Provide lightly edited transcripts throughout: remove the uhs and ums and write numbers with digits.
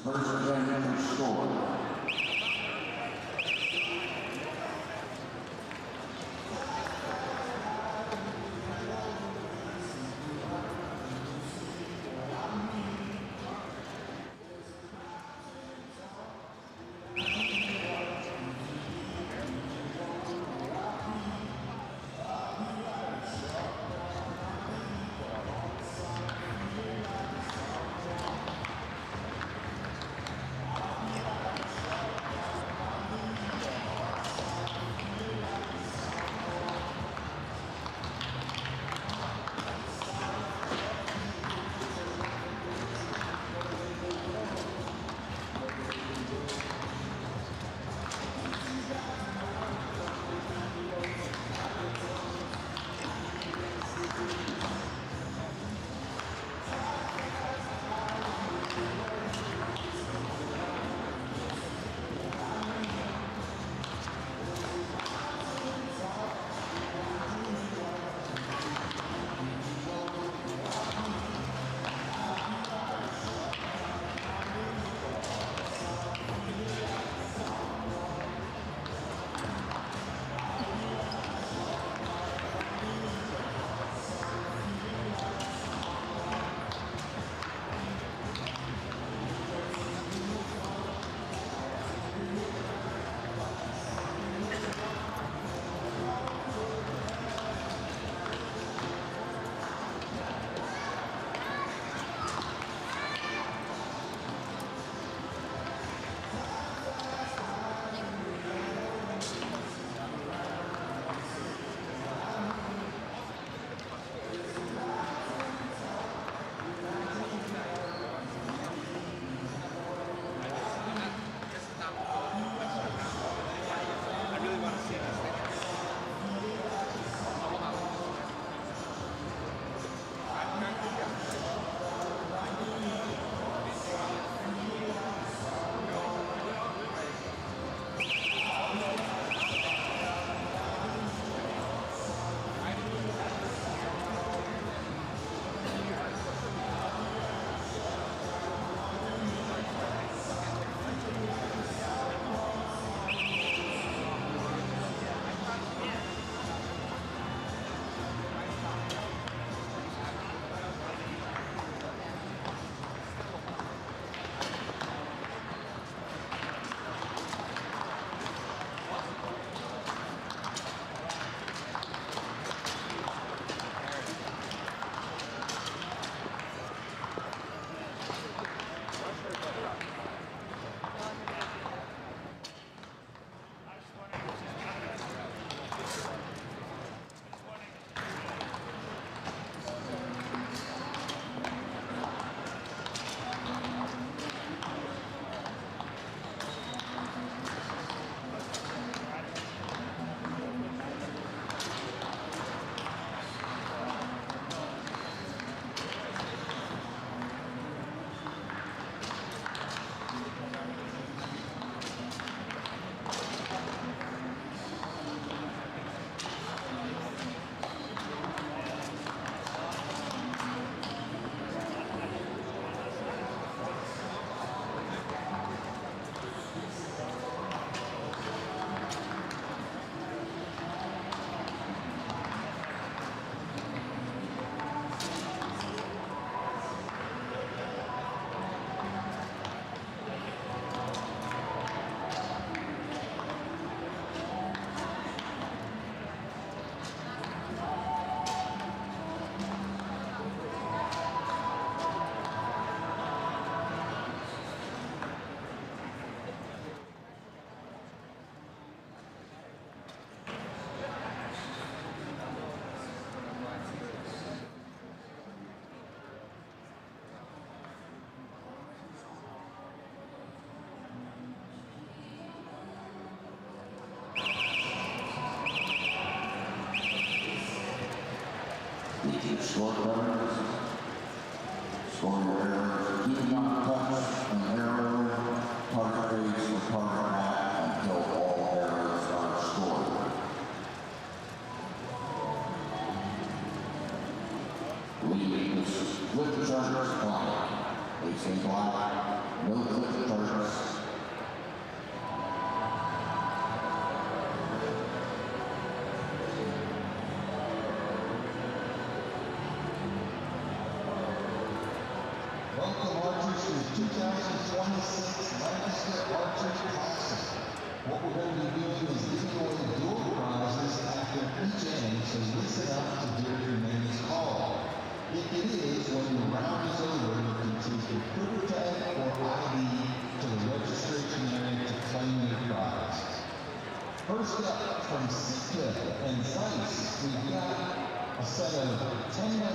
First game score. Short runners, scoring errors, keeping on touch, and error, target base or target mat until all errors are scored. Leading the split judges flag, facing black, No fixed charges. Welcome archers to the 2026 Lancaster Archery Classic. What we're going to be doing is giving away door prizes after each inning, so listen up to hear your names called. If it is, when your round is over, you can take your critter tag or ID to the registration area to claim your prize. First up from Sitka and Zeiss, we've got a set of 10 by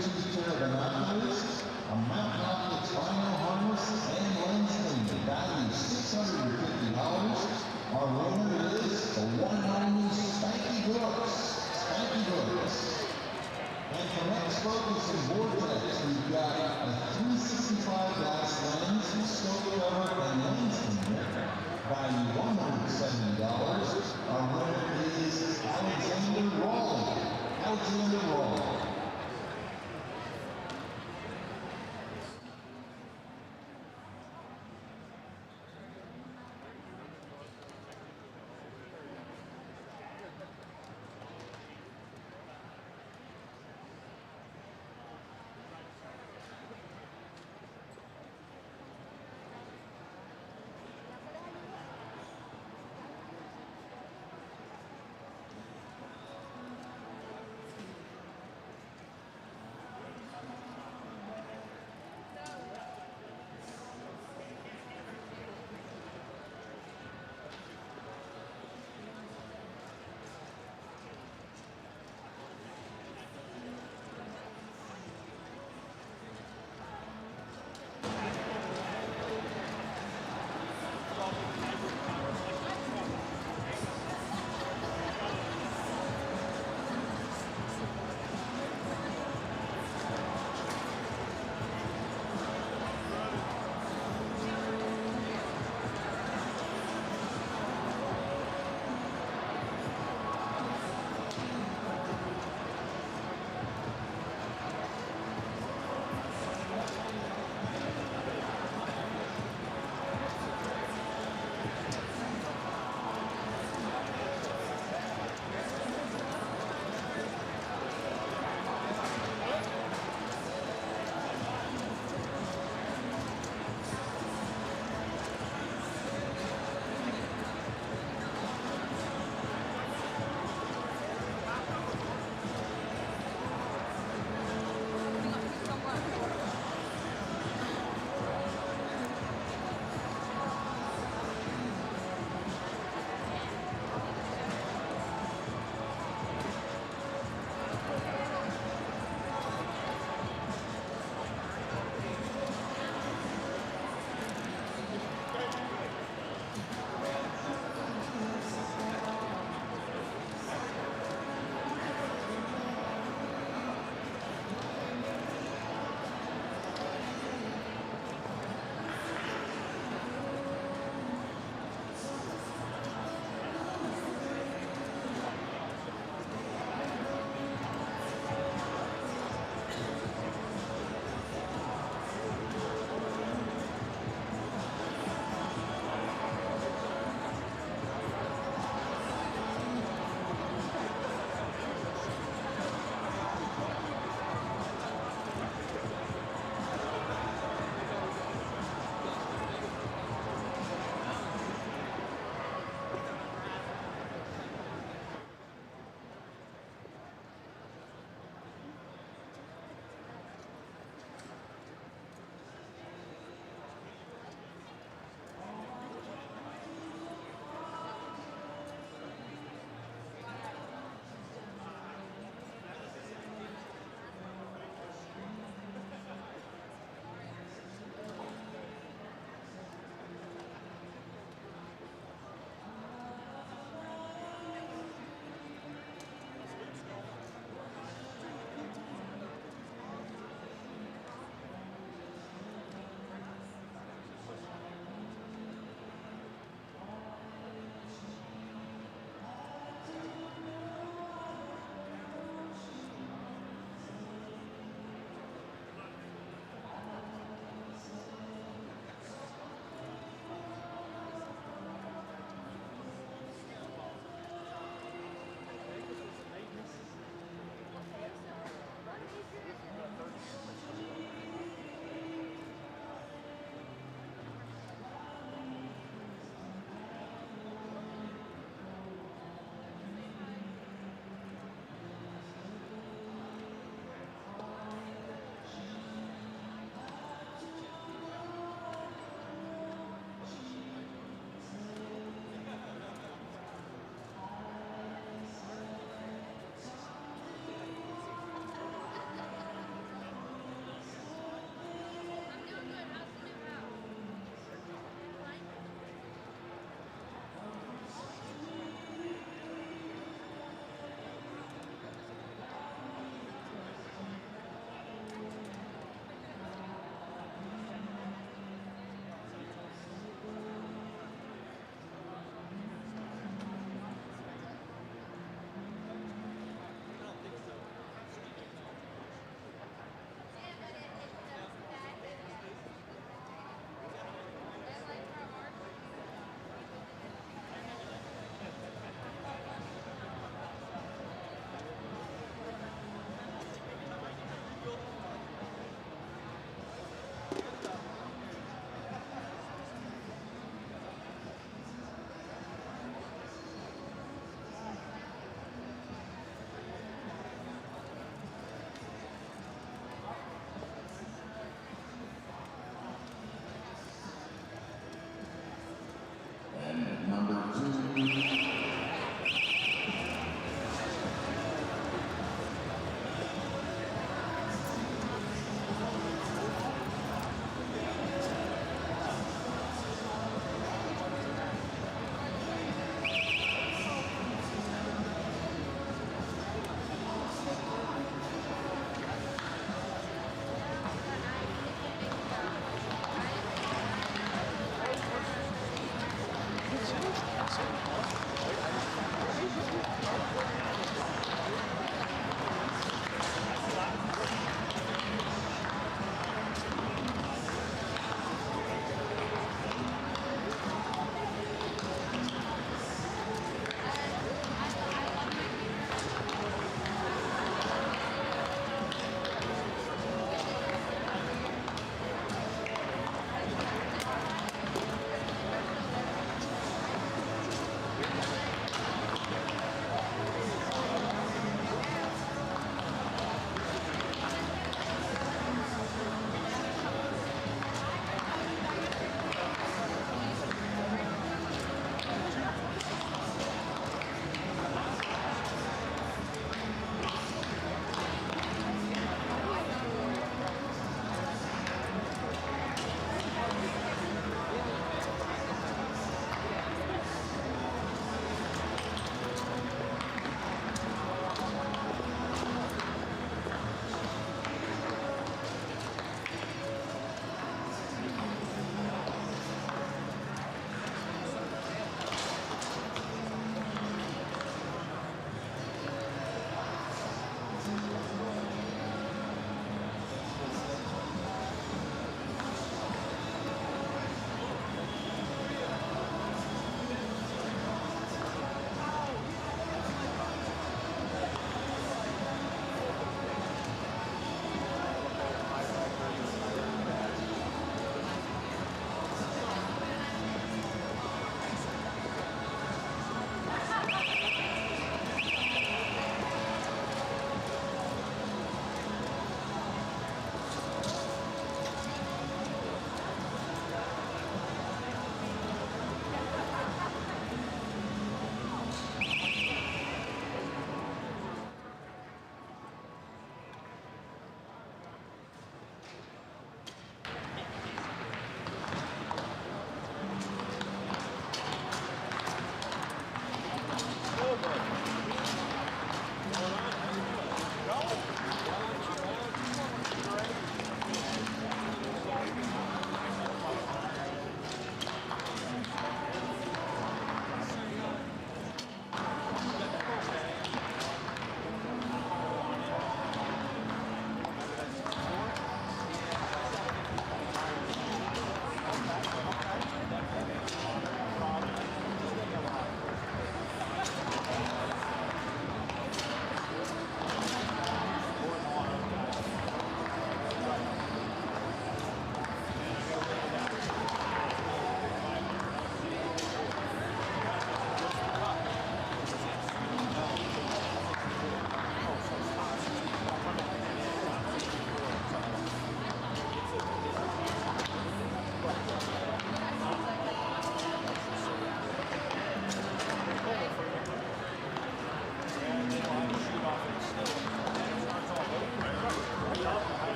32 pair of binoculars, a mountain optics vinyl harness, and lens cleaner, valued $650. Our winner is the one and only Spanky Brooks. Spanky Brooks. And from X-Focus and Vortex, we've got a 365 glass lens, scope cover, and lens cleaner, valued $170. Our winner is Alexander Rawley. Alexander Rawley.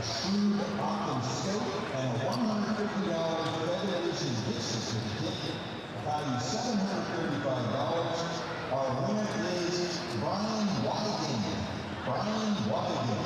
shrewd optic scope, and a $150 Federation gift certificate valued $735. Our winner is Brian Wyden. Brian Wyden.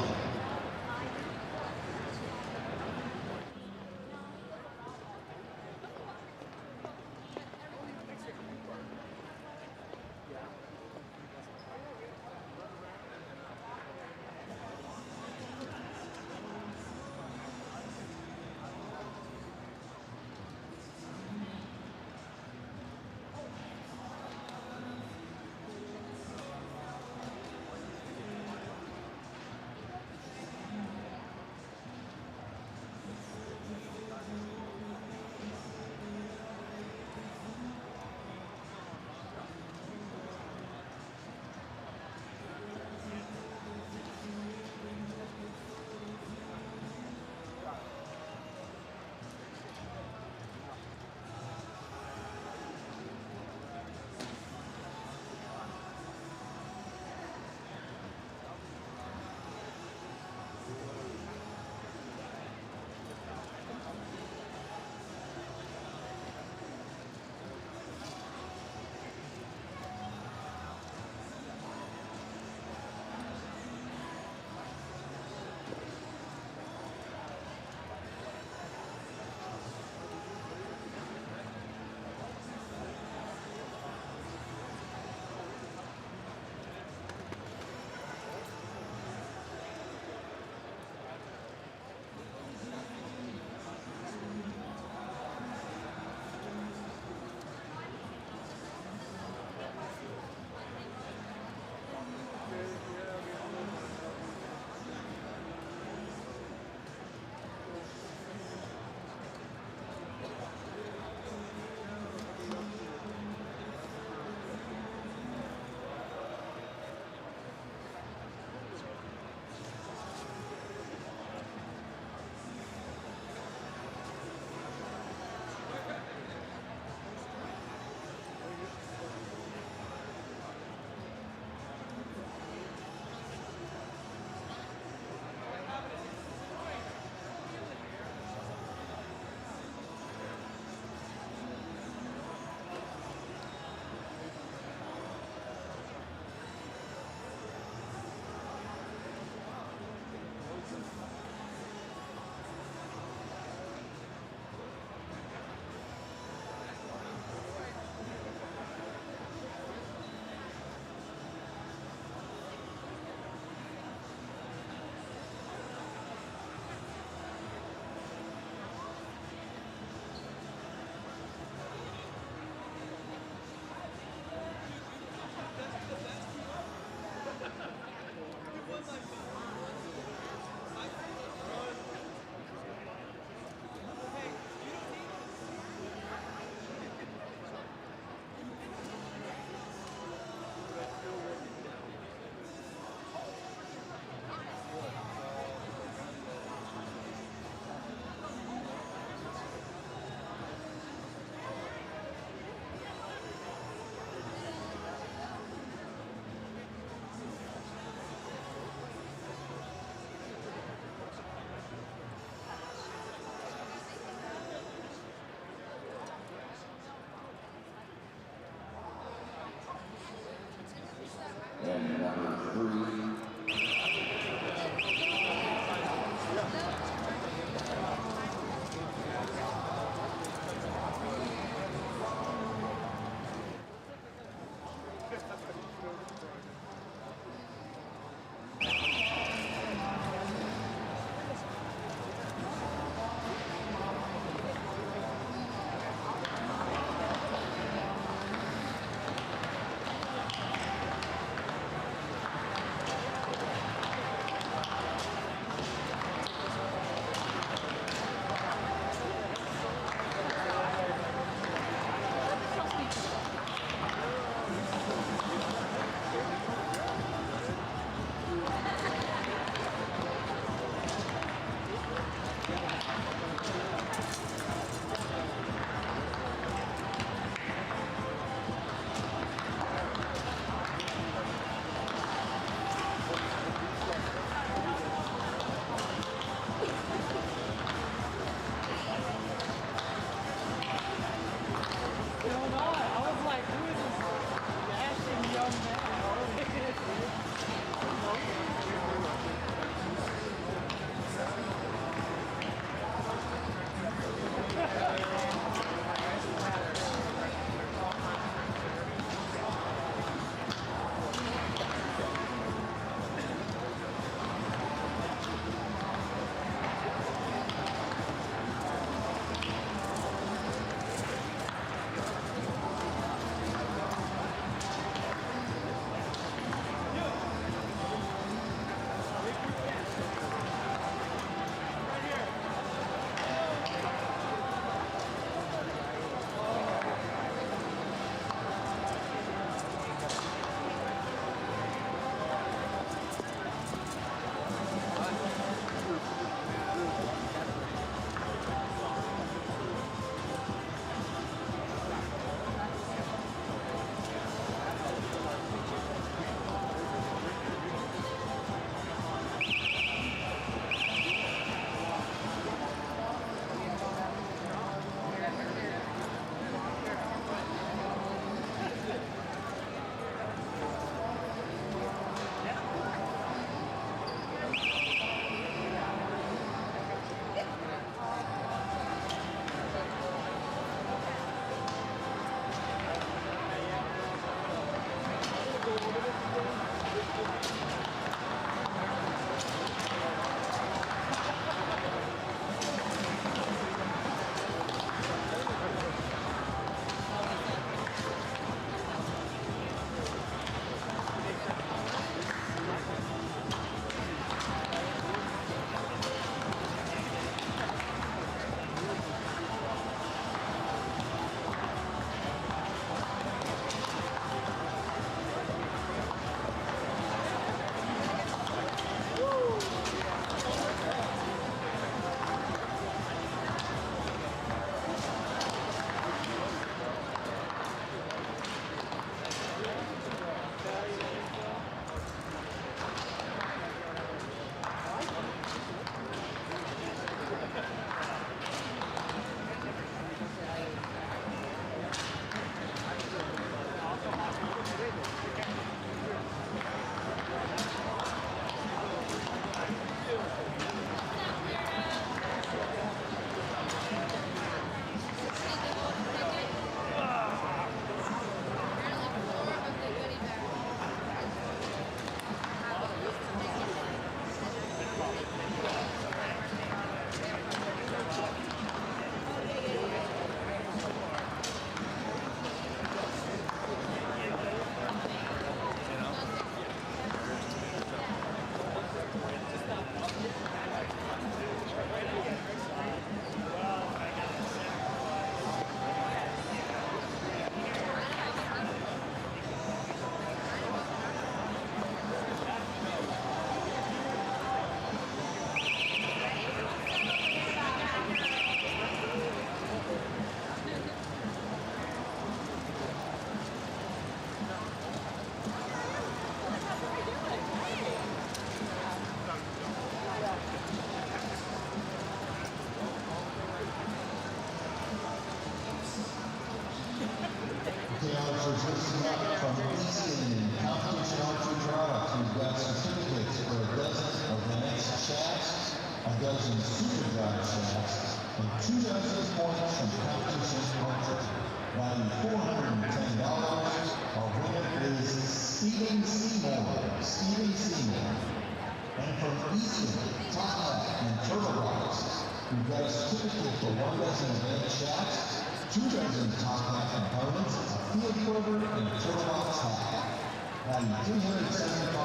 Eastern, top hat, and turtle box. We've got a certificate for 1 dozen advanced shafts, 2 dozen top hat components, a field quarter, and a turtle box hat. Valued $375.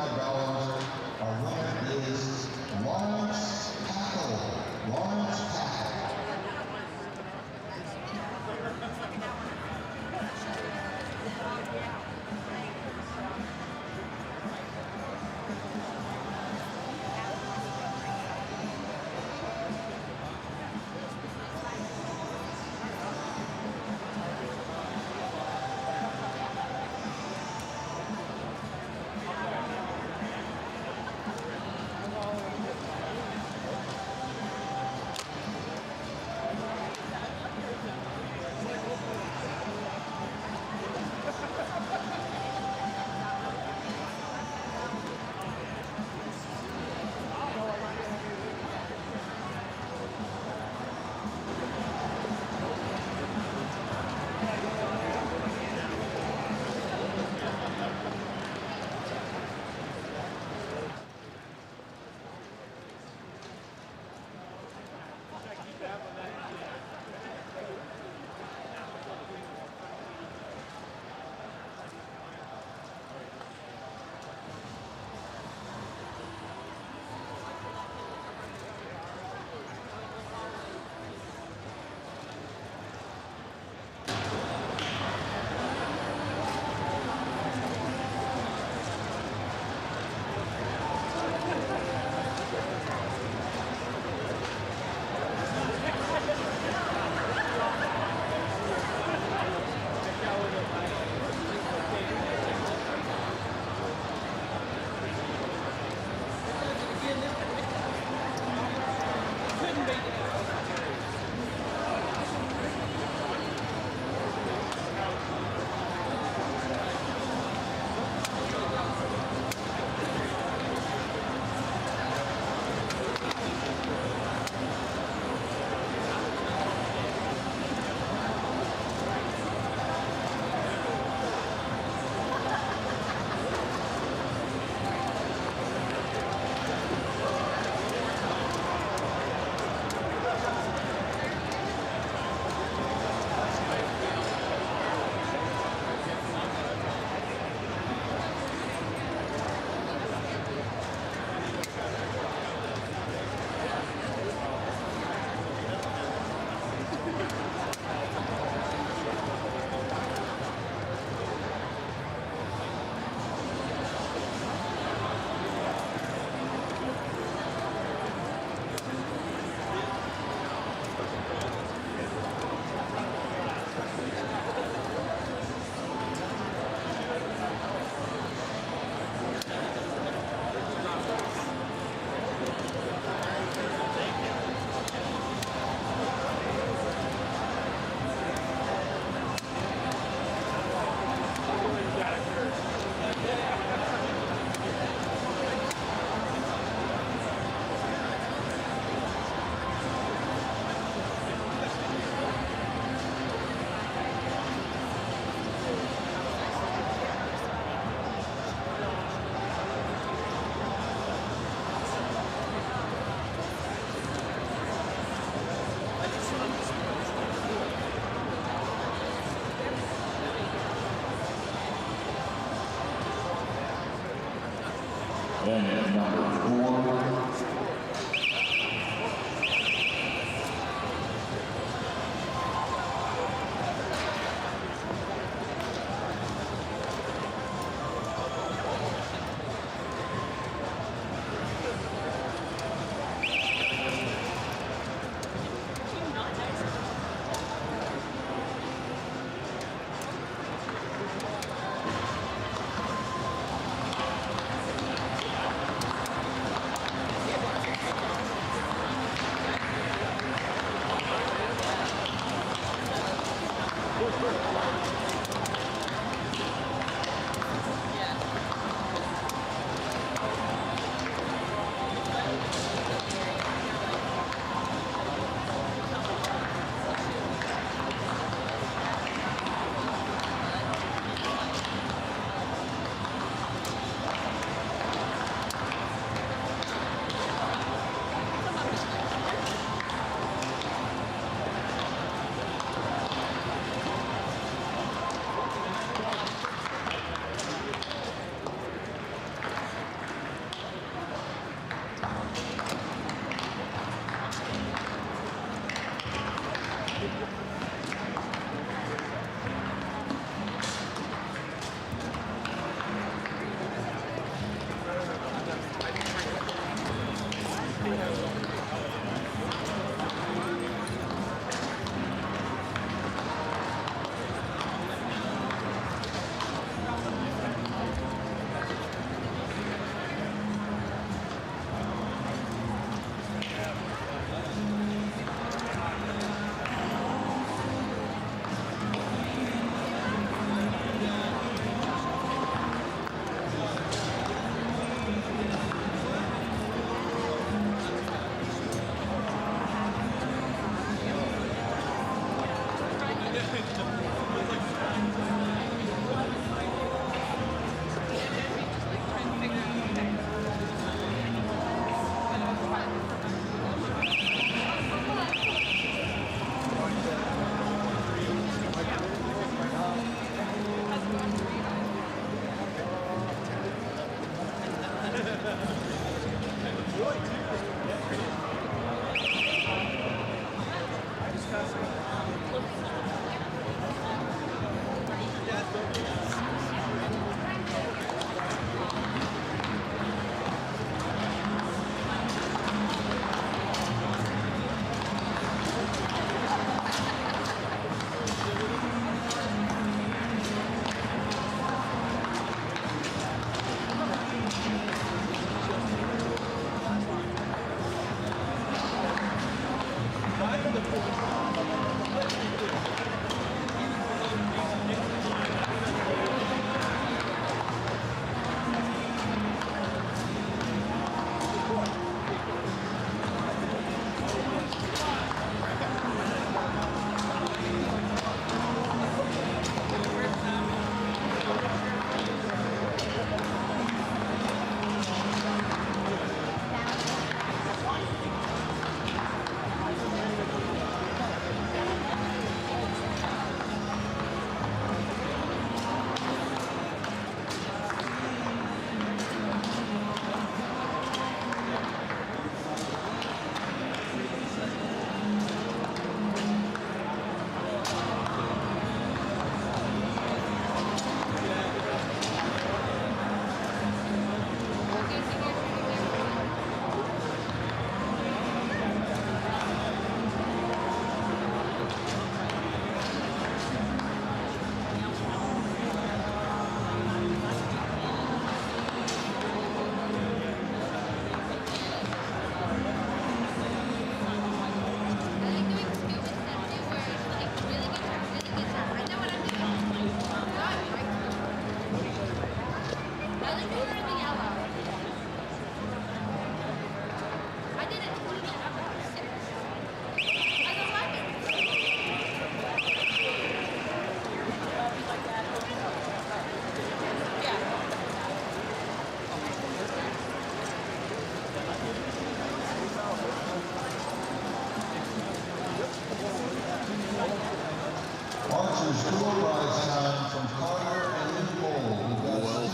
Our winner is Lawrence Packle. Lawrence Packle.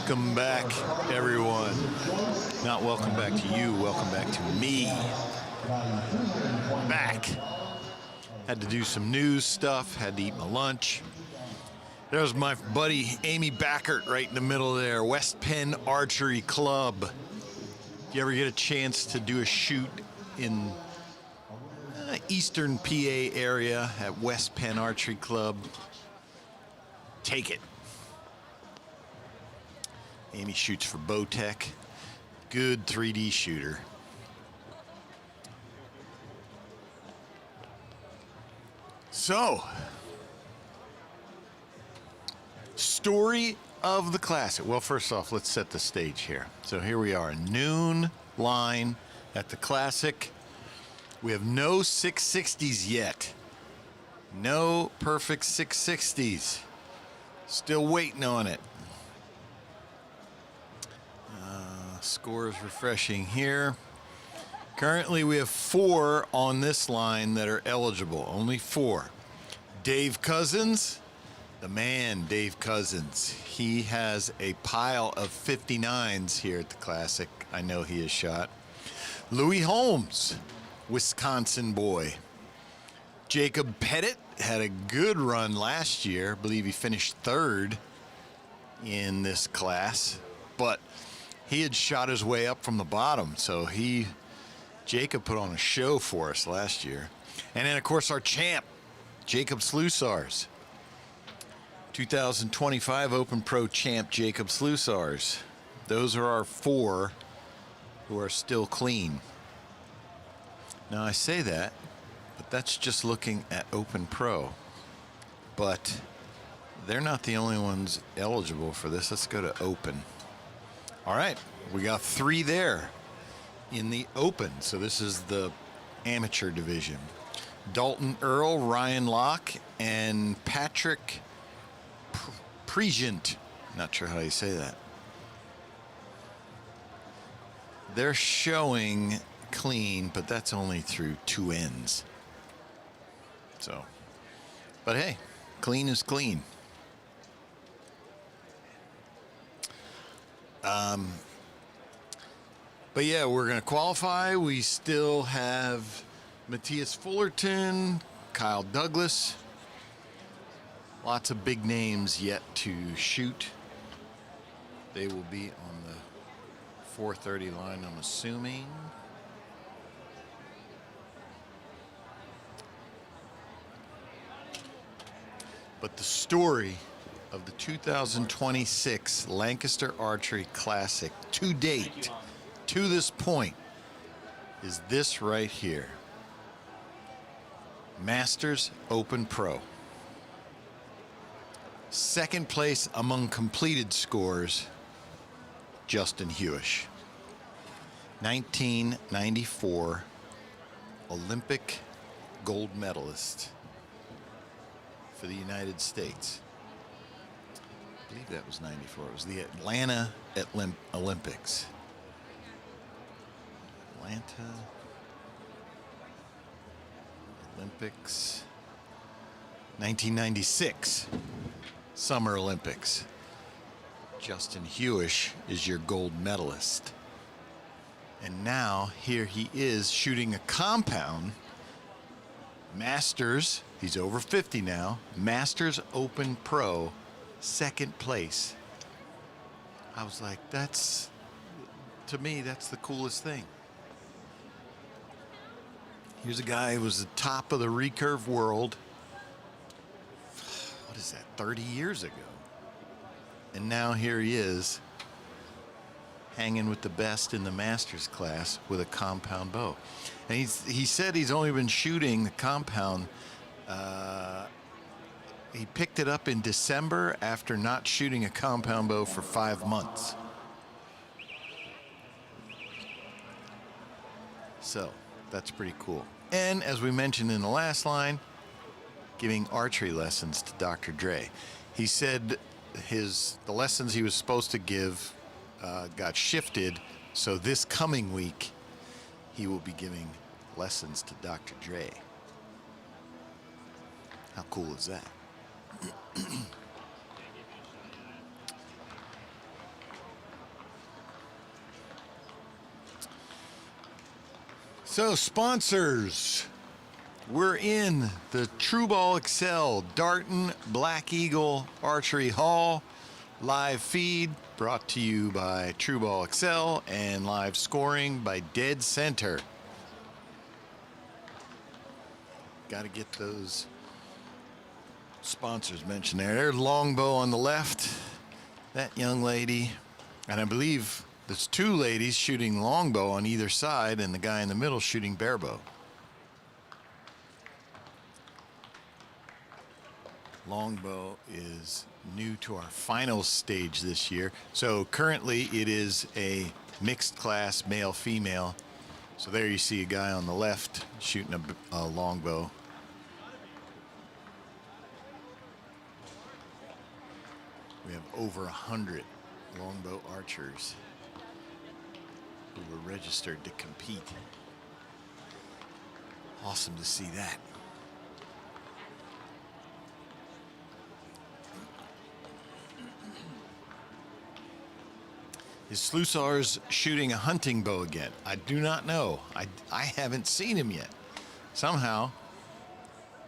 Welcome back, everyone. Not welcome back to you, welcome back to me. Back. Had to do some news stuff, had to eat my lunch. There's my buddy Amy Backert right in the middle there, West Penn Archery Club. If you ever get a chance to do a shoot in Eastern PA area at West Penn Archery Club, take it. Amy shoots for Bowtech. Good 3D shooter. So, story of the Classic. Well, first off, let's set the stage here. So here we are, noon line at the Classic. We have no 660s yet. No perfect 660s. Still waiting on it. Scores refreshing here. Currently, we have 4 on this line that are eligible. Only 4. Dave Cousins, the man, Dave Cousins. He has a pile of 59s here at the Classic. I know he has shot. Louis Holmes, Wisconsin boy. Jacob Pettit had a good run last year. I believe he finished 3rd in this class, but he had shot his way up from the bottom, so Jacob put on a show for us last year. And then, of course, our champ, Jacob Slusars. 2025 Open Pro champ, Jacob Slusars. Those are our 4 who are still clean. Now, I say that, but that's just looking at Open Pro. But they're not the only ones eligible for this. Let's go to Open. All right, we got 3 there in the Open. So this is the amateur division. Dalton Earl, Ryan Locke, and Patrick Pregent. Not sure how you say that. They're showing clean, but that's only through 2 ends. So, but hey, clean is clean. But yeah, we're going to qualify. We still have Matthias Fullerton, Kyle Douglas. Lots of big names yet to shoot. They will be on the 4:30 line, I'm assuming. But the story of the 2026 Lancaster Archery Classic to date, to this point, is this right here. Masters Open Pro. Second place among completed scores, Justin Hewish. 1994 Olympic gold medalist for the United States. I believe that was 94. It was the Atlanta Olympics. Atlanta Olympics. 1996 Summer Olympics. Justin Hewish is your gold medalist. And now here he is shooting a compound. Masters, he's over 50 now. Masters Open Pro, second place. I was like, to me, that's the coolest thing. Here's a guy who was the top of the recurve world. What is that, 30 years ago? And now here he is, hanging with the best in the Masters class with a compound bow. And he said he's only been shooting the compound. He picked it up in December after not shooting a compound bow for 5 months. So that's pretty cool. And as we mentioned in the last line, giving archery lessons to Dr. Dre. He said the lessons he was supposed to give got shifted, so this coming week he will be giving lessons to Dr. Dre. How cool is that? So sponsors, we're in the True Ball Excel Darton Black Eagle Archery Hall live feed brought to you by True Ball Excel and live scoring by Dead Center. Got to get those sponsors mentioned there. There's Longbow on the left, that young lady, and I believe there's two ladies shooting longbow on either side and the guy in the middle shooting barebow. Longbow is new to our finals stage this year. So currently it is a mixed class male-female. So there you see a guy on the left shooting a longbow. We have over 100 longbow archers who were registered to compete. Awesome to see that. Is Slusar's shooting a hunting bow again? I do not know. I haven't seen him yet. Somehow,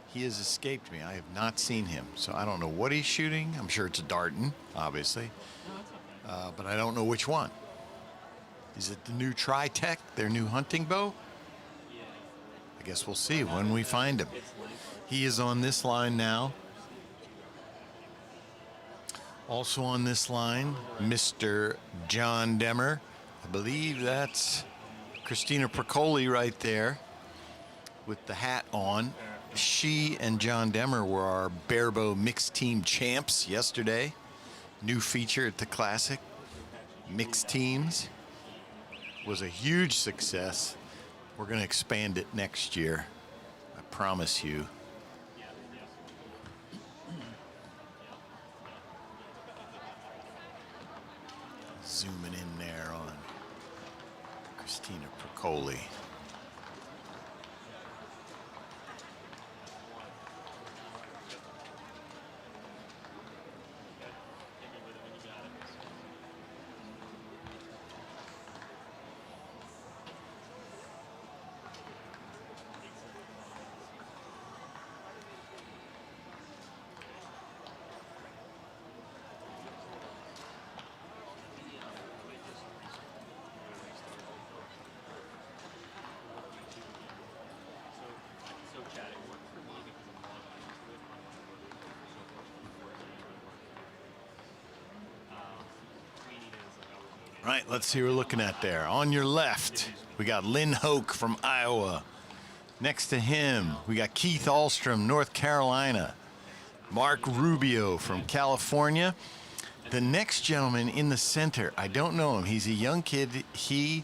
he has escaped me. I have not seen him, so I don't know what he's shooting. I'm sure it's a Darton, obviously, but I don't know which one. Is it the new Tri-Tech, their new hunting bow? I guess we'll see when we find him. He is on this line now. Also on this line, Mr. John Demmer. I believe that's Christina Procoli right there with the hat on. She and John Demmer were our barebow mixed team champs yesterday. New feature at the Classic. Mixed teams. Was a huge success. We're going to expand it next year. I promise you. Zooming in there on Christina Procoli. Right, let's see what we're looking at there. On your left, we got Lynn Hoke from Iowa. Next to him, we got Keith Ahlstrom, North Carolina. Mark Rubio from California. The next gentleman in the center, I don't know him. He's a young kid. He's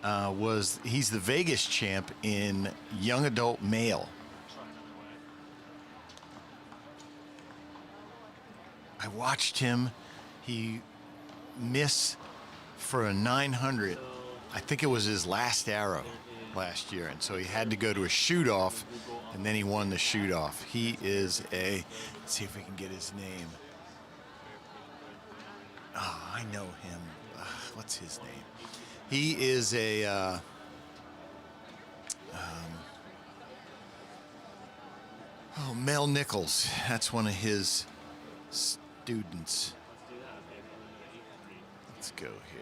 the Vegas champ in young adult male. I watched him. He miss for a 900. I think it was his last arrow last year, and so he had to go to a shoot-off, and then he won the shoot-off. He is let's see if we can get his name. Oh, I know him. What's his name? He is Mel Nichols. That's one of his students. Let's go here.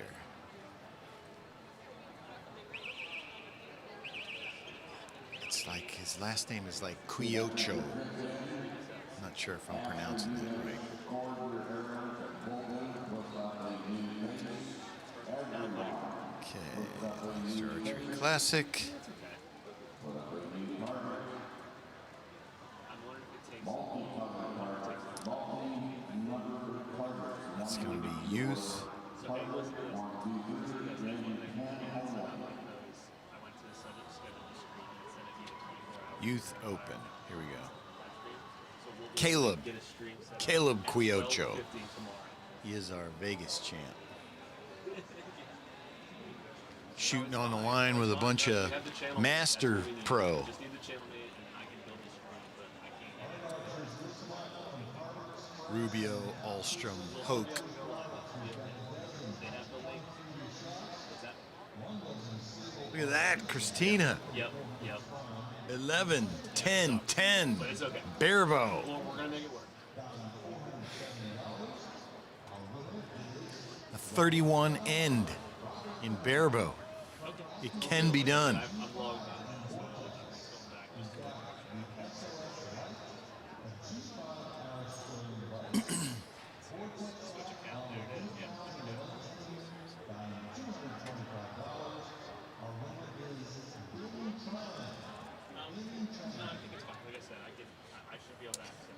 It's like his last name is like Quiocho. I'm not sure if I'm pronouncing that right. Okay, Lancaster Archery Classic. It's going to be youth. Youth Open. Here we go. Caleb Quiocho. He is our Vegas champ. Shooting on the line with a bunch of Master Pro. Rubio, Ahlstrom, Hoke. Look at that, Christina. Yep. 11, 10, 10. But it's okay. Barebow. Well, we're gonna make it work. A 31 end in Barebow. It can be done. I'm logged in.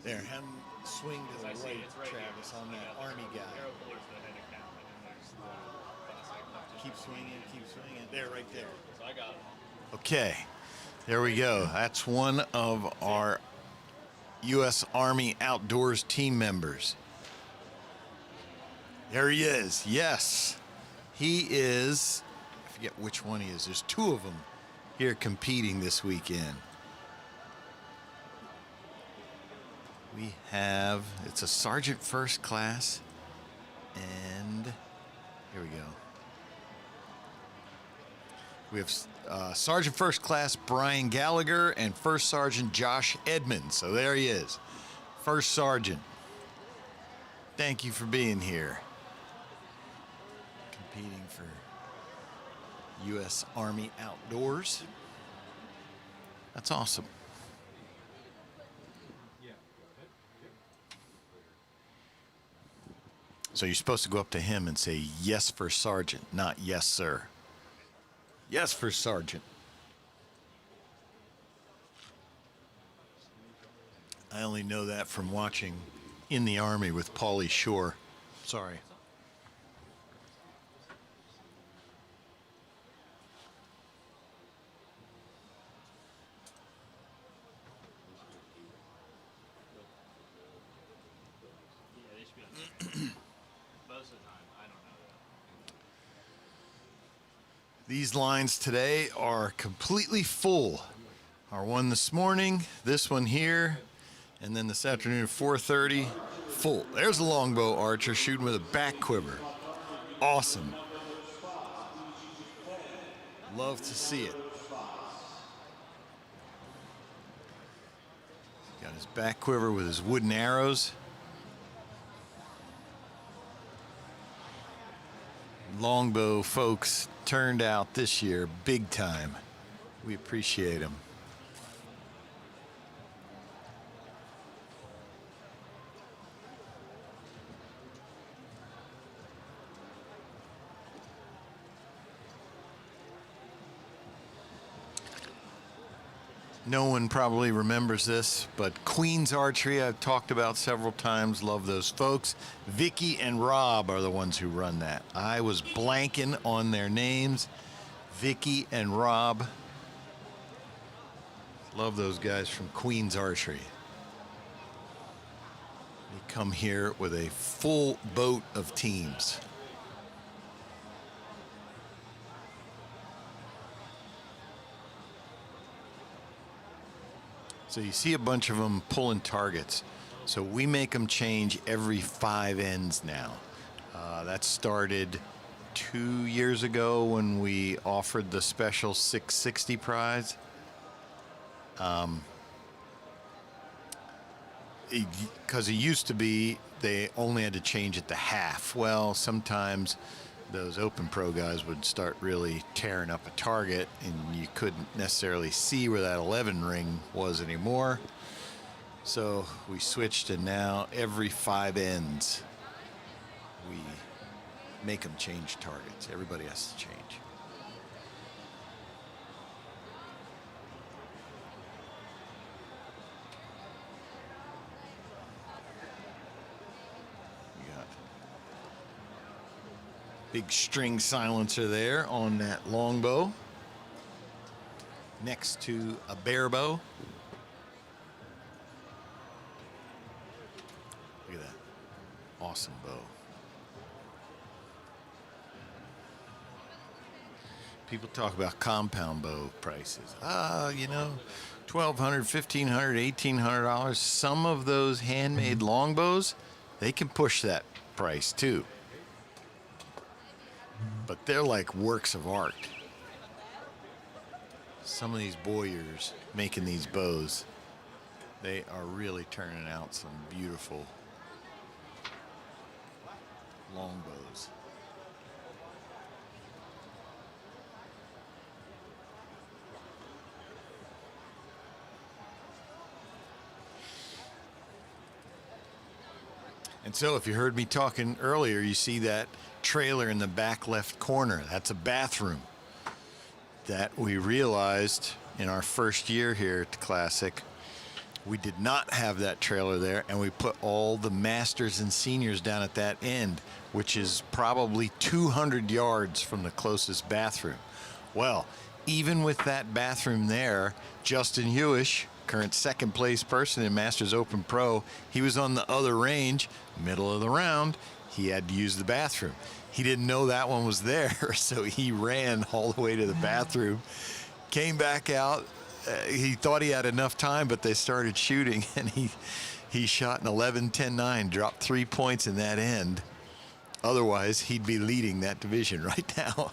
There, have him swing to the I see right, it's right Travis, here. on that Army guy. Arrow colors that head account, and then there's the classic. Keep swinging. There, right there. So I got it. Okay, there we go. That's one of our U.S. Army Outdoors team members. There he is. Yes, he is. I forget which one he is. There's two of them here competing this weekend. We have, it's a Sergeant First Class, and here we go. We have Sergeant First Class Brian Gallagher and First Sergeant Josh Edmonds. So there he is, First Sergeant. Thank you for being here. Competing for U.S. Army Outdoors. That's awesome. So you're supposed to go up to him and say, yes, for sergeant, not yes, sir. Yes, for sergeant. I only know that from watching In the Army with Pauly Shore. Sorry. These lines today are completely full. Our one this morning, this one here, and then this afternoon at 4:30, full. There's a longbow archer shooting with a back quiver. Awesome. Love to see it. Got his back quiver with his wooden arrows. Longbow folks turned out this year big time. We appreciate them. No one probably remembers this, but Queen's Archery I've talked about several times. Love those folks. Vicky and Rob are the ones who run that. I was blanking on their names. Vicky and Rob. Love those guys from Queen's Archery. They come here with a full boat of teams. So you see a bunch of them pulling targets. So we make them change every 5 ends now. That started 2 years ago when we offered the special 660 prize. Because it used to be they only had to change it to half. Well, sometimes those open pro guys would start really tearing up a target and you couldn't necessarily see where that 11 ring was anymore. So we switched to now every 5 ends we make them change targets. Everybody has to change. Big string silencer there on that longbow next to a bare bow. Look at that. Awesome bow. People talk about compound bow prices. You know, $1,200, $1,500, $1,800. Some of those handmade longbows, they can push that price too. But they're like works of art. Some of these bowyers making these bows, they are really turning out some beautiful longbows. And so if you heard me talking earlier, you see that trailer in the back left corner. That's a bathroom that we realized in our first year here at the Classic. We did not have that trailer there, and we put all the masters and seniors down at that end, which is probably 200 yards from the closest bathroom. Well, even with that bathroom there, Justin Hewish, current second place person in Masters Open Pro, he was on the other range, middle of the round. He had to use the bathroom. He didn't know that one was there, so he ran all the way to the bathroom, came back out. He thought he had enough time, but they started shooting, and he shot an 11-10-9, dropped 3 points in that end. Otherwise, he'd be leading that division right now.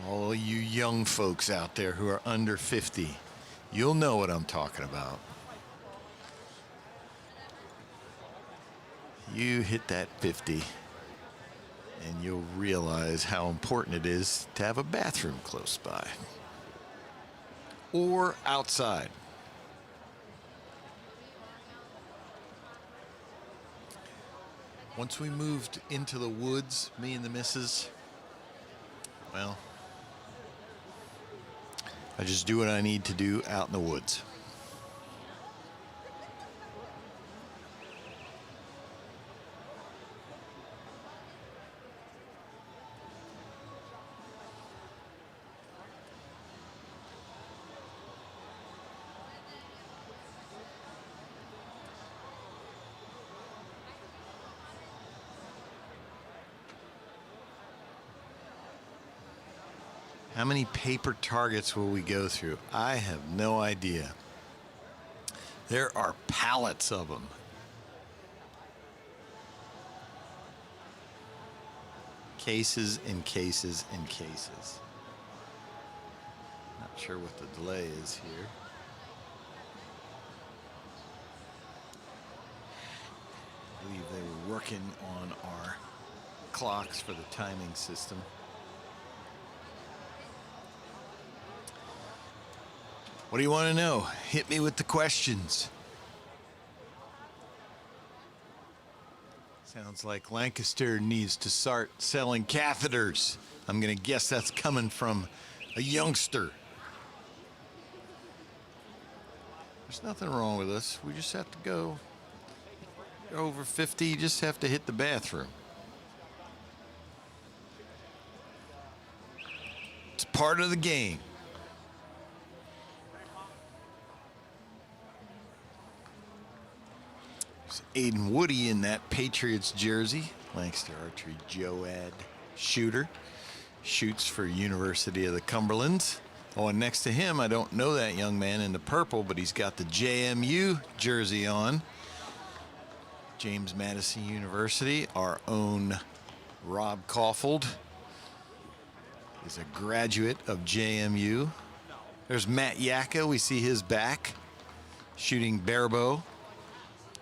All you young folks out there who are under 50, you'll know what I'm talking about. You hit that 50 and you'll realize how important it is to have a bathroom close by or outside. Once we moved into the woods, me and the missus, well, I just do what I need to do out in the woods. How many paper targets will we go through? I have no idea. There are pallets of them. Cases and cases and cases. Not sure what the delay is here. I believe they were working on our clocks for the timing system. What do you want to know? Hit me with the questions. Sounds like Lancaster needs to start selling catheters. I'm going to guess that's coming from a youngster. There's nothing wrong with us. We just have to go. You're over 50, you just have to hit the bathroom. It's part of the game. There's Aiden Woody in that Patriots jersey. Lancaster Archery Joad shooter. Shoots for University of the Cumberlands. Oh, and next to him, I don't know that young man in the purple, but he's got the JMU jersey on. James Madison University, our own Rob Caulfield is a graduate of JMU. There's Matt Yaka, we see his back, shooting barebow,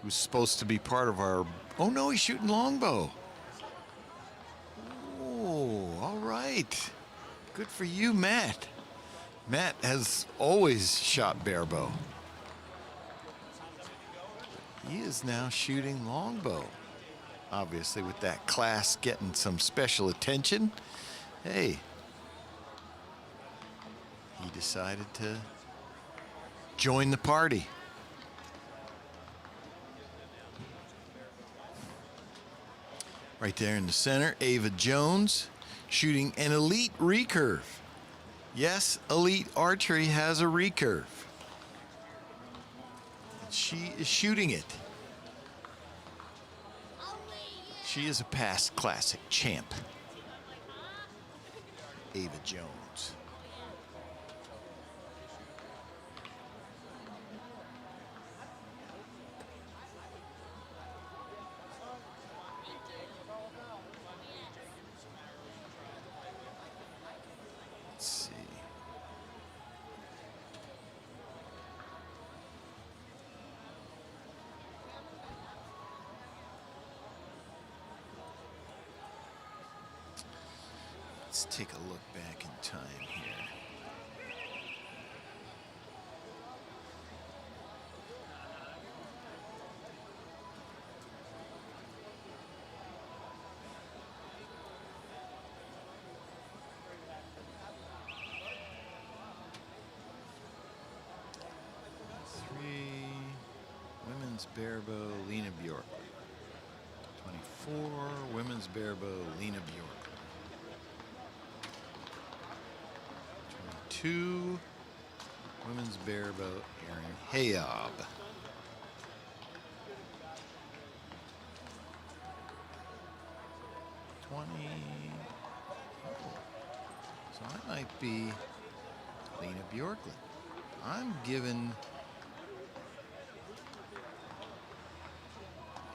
who's supposed to be part of our, oh no, he's shooting longbow. Oh, all right. Good for you, Matt. Matt has always shot barebow. He is now shooting longbow. Obviously, with that class getting some special attention. Hey, he decided to join the party. Right there in the center, Ava Jones shooting an elite recurve. Yes, Elite Archery has a recurve. She is shooting it. She is a past classic champ. Ava Jones. Let's see. Let's take a look back in time here. Women's barebow, Lena Bjork. 24, women's barebow, Lena Bjork. 22, women's barebow, Erin Hayob. 20. Oh, so I might be Lena Bjorklund. I'm giving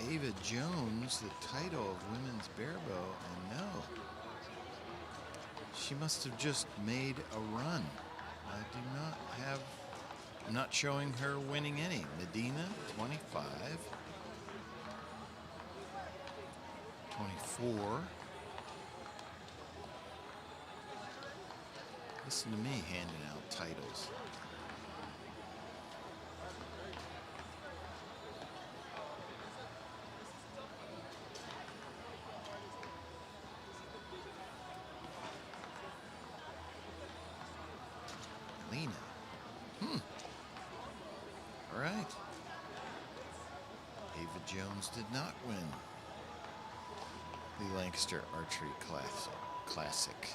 Ava Jones the title of women's barebow, and no. She must have just made a run. I do not have, I'm not showing her winning any. Medina, 25. 24. Listen to me handing out titles. Lena. All right. Ava Jones did not win the Lancaster Archery Classic.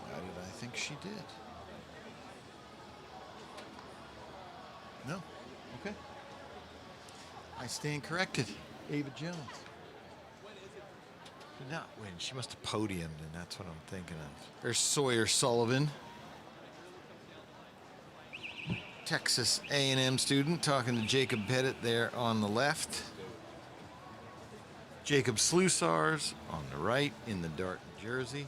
Why did I think she did? No. Okay. I stand corrected. Ava Jones did not win. She must have podiumed, and that's what I'm thinking of. There's Sawyer Sullivan, Texas A&M student, talking to Jacob Pettit there on the left. Jacob Slusars on the right in the dark jersey.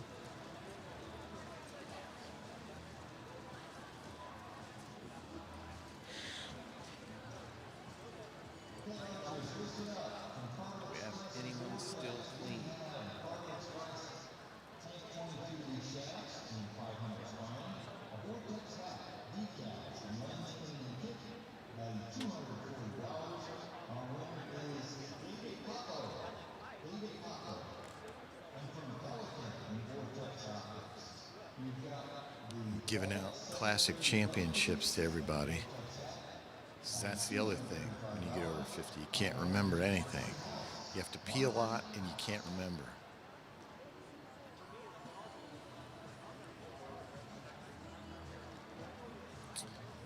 Giving out classic championships to everybody. So that's the other thing. When you get over 50, you can't remember anything. You have to pee a lot and you can't remember.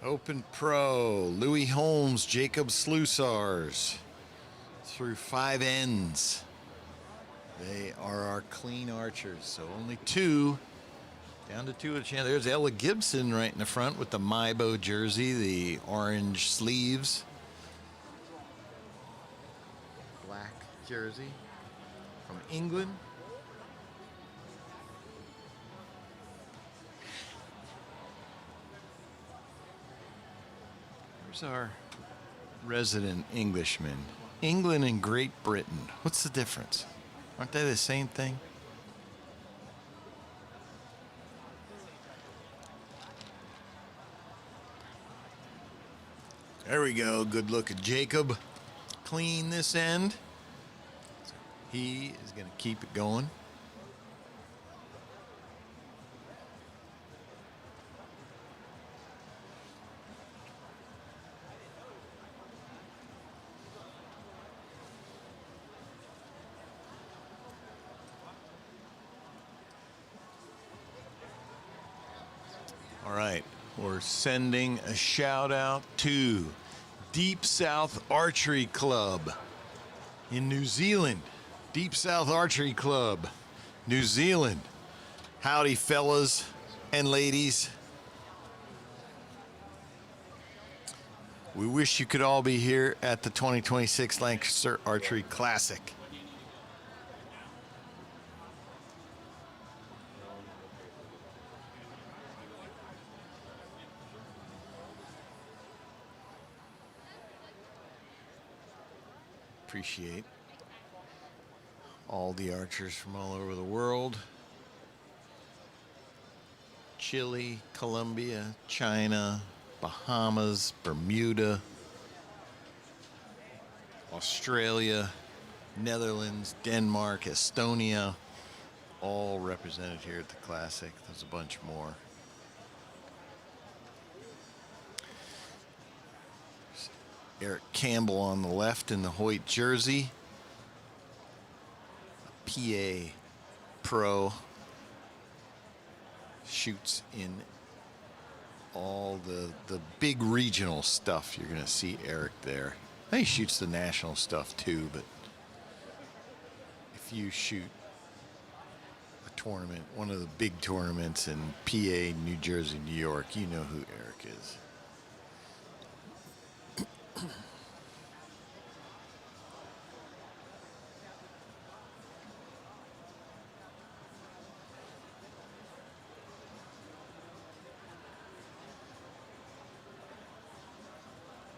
Open Pro, Louis Holmes, Jacob Slusars through 5 ends. They are our clean archers, so only 2. Down to 2 of the chance. There's Ella Gibson right in the front with the Maibo jersey, the orange sleeves. Black jersey from England. Here's our resident Englishman. England and Great Britain. What's the difference? Aren't they the same thing? There we go. Good look at Jacob. Clean this end. He is going to keep it going. All right, we're sending a shout out to Deep South Archery Club in New Zealand. Deep South Archery Club, New Zealand. Howdy, fellas and ladies. We wish you could all be here at the 2026 Lancaster Archery Classic. Appreciate all the archers from all over the world. Chile, Colombia, China, Bahamas, Bermuda, Australia, Netherlands, Denmark, Estonia, all represented here at the Classic. There's a bunch more. Eric Campbell on the left in the Hoyt jersey. A PA pro. Shoots in all the big regional stuff. You're going to see Eric there. He shoots the national stuff too, but if you shoot a tournament, one of the big tournaments in PA, New Jersey, New York, you know who Eric is.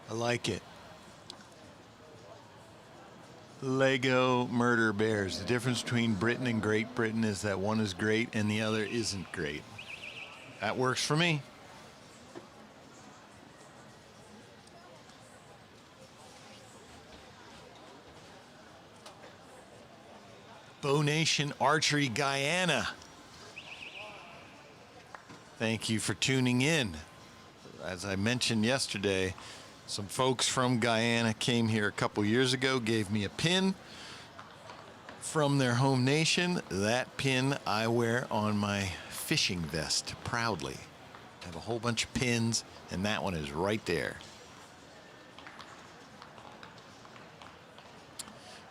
I like it. Lego murder bears. The difference between Britain and Great Britain is that one is great and the other isn't great. That works for me. Bow Nation Archery Guyana. Thank you for tuning in. As I mentioned yesterday, some folks from Guyana came here a couple years ago, gave me a pin from their home nation. That pin I wear on my fishing vest proudly. I have a whole bunch of pins, and that one is right there.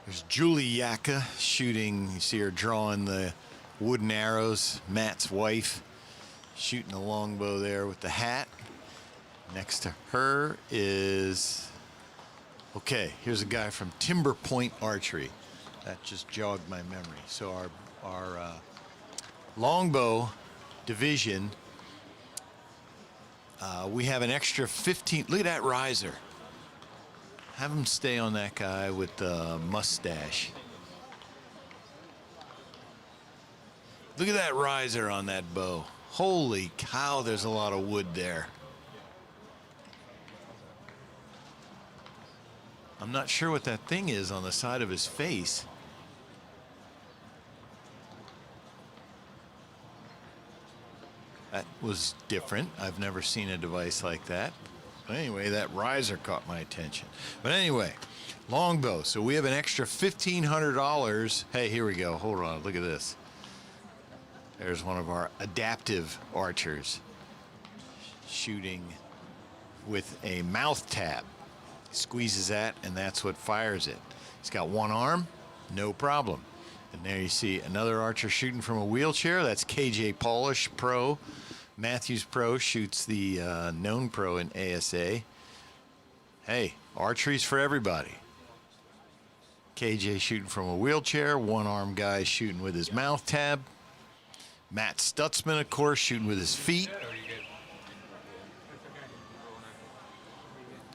There's Julie Yaka shooting. You see her drawing the wooden arrows. Matt's wife shooting a longbow there with the hat. Next to her is, okay, here's a guy from Timber Point Archery. That just jogged my memory. So our longbow division, we have an extra 15. Look at that riser. Have him stay on that guy with the mustache. Look at that riser on that bow. Holy cow, there's a lot of wood there. I'm not sure what that thing is on the side of his face. was different. I've never seen a device like that. But anyway, that riser caught my attention. But anyway, longbow. So we have an extra $1,500. Hey, here we go. Hold on. Look at this. There's one of our adaptive archers shooting with a mouth tab. Squeezes that, and that's what fires it. He's got one arm, no problem. And there you see another archer shooting from a wheelchair. That's KJ Polish Pro. Matthews Pro shoots the known pro in ASA. Hey, archery's for everybody. KJ shooting from a wheelchair. One arm guy shooting with his mouth tab. Matt Stutzman, of course, shooting with his feet.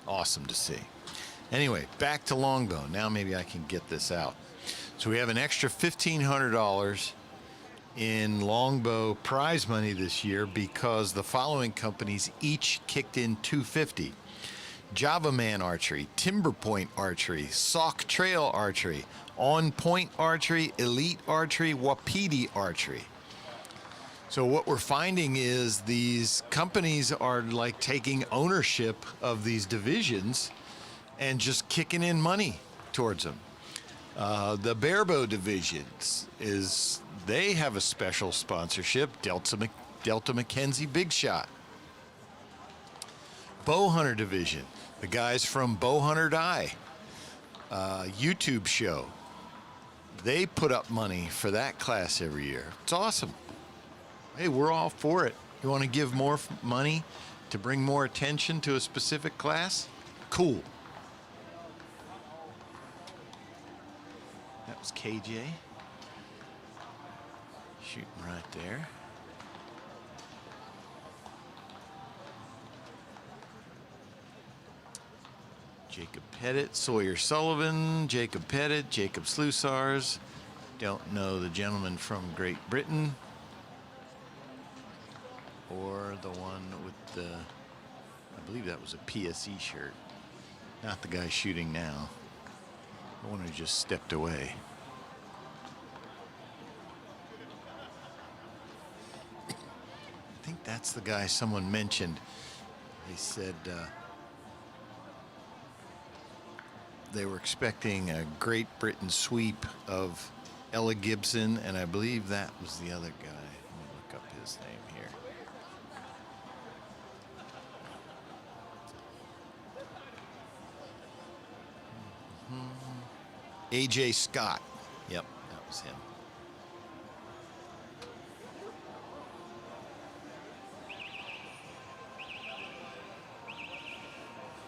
Awesome to see. Anyway, back to longbow. Now maybe I can get this out. So we have an extra $1,500 in longbow prize money this year because the following companies each kicked in $250. Java Man Archery, Timber Point Archery, Sauk Trail Archery, On Point Archery, Elite Archery, Wapiti Archery. So what we're finding is these companies are like taking ownership of these divisions and just kicking in money towards them. The barebow divisions they have a special sponsorship, Delta McKenzie Big Shot. Bowhunter division, the guys from Bowhunter Die YouTube show, they put up money for that class every year. It's awesome. Hey, we're all for it. You want to give more money to bring more attention to a specific class? Cool. That was KJ. Shooting right there. Jacob Pettit, Sawyer Sullivan, Jacob Pettit, Jacob Slusars. Don't know the gentleman from Great Britain. Or the one with the, I believe that was a PSE shirt. Not the guy shooting now. The one who just stepped away. I think that's the guy someone mentioned. They said they were expecting a Great Britain sweep of Ella Gibson, and I believe that was the other guy. Let me look up his name here. AJ Scott. Yep, that was him.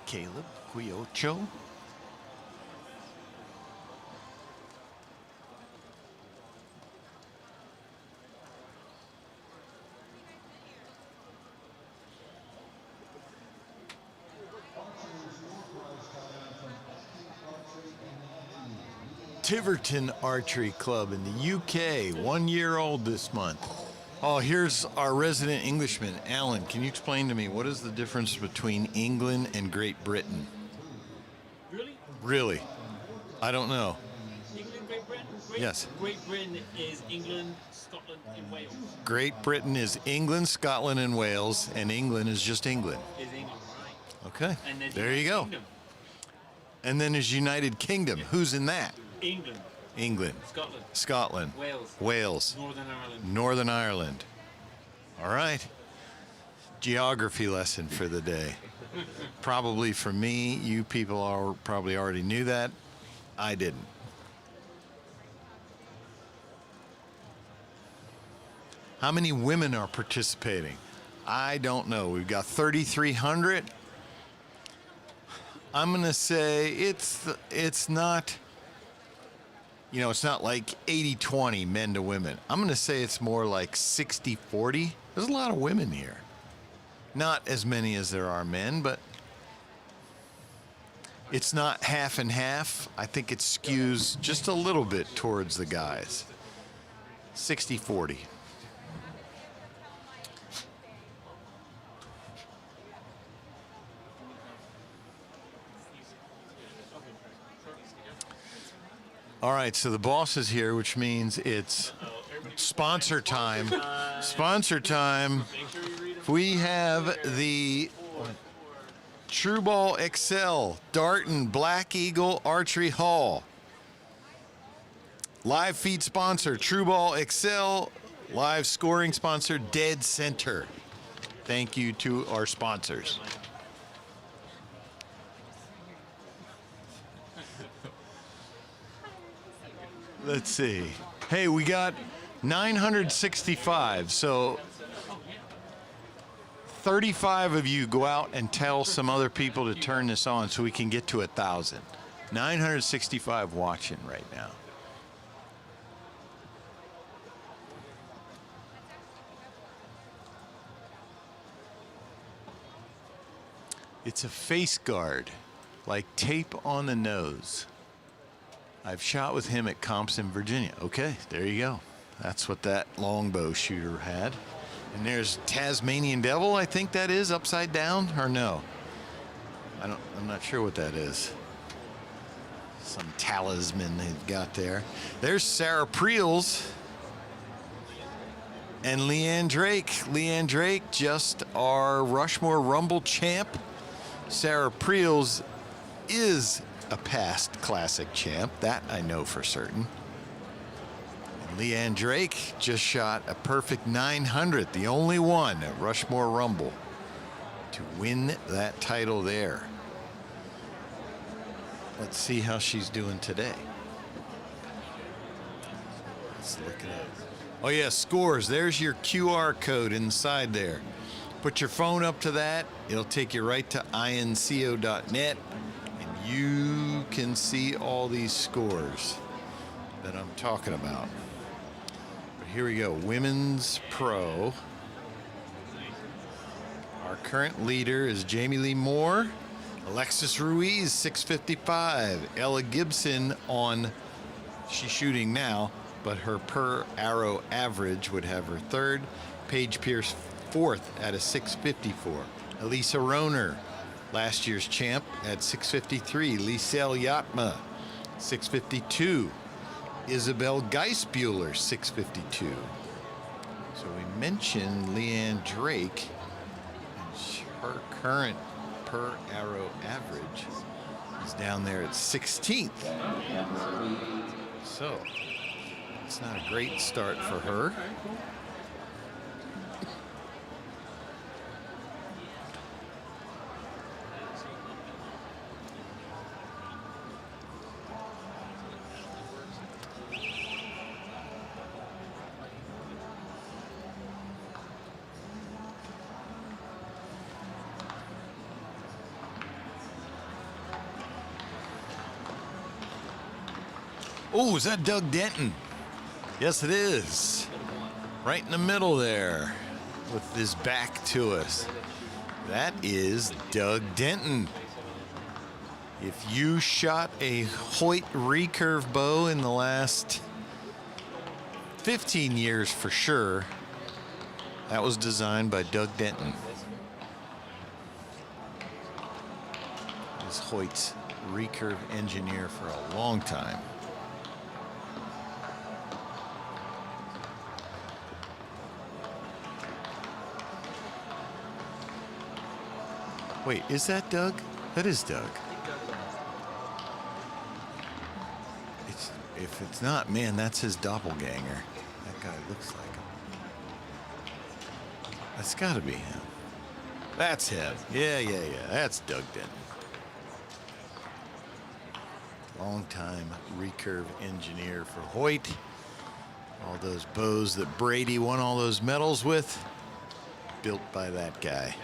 Caleb Quiocho. Tiverton Archery Club in the UK, 1 year old this month. Oh, here's our resident Englishman, Alan. Can you explain to me what is the difference between England and Great Britain? Really? Really? I don't know. England, Great Britain? Yes. Great Britain is England, Scotland, and Wales. Great Britain is England, Scotland, and Wales, and England is just England. Is England, right? Okay. And there's There you United go. Kingdom. And then there's United Kingdom. Who's in that? England, England, Scotland, Scotland, Wales, Wales, Northern Ireland. Northern Ireland. All right. Geography lesson for the day. Probably for me, you people probably already knew that. I didn't. How many women are participating? I don't know. We've got 3,300. I'm going to say it's not, you know, it's not like 80-20 men to women. I'm going to say it's more like 60-40. There's a lot of women here. Not as many as there are men, but it's not half and half. I think it skews just a little bit towards the guys. 60-40. All right, so the boss is here, which means it's sponsor time. Sponsor time. Make sure you read We have the True Ball XL Darton Black Eagle Archery Hall. Live feed sponsor True Ball XL. Live scoring sponsor Dead Center. Thank you to our sponsors. Let's see. Hey, we got 965. So 35 of you go out and tell some other people to turn this on so we can get to 1,000. 965 watching right now. It's a face guard, like tape on the nose. I've shot with him at comps in Virginia. Okay, there you go. That's what that longbow shooter had. And there's Tasmanian Devil, I think that is, upside down, or no? I'm not sure what that is. Some talisman they've got there. There's Sarah Preels and Leanne Drake. Leanne Drake, just our Rushmore Rumble champ. Sarah Preels is a past classic champ, that I know for certain. And Leanne Drake just shot a perfect 900, the only one at Rushmore Rumble to win that title there. Let's see how she's doing today. Let's look it up. Oh yeah, scores. There's your QR code inside there. Put your phone up to that. It'll take you right to inco.net, and you can see all these scores that I'm talking about. But here we go. Women's Pro. Our current leader is Jamie Lee Moore. Alexis Ruiz, 655. Ella Gibson on, she's shooting now, but her per arrow average would have her third. Paige Pierce, fourth at a 654. Elisa Roner, last year's champ, at 653. Lisel Yatma, 652. Isabel Geisbuehler, 652. So we mentioned Leanne Drake, and her current per arrow average is down there at 16th. So it's not a great start for her. Oh, is that Doug Denton? Yes, it is. Right in the middle there with his back to us. That is Doug Denton. If you shot a Hoyt recurve bow in the last 15 years for sure, that was designed by Doug Denton. He's Hoyt's recurve engineer for a long time. Wait, is that Doug? That is Doug. If it's not, man, that's his doppelganger. That guy looks like him. That's got to be him. That's him. Yeah. That's Doug Denton. Longtime recurve engineer for Hoyt. All those bows that Brady won all those medals with, built by that guy.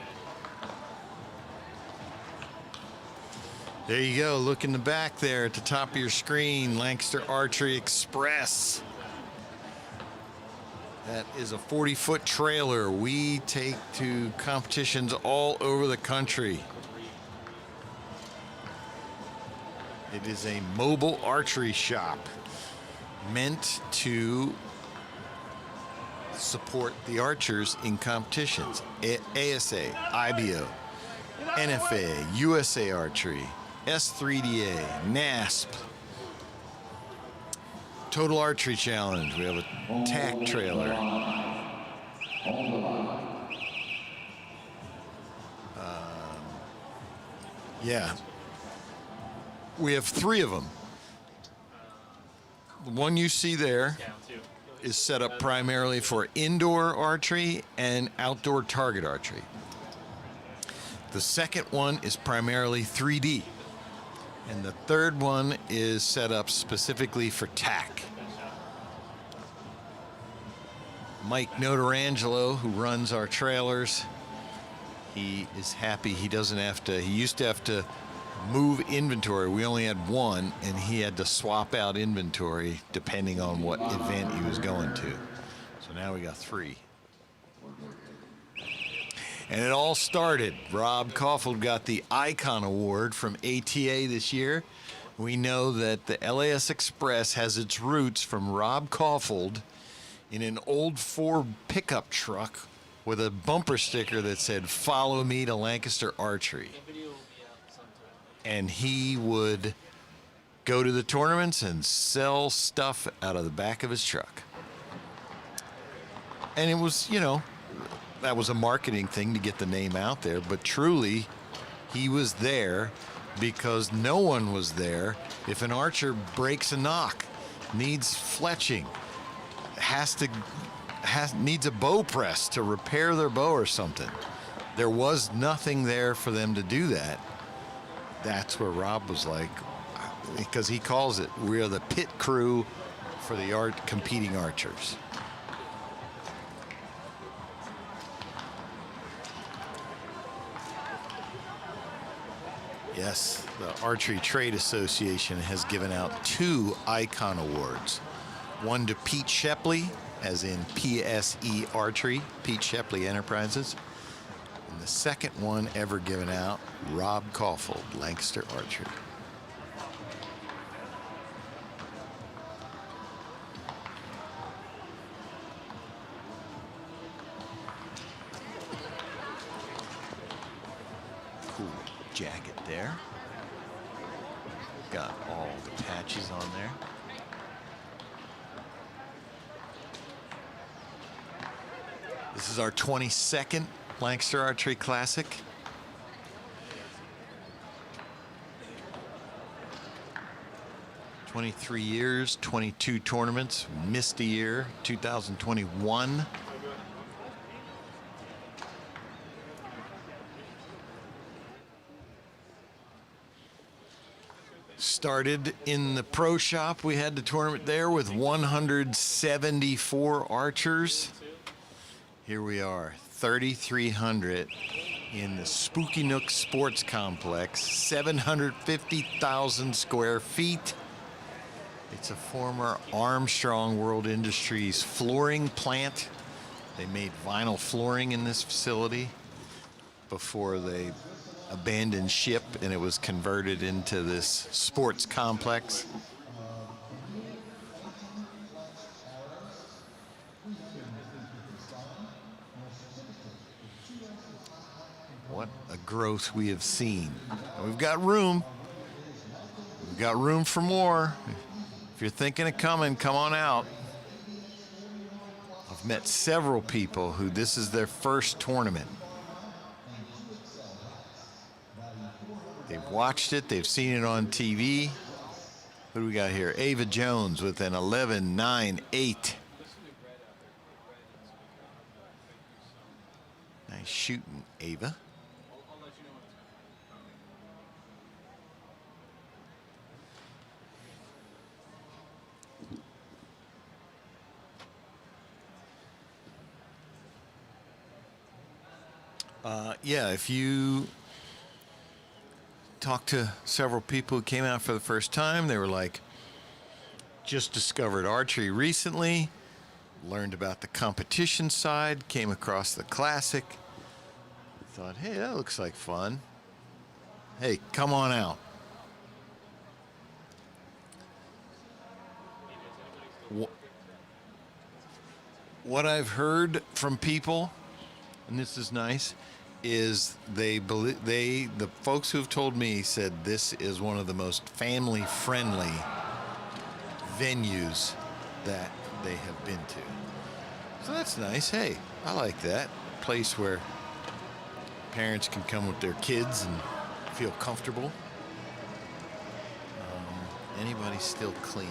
There you go. Look in the back there at the top of your screen. Lancaster Archery Express. That is a 40-foot trailer we take to competitions all over the country. It is a mobile archery shop meant to support the archers in competitions. ASA, IBO, NFA, USA Archery, S3DA, NASP, Total Archery Challenge. We have a tack trailer. Yeah. We have 3 of them. The one you see there Yeah, too. is set up primarily for indoor archery and outdoor target archery. The second one is primarily 3D. And the third one is set up specifically for TAC. Mike Notarangelo, who runs our trailers, he is happy he doesn't have to. He used to have to move inventory. We only had 1, and he had to swap out inventory depending on what event he was going to. So now we got 3. And it all started. Rob Caulfield got the Icon Award from ATA this year. We know that the LAS Express has its roots from Rob Caulfield in an old Ford pickup truck with a bumper sticker that said, "Follow me to Lancaster Archery." And he would go to the tournaments and sell stuff out of the back of his truck. And it was, you know, that was a marketing thing to get the name out there, but truly he was there because no one was there. If an archer breaks a knock, needs fletching, needs a bow press to repair their bow or something, there was nothing there for them to do that. That's where Rob was like, because he calls it, we are the pit crew for the competing archers. Yes, the Archery Trade Association has given out 2 Icon Awards. One to Pete Shepley, as in PSE Archery, Pete Shepley Enterprises. And the second one ever given out, Rob Caulfield, Lancaster Archery. Cool jacket there. Got all the patches on there. This is our 22nd Lancaster Archery Classic. "23 years, 22 tournaments, missed a year, 2021. Started in the pro shop. We had the tournament there with 174 archers. Here we are, 3,300 in the Spooky Nook Sports Complex, 750,000 square feet. It's a former Armstrong World Industries flooring plant. They made vinyl flooring in this facility before they abandoned ship and it was converted into this sports complex. What a growth we have seen. We've got room. We've got room for more. If you're thinking of coming, come on out. I've met several people who this is their first tournament. They've watched it, they've seen it on TV. Who do we got here? Ava Jones with an 11.98. Nice shooting, Ava. Yeah, if you talk to several people who came out for the first time, they were like, just discovered archery recently, learned about the competition side, came across the classic, thought, hey, that looks like fun. Hey, come on out. What I've heard from people, and this is nice, is the folks who've told me said this is one of the most family-friendly venues that they have been to. So that's nice. Hey, I like that place where Parents can come with their kids and feel comfortable. Anybody still clean?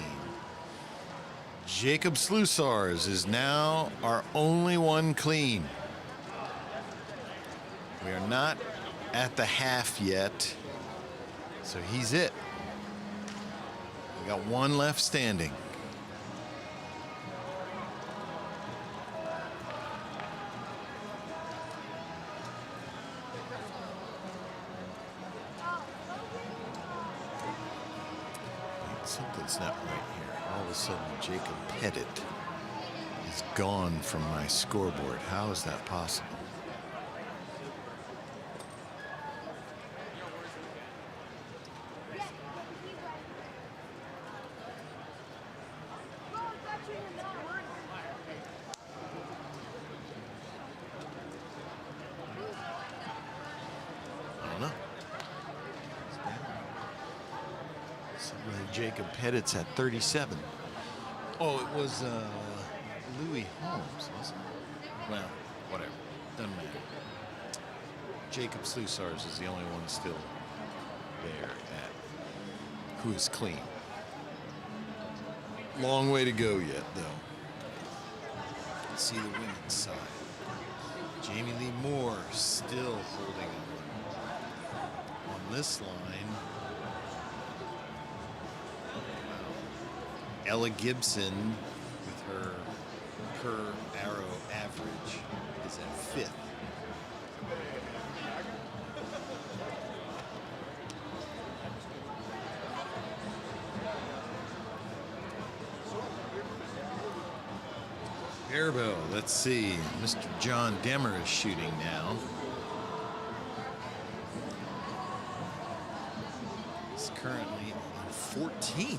Jacob Slusars is now our only one clean. We are not at the half yet, so he's it. We got one left standing. Something's not right here. All of a sudden, Jacob Pettit is gone from my scoreboard. How is that possible? I don't know. Jacob Pettit's at 37. Oh, it was Louis Holmes, wasn't it? Well, whatever. Doesn't matter. Jacob Slusars is the only one still there at who is clean. Long way to go yet, though. Let's see the women's side. Jamie Lee Moore still holding on this line. Ella Gibson, with her per arrow average, is at 5th. Airbow, let's see. Mr. John Demmer is shooting now. He's currently on 14th.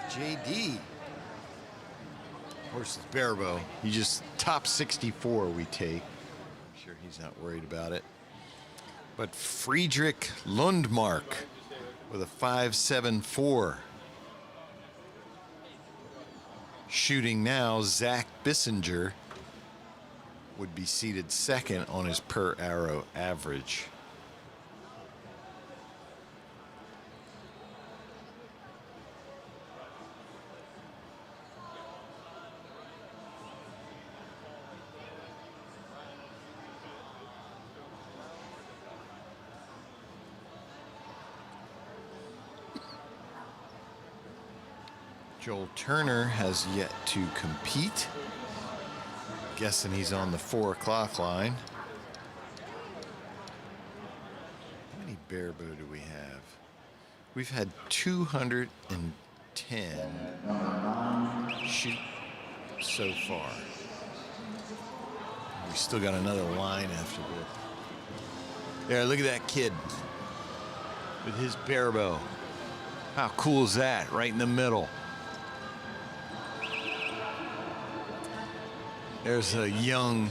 JD. Of course, it's Barebow. He just top 64 we take. I'm sure he's not worried about it. But Friedrich Lundmark with a 5.74. Shooting now, Zach Bissinger would be seated second on his per arrow average. Joel Turner has yet to compete. Guessing he's on the 4 o'clock line. How many Barebow do we have? We've had 210 shoot so far. We still got another line after this. There, look at that kid with his Barebow. How cool is that? Right in the middle. There's a young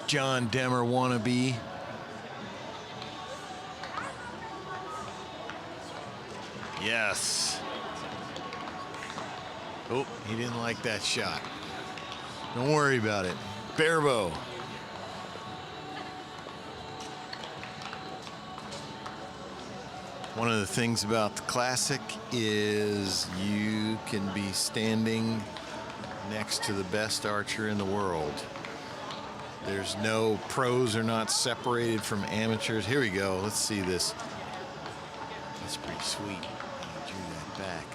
John Demmer wannabe. Yes. Oh, he didn't like that shot. Don't worry about it. Barebow. One of the things about the Classic is you can be standing next to the best archer in the world. There's no pros are not separated from amateurs. Here we go. Let's see this. That's pretty sweet. I drew that back.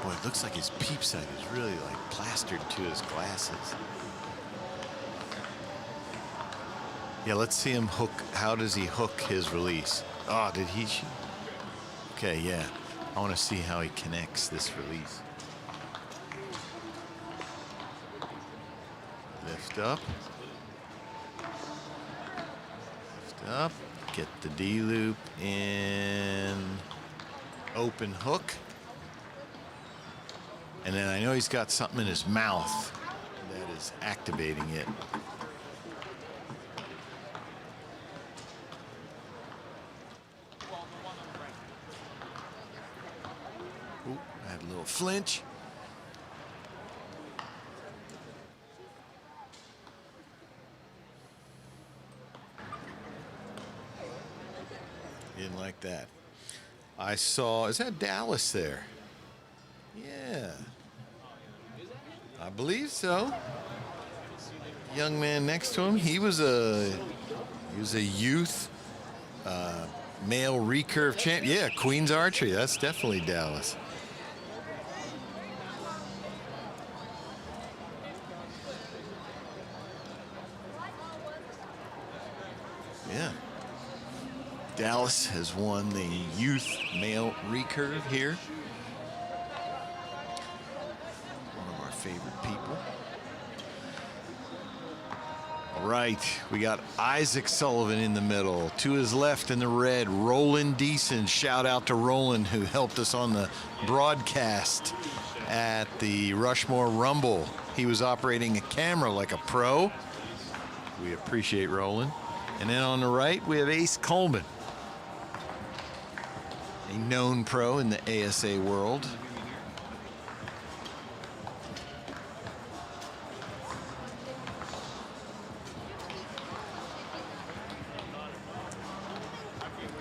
Boy, it looks like his peep sight is really like plastered to his glasses. Yeah, let's see him hook. How does he hook his release? Oh, did he shoot? Okay, yeah. I want to see how he connects this release. Lift up. Lift up. Get the D loop in. Open hook. And then I know he's got something in his mouth that is activating it. Ooh, I had a little flinch. Nothing like that. I saw, is that Dallas there? Yeah. I believe so. Young man next to him, he was a youth male recurve champ. Yeah, Queen's Archery. That's definitely Dallas. Yeah. Dallas has won the youth male recurve here. One of our favorite people. All right, we got Isaac Sullivan in the middle. To his left in the red, Roland Deason. Shout out to Roland, who helped us on the broadcast at the Rushmore Rumble. He was operating a camera like a pro. We appreciate Roland. And then on the right, we have Ace Coleman, a known pro in the ASA world.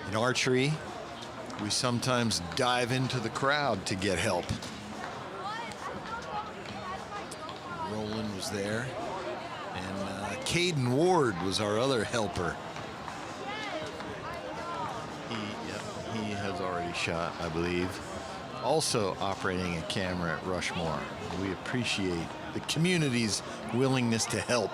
In archery, we sometimes dive into the crowd to get help. Roland was there, and Caden Ward was our other helper. He has already shot, I believe. Also operating a camera at Rushmore. We appreciate the community's willingness to help.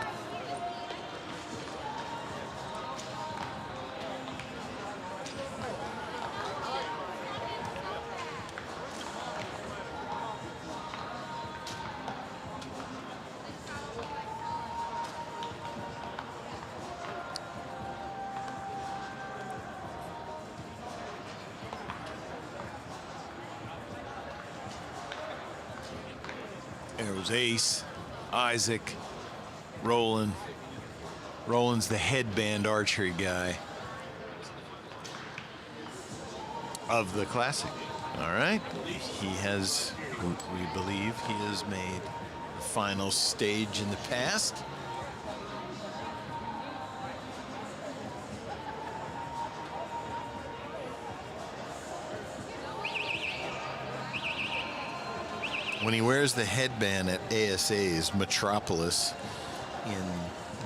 There was Ace, Isaac, Roland. Roland's the headband archery guy of the Classic. All right. He has, we believe, he has made the final stage in the past. When he wears the headband at ASA's Metropolis in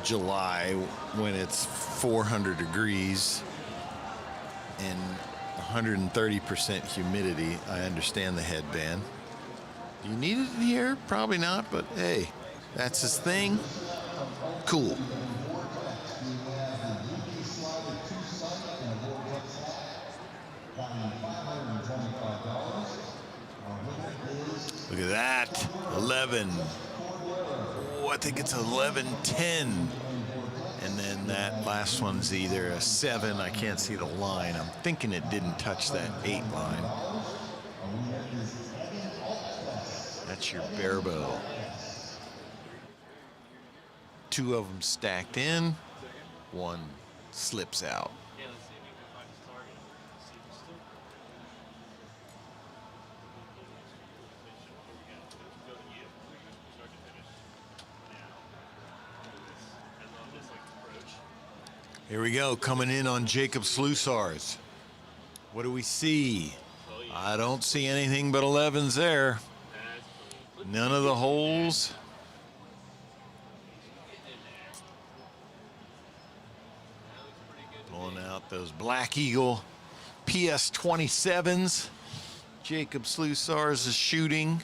July, when it's 400 degrees and 130% humidity, I understand the headband. Do you need it here? Probably not, but hey, that's his thing. Cool. Look at that, 11. Oh, I think it's 11-10. And then that last one's either a 7. I can't see the line. I'm thinking it didn't touch that 8 line. That's your barebow. 2 of them stacked in. 1 slips out. Yeah, let's see if we can find his target. See if it's still. Go to you. Start to finish. Now. As long as like approach. Here we go, coming in on Jacob Slusars. What do we see? Oh, yeah. I don't see anything but 11s there. That's None of the holes. Pulling out those Black Eagle PS 27s. Jacob Slusars is shooting.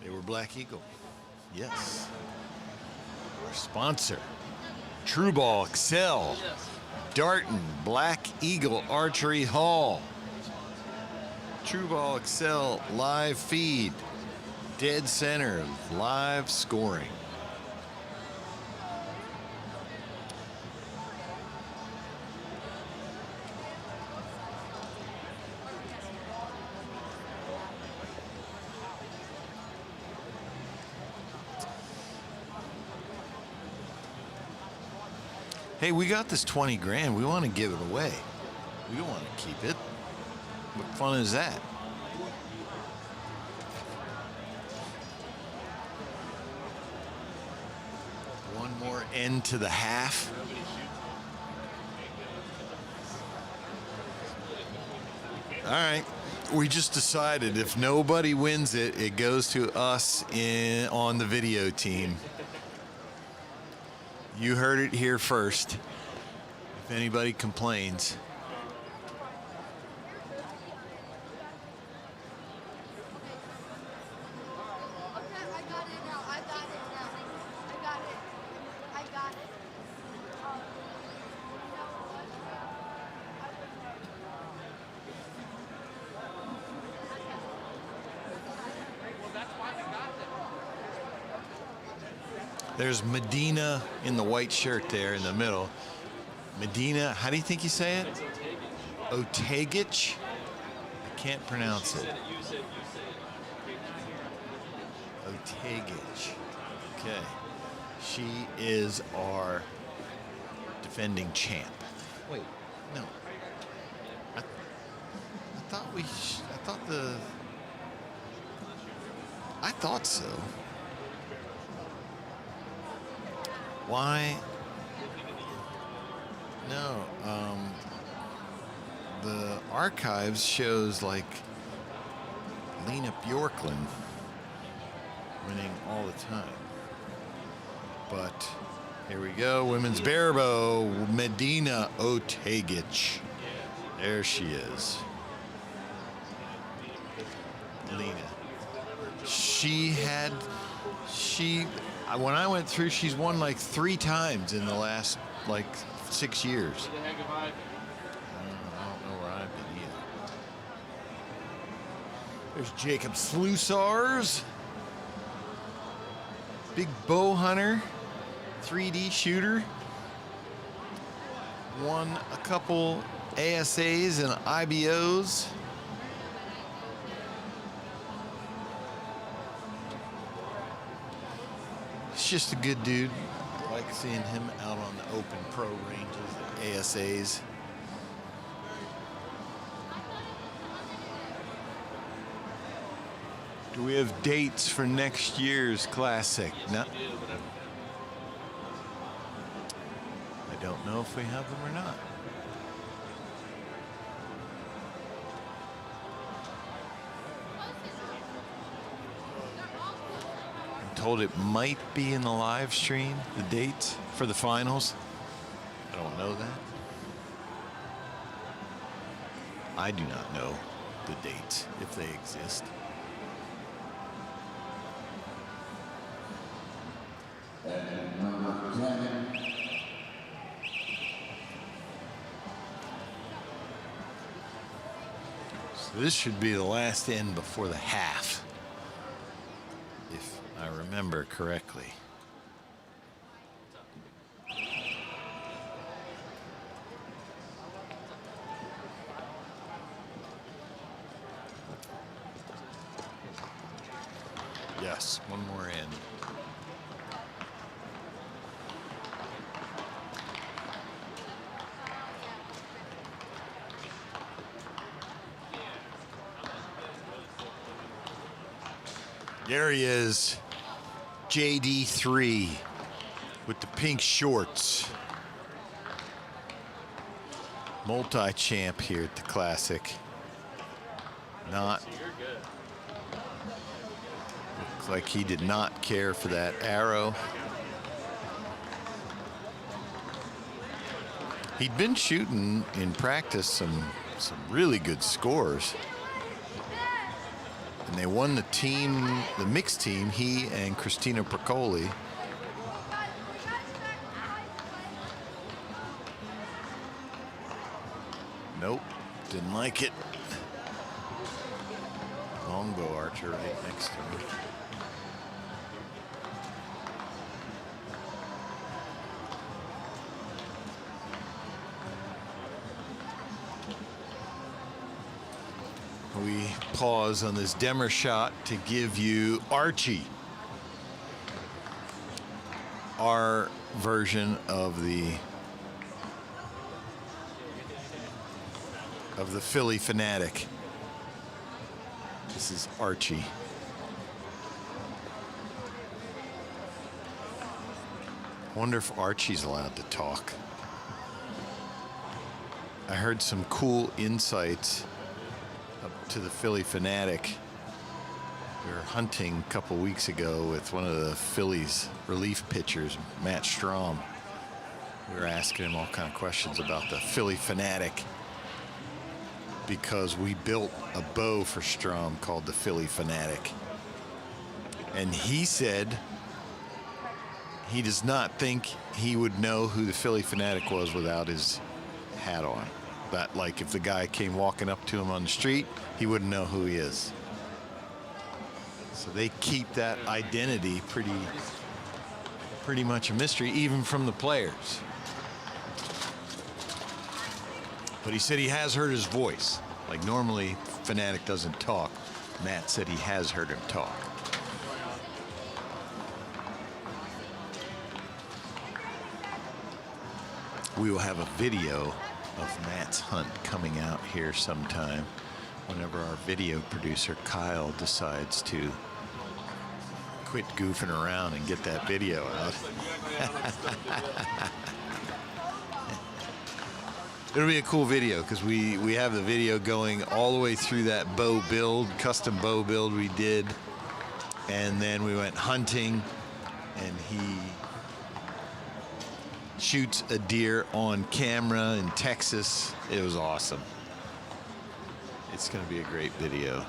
They were Black Eagle. Yes. Our sponsor, True Ball Excel, Darton Black Eagle Archery Hall. True Ball Excel live feed, dead center of live scoring. Hey, we got this 20 grand. We want to give it away. We don't want to keep it. What fun is that? One more end to the half. All right. We just decided if nobody wins it, it goes to us on the video team. You heard it here first. If anybody complains. There's Medina in the white shirt there in the middle. Medina, how do you think you say it? Otagich? I can't pronounce it. Otagich. Okay. She is our defending champ. Wait, no. I thought so. Why? No, the archives shows like Lena Bjorklund winning all the time. But here we go, women's barebow, Medina Otagich. There she is. Lena. When I went through, she's won like 3 times in the last like 6 years. Where the heck have I been? I don't know where I've been either. There's Jacob Slusars. Big bow hunter, 3D shooter. Won a couple ASAs and IBOs. He's just a good dude. I like seeing him out on the open pro ranges, ASAs. Do we have dates for next year's classic? No. I don't know if we have them or not. Told it might be in the live stream, the dates for the finals. I don't know that. I do not know the dates, if they exist. And number 10. So this should be the last end before the half, if I remember correctly. Yes, one more end. There he is, JD3 with the pink shorts. Multi-champ here at the Classic. Not. Looks like he did not care for that arrow. He'd been shooting in practice some really good scores. And they won the team, the mixed team, he and Christina Procoli. Nope, didn't like it. Longbow archer right next to him. We pause on this Demmer shot to give you Archie, our version of the Philly Fanatic. This is Archie. Wonder if Archie's allowed to talk. I heard some cool insights to the Philly Fanatic. We were hunting a couple weeks ago with one of the Phillies relief pitchers, Matt Strom. We were asking him all kind of questions about the Philly Fanatic because we built a bow for Strom called the Philly Fanatic. And he said he does not think he would know who the Philly Fanatic was without his hat on. That, like, if the guy came walking up to him on the street, he wouldn't know who he is. So they keep that identity pretty much a mystery, even from the players. But he said he has heard his voice. Like, normally Fanatic doesn't talk. Matt said he has heard him talk. We will have a video of Matt's hunt coming out here sometime whenever our video producer Kyle decides to quit goofing around and get that video out. It'll be a cool video because we have the video going all the way through that bow build, custom bow build we did, and then we went hunting and he shoots a deer on camera in Texas. It was awesome. It's going to be a great video.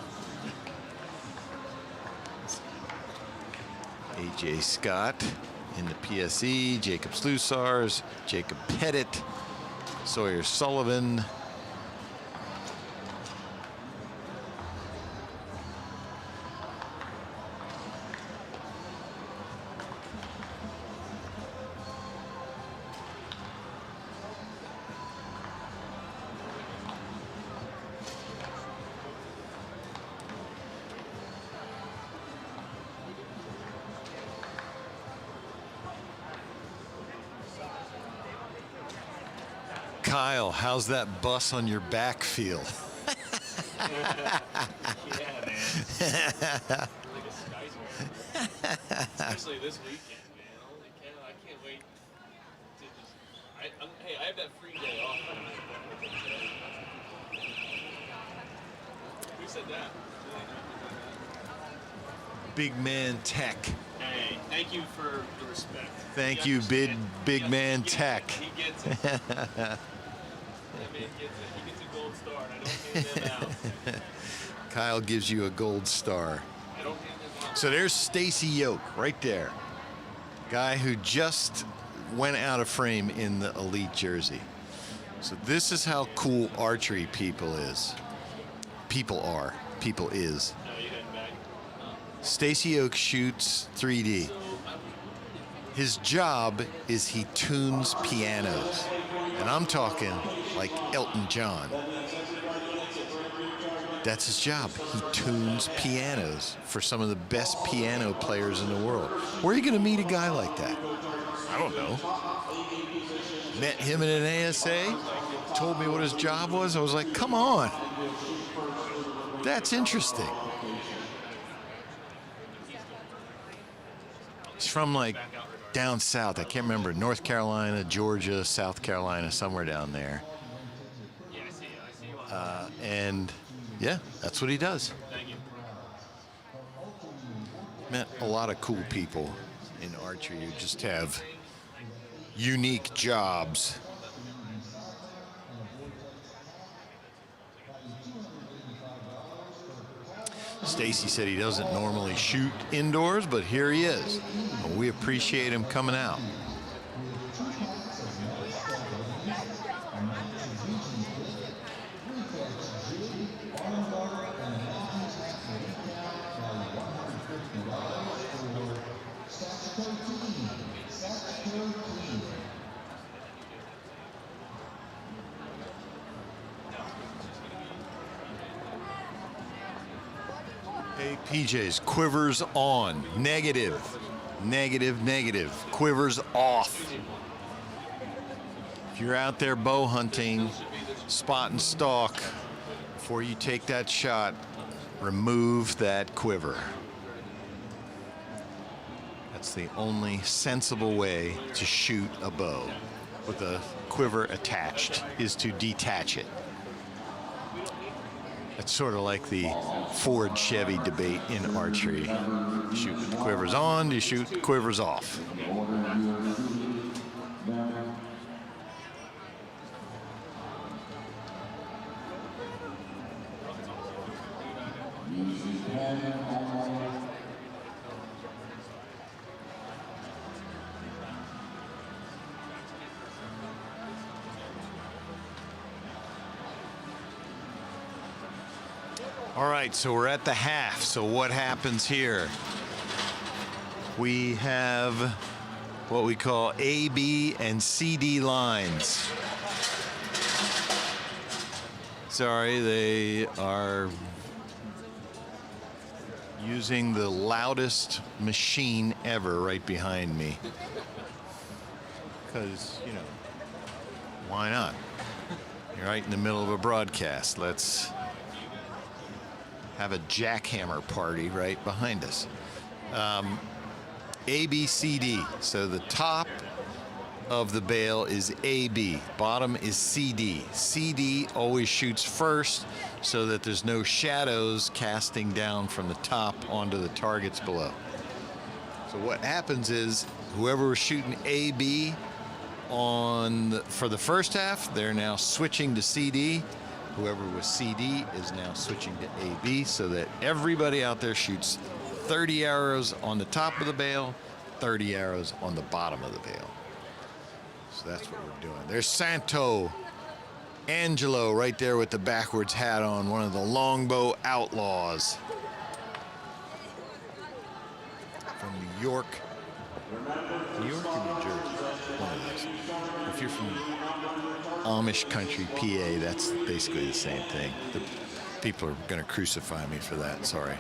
AJ Scott in the PSE, Jacob Slusars, Jacob Pettit, Sawyer Sullivan. Kyle, how's that bus on your back feel? Yeah, man. Like a skyscraper. Especially this weekend, man. Holy cow, I can't wait to just. Hey, I have that free day off. Who said that? Big Man Tech. Hey, thank you for the respect. Thank He you, understands. big man Tech. He gets it. That man gets it. He gets a gold star, and I don't hand them out. Kyle gives you a gold star. I don't hand them out. So there's Stacy Yoke right there. Guy who just went out of frame in the elite jersey. So this is how cool archery people is. People are. People is. No, you didn't bag. Stacy Yoke shoots 3D. His job is he tunes pianos. And I'm talking like Elton John. That's his job. He tunes pianos for some of the best piano players in the world. Where are you going to meet a guy like that? I don't know. Met him in an ASA, told me what his job was. I was like, come on. That's interesting. He's from like down south. I can't remember. North Carolina, Georgia, South Carolina, somewhere down there. Yeah, I see you. And yeah, that's what he does. Thank you. Met a lot of cool people in archery who just have unique jobs. Stacy said he doesn't normally shoot indoors, but here he is. And we appreciate him coming out. Hey, PJs, quivers on. Negative, negative, negative. Quivers off. If you're out there bow hunting, spot and stalk, before you take that shot, remove that quiver. That's the only sensible way to shoot a bow with a quiver attached, is to detach it. It's sort of like the Ford-Chevy debate in archery. Shoot with the quivers on, you shoot the quivers off. All right, so we're at the half. So what happens here? We have what we call A, B, and CD lines. Sorry, they are using the loudest machine ever right behind me. Because, you know, why not? You're right in the middle of a broadcast. Let's have a jackhammer party right behind us. A, B, C, D. So the top of the bale is A, B. Bottom is C, D. C, D always shoots first so that there's no shadows casting down from the top onto the targets below. So what happens is whoever was shooting A, B for the first half, they're now switching to CD. Whoever was CD is now switching to AB, so that everybody out there shoots 30 arrows on the top of the bale, 30 arrows on the bottom of the bale. So that's what we're doing. There's Santo Angelo right there with the backwards hat on, one of the longbow outlaws from New York or New Jersey, one of those. If you're from Amish country, PA, that's basically the same thing. The people are going to crucify me for that. Sorry.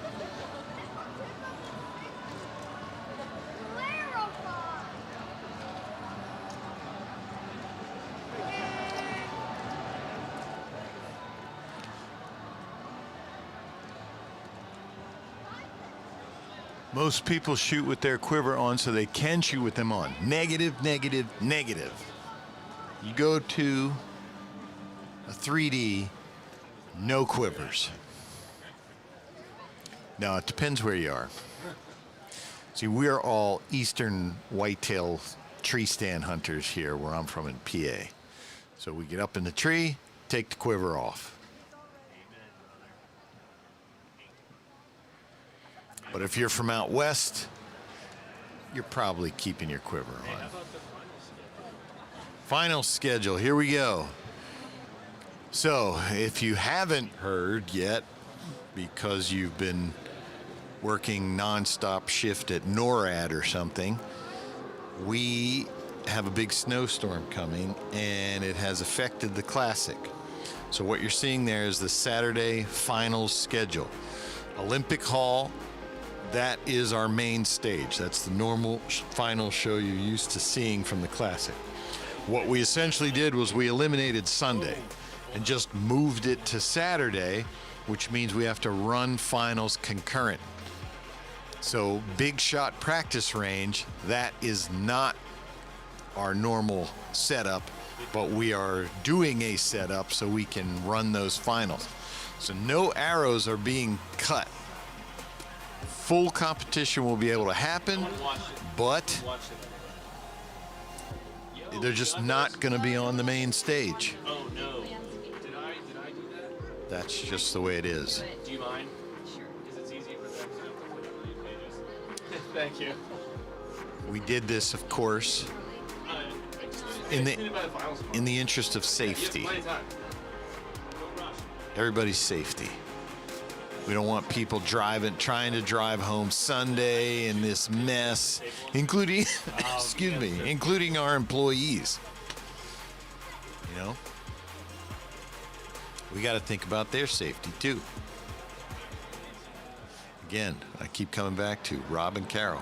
Most people shoot with their quiver on so they can shoot with them on. Negative, negative, negative. You go to a 3D, no quivers. Now, it depends where you are. See, we are all eastern whitetail tree stand hunters here where I'm from in PA. So we get up in the tree, take the quiver off. But if you're from out west, you're probably keeping your quiver on. Final schedule, here we go. So if you haven't heard yet, because you've been working nonstop shift at NORAD or something, we have a big snowstorm coming and it has affected the Classic. So what you're seeing there is the Saturday finals schedule. Olympic Hall, that is our main stage. That's the normal final show you're used to seeing from the Classic. What we essentially did was we eliminated Sunday and just moved it to Saturday, which means we have to run finals concurrent. So big shot practice range, that is not our normal setup, but we are doing a setup so we can run those finals. So no arrows are being cut. Full competition will be able to happen, but they're just not going to be on the main stage. Oh no. Did I do that? That's just the way it is. Do you mind? Sure. Because it's easy for them to put it on these pages. Thank you. We did this, of course, in the interest of safety. Everybody's safety. We don't want people trying to drive home Sunday in this mess, including, including our employees. You know, we got to think about their safety too. Again, I keep coming back to Rob and Carol.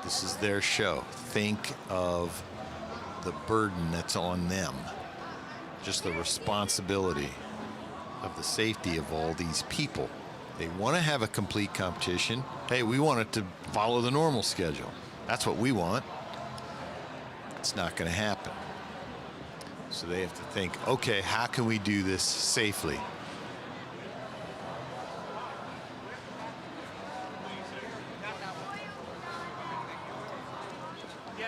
This is their show. Think of the burden that's on them, just the responsibility of the safety of all these people. They want to have a complete competition. Hey, we want it to follow the normal schedule. That's what we want. It's not going to happen. So they have to think, okay, how can we do this safely?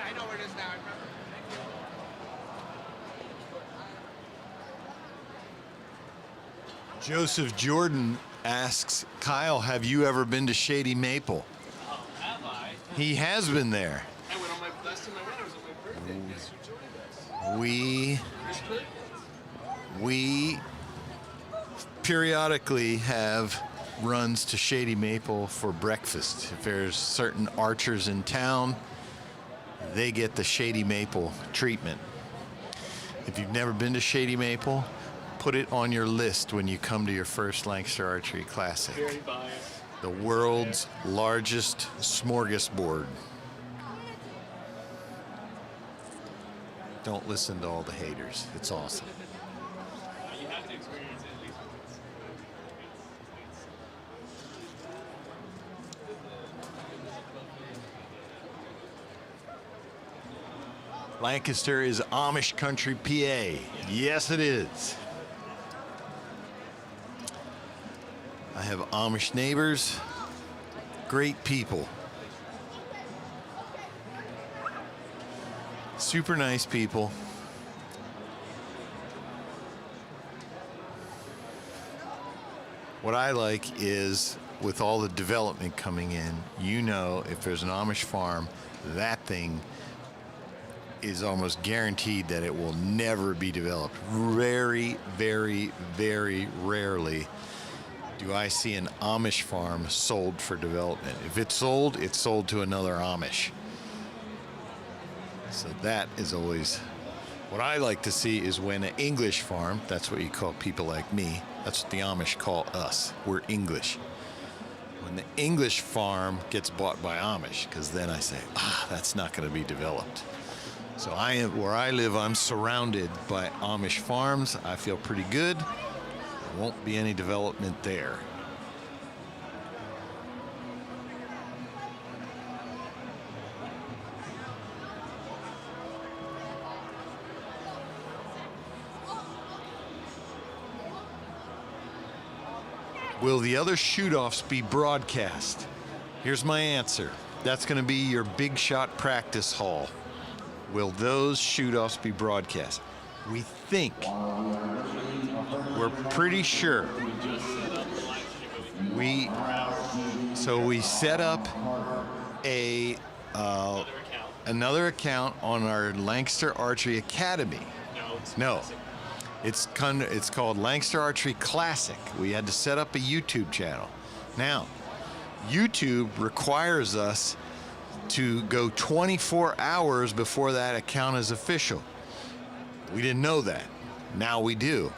I know where it is now. I remember. Thank you. Joseph Jordan asks, Kyle, have you ever been to Shady Maple? Oh, have I? He has been there. I went on my last time I went. I was on my birthday. Guess who joined us? We Chris Clinton. we periodically have runs to Shady Maple for breakfast. If there's certain archers in town, they get the Shady Maple treatment. If you've never been to Shady Maple, put it on your list when you come to your first Lancaster Archery Classic. Very biased. The world's largest smorgasbord. Don't listen to all the haters. It's awesome. You have to experience it at least once. Lancaster is Amish country, PA. Yes, it is. I have Amish neighbors, great people. Super nice people. What I like is with all the development coming in, you know, if there's an Amish farm, that thing is almost guaranteed that it will never be developed. Very, very, very rarely do I see an Amish farm sold for development. If it's sold to another Amish. So that is always what I like to see is when an English farm, that's what you call people like me, that's what the Amish call us. We're English. When the English farm gets bought by Amish, because then I say, that's not going to be developed. So where I live, I'm surrounded by Amish farms. I feel pretty good. There won't be any development there. Will the other shoot-offs be broadcast? Here's my answer. That's going to be your big shot practice hall. Will those shoot-offs be broadcast? We think. We're pretty sure. We set up another account on our Lancaster Archery Academy. No. It's called Lancaster Archery Classic. We had to set up a YouTube channel. Now, YouTube requires us to go 24 hours before that account is official. We didn't know that. Now we do.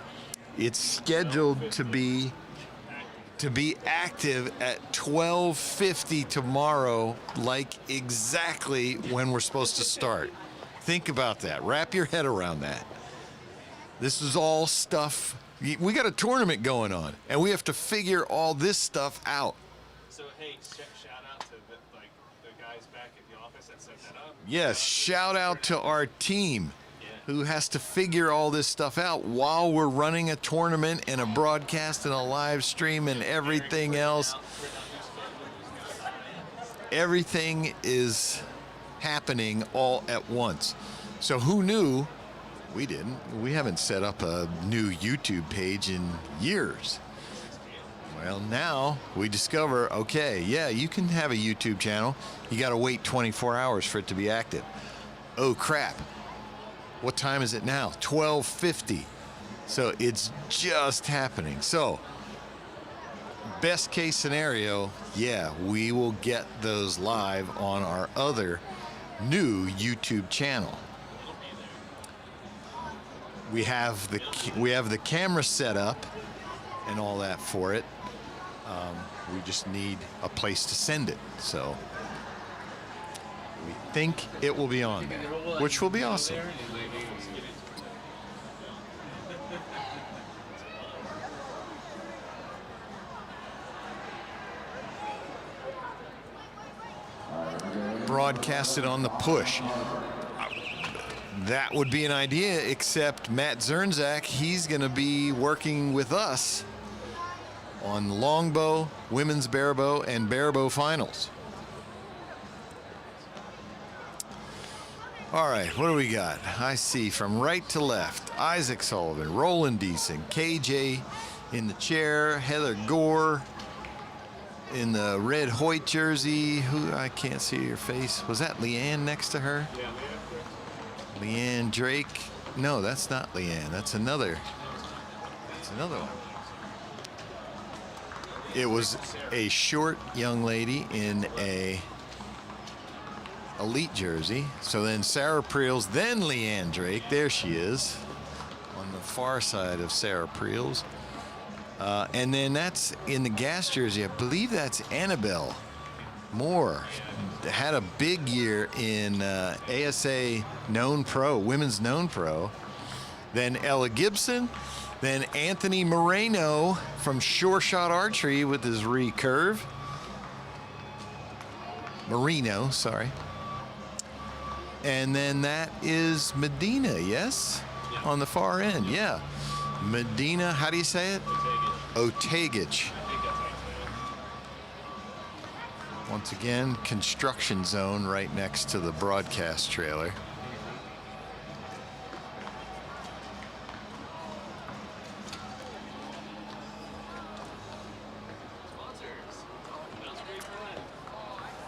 It's scheduled to be active at 12:50 tomorrow, like exactly when we're supposed to start. Think about that. Wrap your head around that. This is all stuff. We got a tournament going on, and we have to figure all this stuff out. So hey, shout out to the guys back at the office that set that up. Yes, shout out to our team who has to figure all this stuff out while we're running a tournament and a broadcast and a live stream and everything else. Everything is happening all at once. So who knew? We didn't. We haven't set up a new YouTube page in years. Well, now we discover, okay, yeah, you can have a YouTube channel. You got to wait 24 hours for it to be active. Oh, crap. What time is it now? 12:50. So it's just happening. So best case scenario, yeah, we will get those live on our other new YouTube channel. We have the camera set up and all that for it. We just need a place to send it. So we think it will be on there, which will be awesome. Broadcasted on the push. That would be an idea, except Matt Zernzak, he's going to be working with us on longbow, women's barebow, and barebow finals. All right, what do we got? I see from right to left, Isaac Sullivan, Roland Deason, KJ in the chair, Heather Gore in the red Hoyt jersey. Who, I can't see your face. Was that Leanne next to her? Yeah, Leanne Drake. No, that's not Leanne. That's another. That's another one. It was a short young lady in a elite jersey. So then Sarah Preels, then Leanne Drake. There she is on the far side of Sarah Preels. And then that's in the gas jersey. I believe that's Annabelle Moore. Had a big year in ASA known pro, women's known pro. Then Ella Gibson. Then Anthony Moreno from Sure Shot Archery with his recurve. Marino, sorry. And then that is Medina, yes? Yeah. On the far end, yeah. Medina, how do you say it? Otegich. I think that's how you say it. Once again, construction zone right next to the broadcast trailer.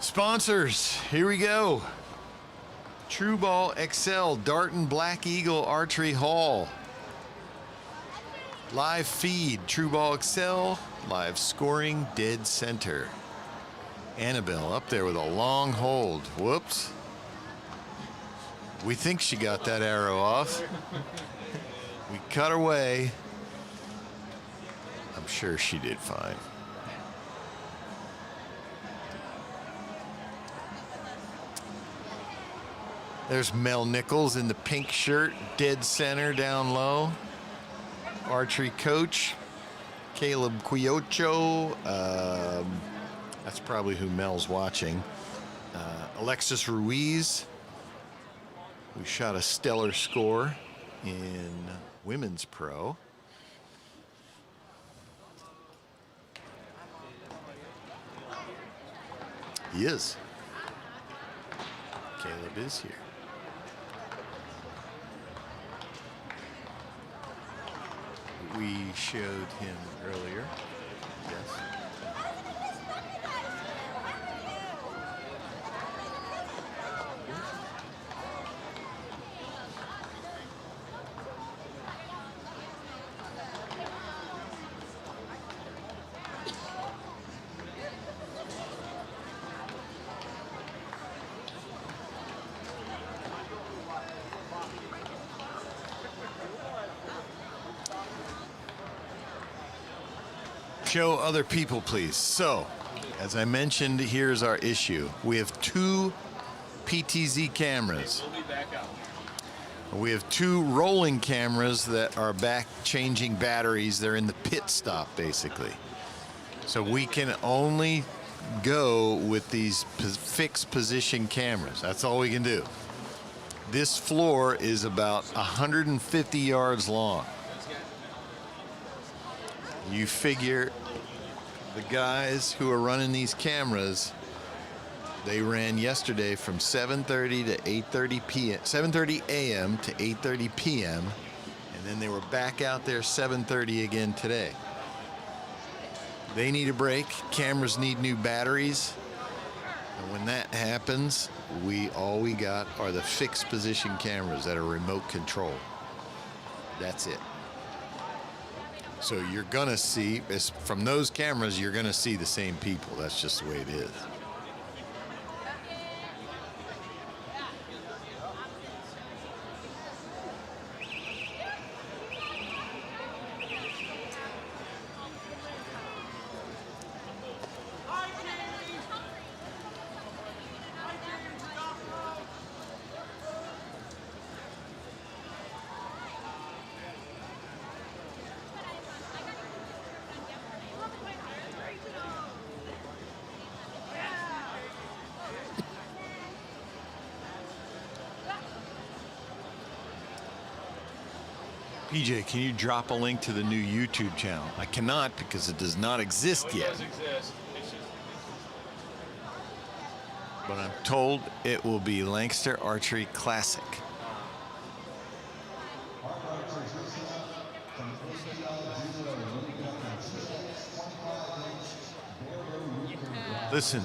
Sponsors, here we go. True Ball XL, Darton Black Eagle Archery Hall. Live feed, True Ball XL, live scoring, dead center. Annabelle up there with a long hold. Whoops. We think she got that arrow off. We cut her way. I'm sure she did fine. There's Mel Nichols in the pink shirt, dead center down low. Archery coach, Caleb Quiocho. That's probably who Mel's watching. Alexis Ruiz. We shot a stellar score in women's pro. He is. Caleb is here. We showed him earlier. Yes. Show other people, please. So, as I mentioned, here's our issue. We have two PTZ cameras. We'll be back out. We have two rolling cameras that are back changing batteries. They're in the pit stop, basically. So we can only go with these fixed position cameras. That's all we can do. This floor is about 150 yards long. You figure the guys who are running these cameras, they ran yesterday from 7:30 to 8:30 p.m., 7:30 a.m. to 8:30 p.m., and then they were back out there 7:30 again today. They need a break. Cameras need new batteries. And when that happens, all we got are the fixed position cameras that are remote control. That's it. So you're gonna see, from those cameras, you're gonna see the same people. That's just the way it is. PJ, can you drop a link to the new YouTube channel? I cannot because it does not exist Oh, it yet. does exist. It's just But I'm told it will be Lancaster Archery Classic. Listen,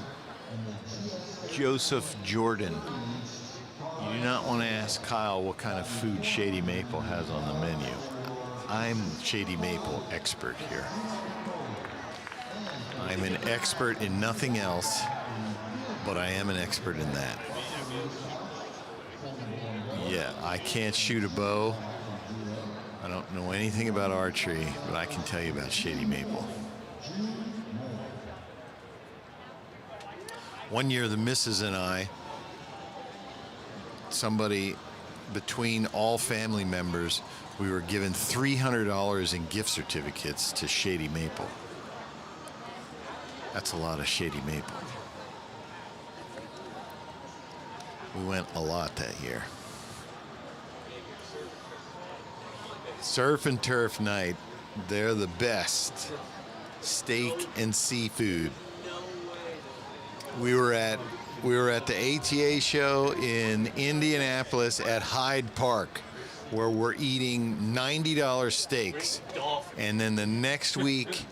Joseph Jordan, you do not want to ask Kyle what kind of food Shady Maple has on the menu. I'm Shady Maple expert here. I'm an expert in nothing else, but I am an expert in that. Yeah, I can't shoot a bow. I don't know anything about archery, but I can tell you about Shady Maple. One year, the missus and I, somebody between all family members, we were given $300 in gift certificates to Shady Maple. That's a lot of Shady Maple. We went a lot that year. Surf and turf night, they're the best. Steak and seafood. We were at the ATA show in Indianapolis at Hyde Park, where we're eating $90 steaks. And then the next week,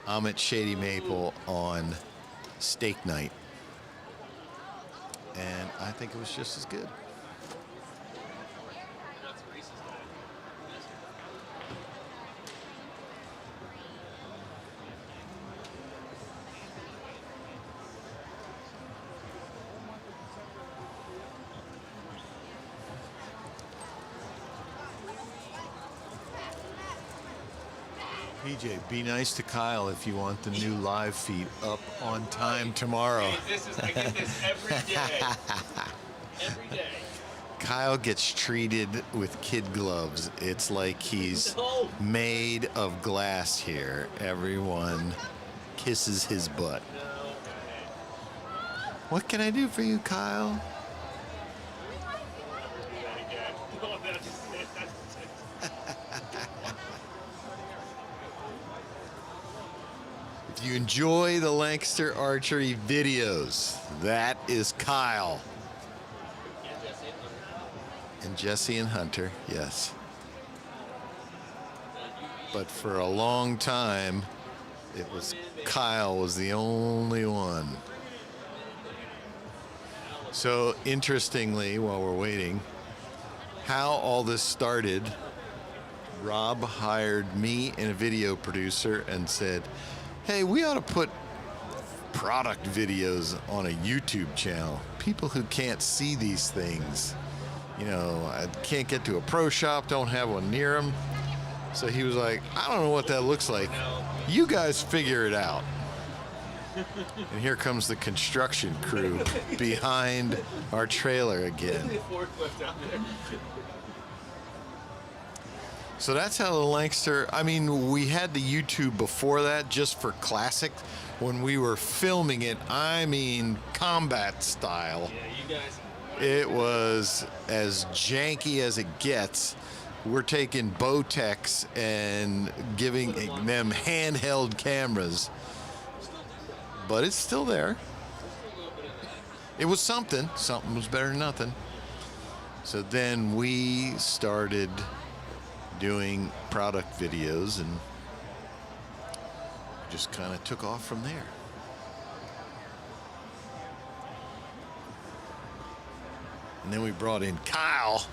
I'm at Shady Maple on steak night. And I think it was just as good. PJ, be nice to Kyle if you want the new live feed up on time tomorrow. I get this every day. Every day. Kyle gets treated with kid gloves. It's like he's made of glass here. Everyone kisses his butt. What can I do for you, Kyle? If you enjoy the Lancaster Archery videos, that is Kyle. And Jesse and Hunter, yes. But for a long time, it was Kyle was the only one. So interestingly, while we're waiting, how all this started, Rob hired me and a video producer and said, hey, we ought to put product videos on a YouTube channel. People who can't see these things, you know, I can't get to a pro shop, don't have one near them. So he was like, I don't know what that looks like. You guys figure it out. And here comes the construction crew behind our trailer again. So that's how the Lancaster, I mean, we had the YouTube before that just for classic. When we were filming it, I mean, combat style. Yeah, you guys. It was as janky as it gets. We're taking Bowtechs and giving them handheld cameras. But it's still there. It was something. Something was better than nothing. So then we started doing product videos and just kind of took off from there. And then we brought in Kyle.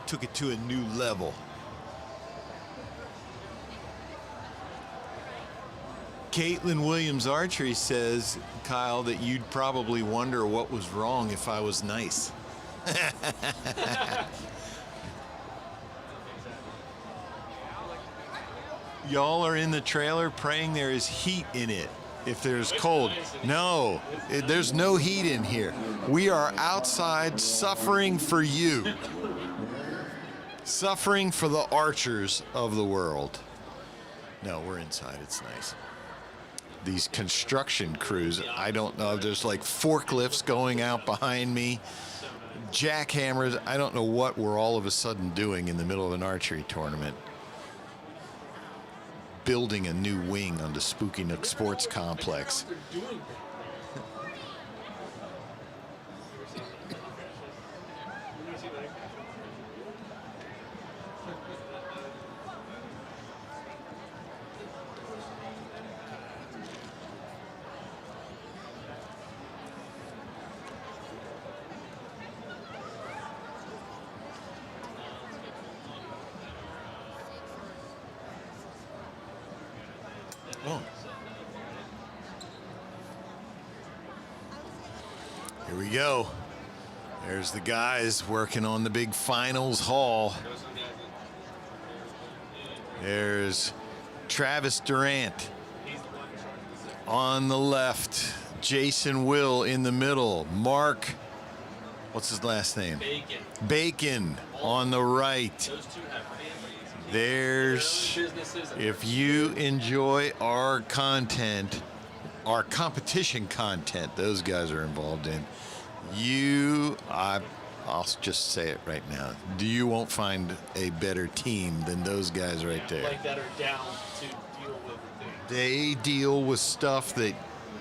Took it to a new level. Caitlin Williams Archery says, Kyle, that you'd probably wonder what was wrong if I was nice. Y'all are in the trailer praying there is heat in it. If there's cold. No, there's no heat in here. We are outside suffering for you. Suffering for the archers of the world. No, we're inside. It's nice. These construction crews, I don't know. There's like forklifts going out behind me. Jackhammers. I don't know what we're all of a sudden doing in the middle of an archery tournament. Building a new wing on the Spooky Nook Sports Complex. Here we go. There's the guys working on the big finals hall. There's Travis Durant on the left. Jason Will in the middle. Mark, what's his last name? Bacon on the right. Those two have families. There's, if you enjoy our content, our competition content, those guys are involved in, I'll just say it right now, you won't find a better team than those guys right there. Like that are down to deal with things. They deal with stuff that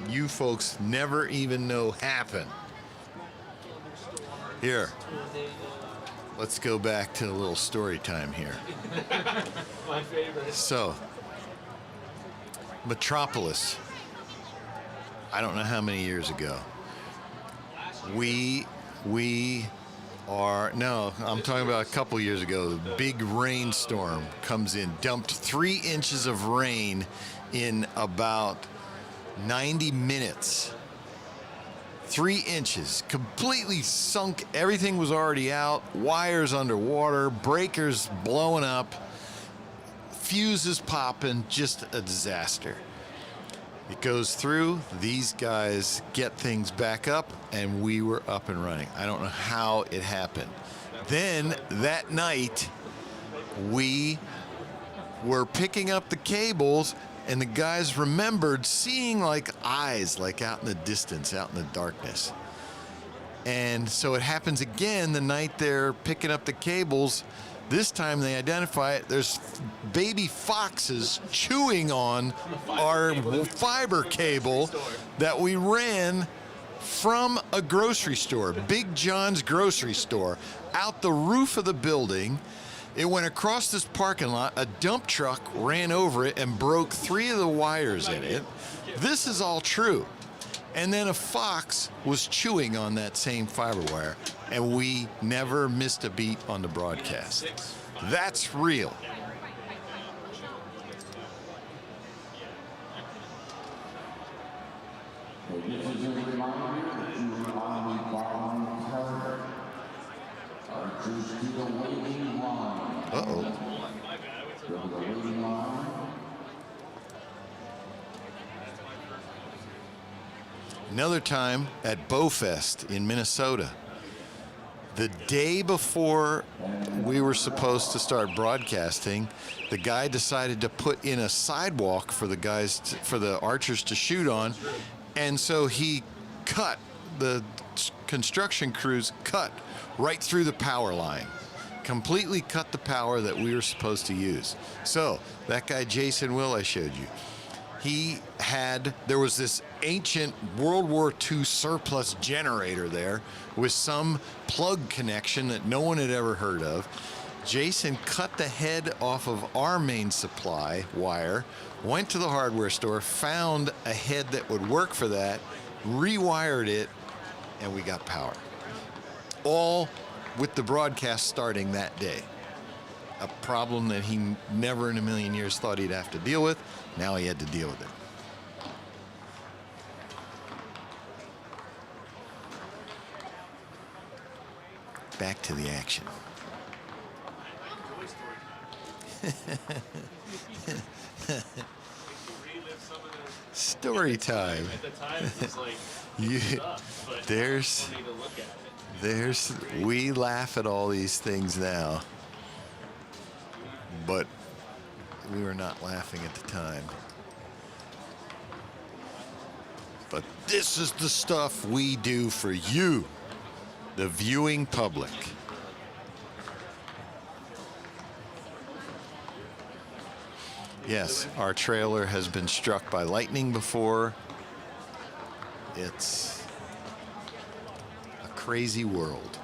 you folks never even know happen. Here, let's go back to a little story time here. My favorite. So, Metropolis, I don't know how many years ago, I'm talking about a couple years ago, the big rainstorm comes in, dumped 3 inches of rain in about 90 minutes. 3 inches, completely sunk. Everything was already out, wires underwater, breakers blowing up, fuses popping, just a disaster. It goes through, these guys get things back up, and we were up and running. I don't know how it happened. Then that night, we were picking up the cables, and the guys remembered seeing like eyes, like out in the distance, out in the darkness. And so it happens again the night they're picking up the cables. This time they identify it. There's baby foxes chewing on our fiber cable that we ran from a grocery store, Big John's grocery store, out the roof of the building. It went across this parking lot. A dump truck ran over it and broke 3 of the wires in it. This is all true. And then a fox was chewing on that same fiber wire, and we never missed a beat on the broadcast. That's real. This is a reminder that you are on the following target. Archers to the waiting line. Uh-oh. To the waiting line. Another time at Bowfest in Minnesota. The day before we were supposed to start broadcasting, the guy decided to put in a sidewalk for the guys, for the archers to shoot on, and so he cut, the construction crews cut right through the power line, completely cut the power that we were supposed to use. So that guy Jason Will I showed you, there was this ancient World War II surplus generator there with some plug connection that no one had ever heard of. Jason cut the head off of our main supply wire, went to the hardware store, found a head that would work for that, rewired it, and we got power. All with the broadcast starting that day. A problem that he never in a million years thought he'd have to deal with. Now he had to deal with it. Back to the action. Story time. At the time, it was like, You, stuff, but there's, funny to look at it. we laugh at all these things now, but we were not laughing at the time. But this is the stuff we do for you, the viewing public. Yes, our trailer has been struck by lightning before. It's a crazy world.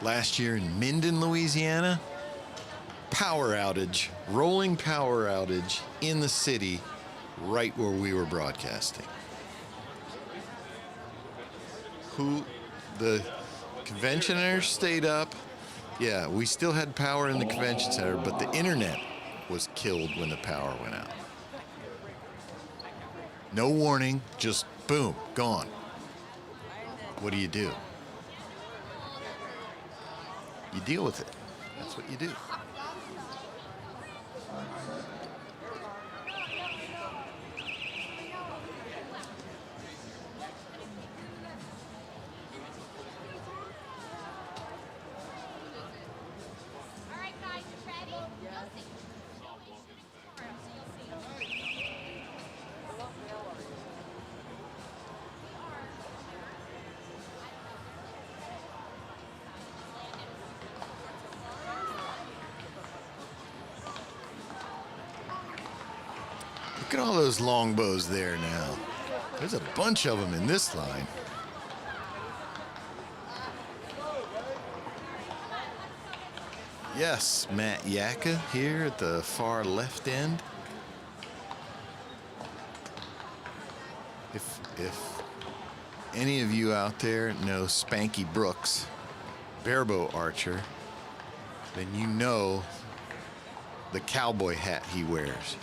Last year in Minden, Louisiana, power outage, rolling power outage in the city right where we were broadcasting. who the convention center stayed up. Yeah, we still had power in the convention center, but the internet was killed when the power went out. No warning, just boom, gone. What do? You deal with it. That's what you do. Look at all those longbows there now. There's a bunch of them in this line. Yes, Matt Yaka here at the far left end. If any of you out there know Spanky Brooks, barebow archer, then you know the cowboy hat he wears.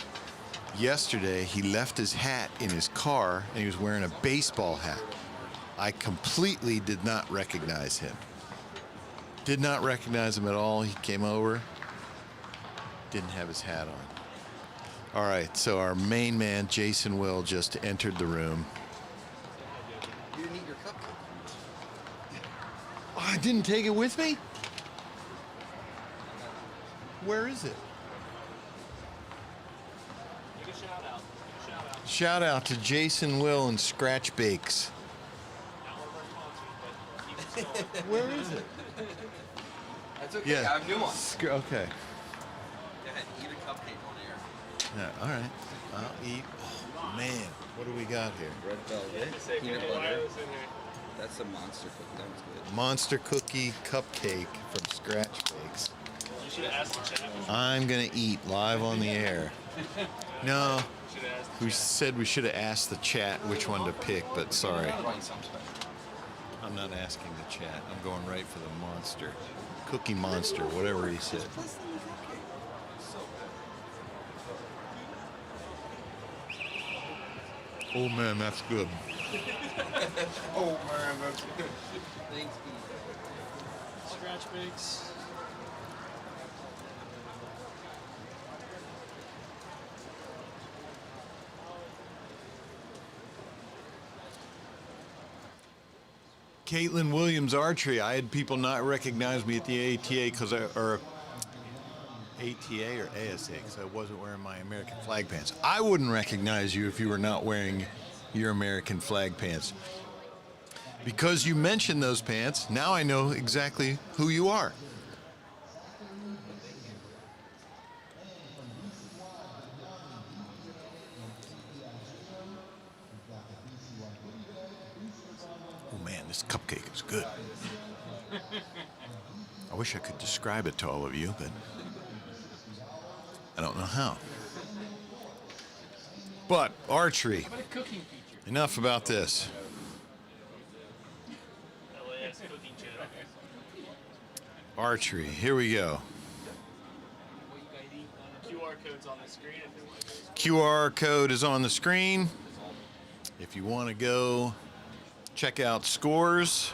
Yesterday, he left his hat in his car, and he was wearing a baseball hat. I completely did not recognize him. Did not recognize him at all. He came over, didn't have his hat on. All right, so our main man, Jason Will, just entered the room. You didn't eat your cupcake. Oh, I didn't take it with me? Where is it? Take a shout out. Take a shout out. Shout out to Jason Will and Scratch Bakes. Not one of our sponsors, but keep it going. Where is it? That's okay. Yeah. I have new ones. Okay. Go ahead, eat a cupcake on air. Yeah, all right. I'll eat. Oh, man, what do we got here? Red velvet, Just say peanut Peanut butter. Wireless in here. That's a monster cookie. That was good. Monster cookie cupcake from Scratch Bakes. You should have asked the chat. I'm gonna eat live on the air. No, Should have asked. we said we should have asked the chat which one to pick, but sorry. I'll buy you something special. I'm not asking the chat. I'm going right for the monster. Cookie Monster, whatever he said. Oh man, that's good. Oh man, that's good. Thanks, Pete. Scratch Bakes. Caitlin Williams Archery. I had people not recognize me at the ATA because or ATA or ASA because I wasn't wearing my American flag pants. I wouldn't recognize you if you were not wearing your American flag pants. Because you mentioned those pants, now I know exactly who you are. Oh man, this cupcake is good. I wish I could describe it to all of you, but I don't know how. But archery. What a cooking feature. Enough about this. LAS cooking channel. Archery. Here we go. QR code's on the screen if you want to. QR code is on the screen. If you want to go check out scores,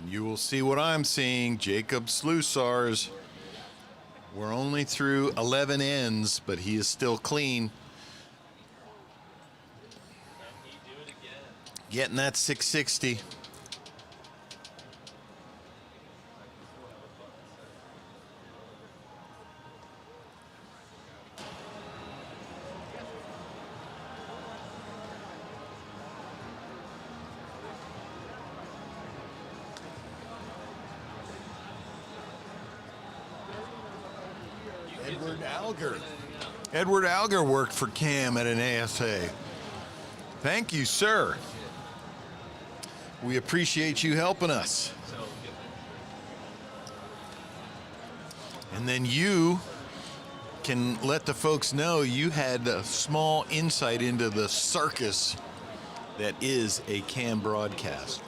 and you will see what I'm seeing. Jacob Slusars. We're only through 11 ends, but he is still clean. Can he do it again? Getting that 660. Edward Alger. Edward Alger worked for Cam at an ASA. Thank you, sir. We appreciate you helping us. And then you can let the folks know you had a small insight into the circus that is a Cam broadcast.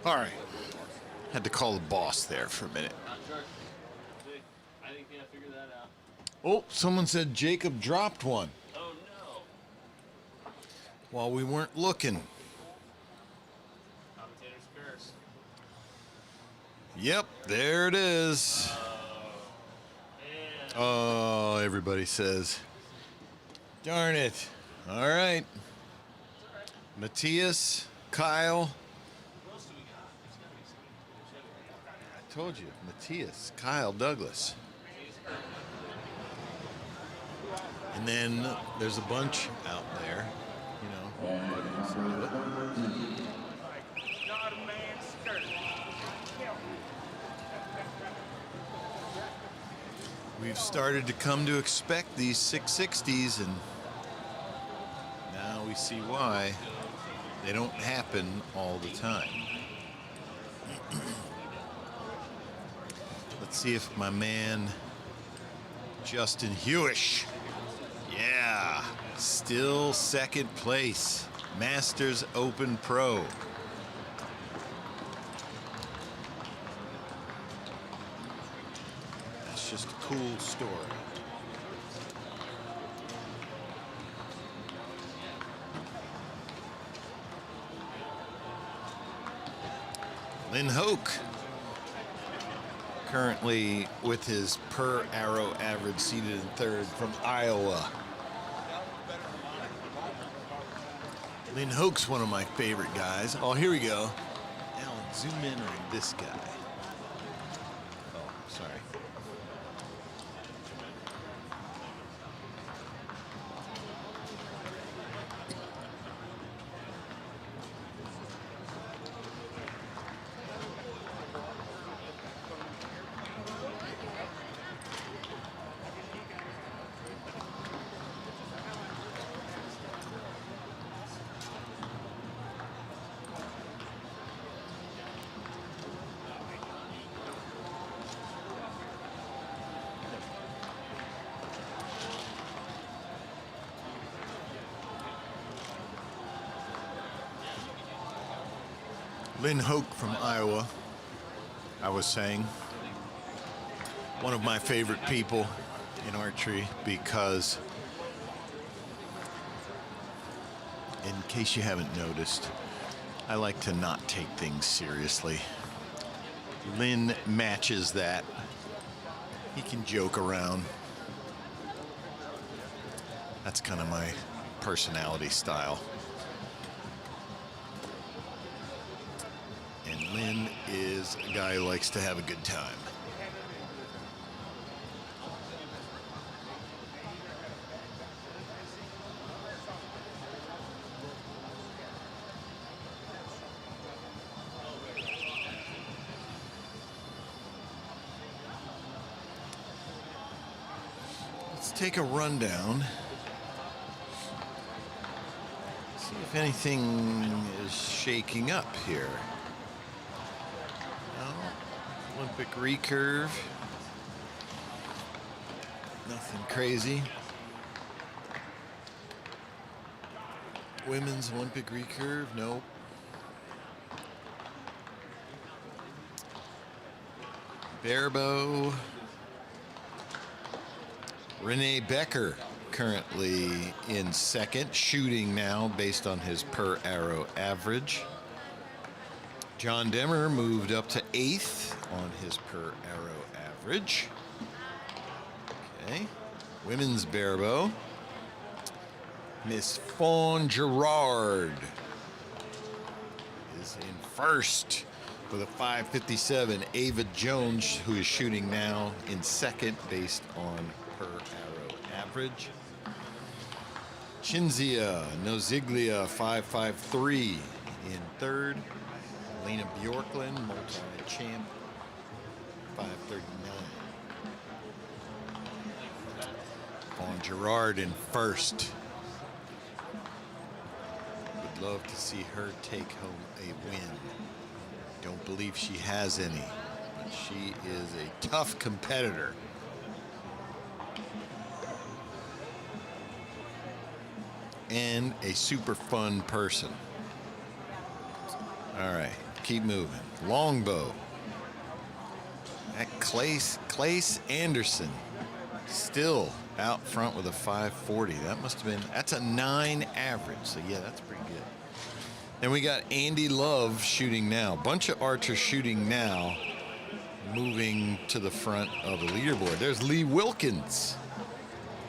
All right. Had to call the boss there for a minute. I think they figured that out. Oh, someone said Jacob dropped one Oh no. while we weren't looking. Commentator's curse. Yep, there it is. Man. Oh, everybody says. Darn it. All right. Matthias, Kyle. What else do we got? There's gotta be somebody. I told you, Matthias, Kyle, Douglas. And then there's a bunch out there, you know. Not a man's skirt. We've started to come to expect these 660s, and now we see why they don't happen all the time. Let's see if my man Justin Hewish, yeah, still second place, Masters Open Pro. That's just a cool story. Lynn Hoke, currently with his per arrow average, seated in third from Iowa. Lynn Hoke's one of my favorite guys. Oh, here we go. Now zoom in on this guy. Oh, sorry. Lynn Hoke from Iowa, I was saying, one of my favorite people in archery because, in case you haven't noticed, I like to not take things seriously. Lynn matches that. He can joke around. That's kind of my personality style. And Lynn is a guy who likes to have a good time. Let's take a rundown. See if anything is shaking up here. Olympic recurve. Nothing crazy. Women's Olympic recurve, nope. Barebow. Renee Becker currently in second, shooting now based on his per arrow average. John Demmer moved up to 8th on his per arrow average. Okay. Women's barebow. Miss Fawn Gerard is in first with a 557. Ava Jones, who is shooting now, in second based on per arrow average. Cinzia Noziglia 553 in third. Lena Bjorklund, multi-champ, 539. Fawn Gerard in first. Would love to see her take home a win. Don't believe she has any, but she is a tough competitor. And a super fun person. All right. keep moving. Longbow. That Clace Anderson still out front with a 540. That must have been, that's a 9 average. So yeah, that's pretty good. Then we got Andy Love shooting now. Bunch of archers shooting now, moving to the front of the leaderboard. There's Lee Wilkins,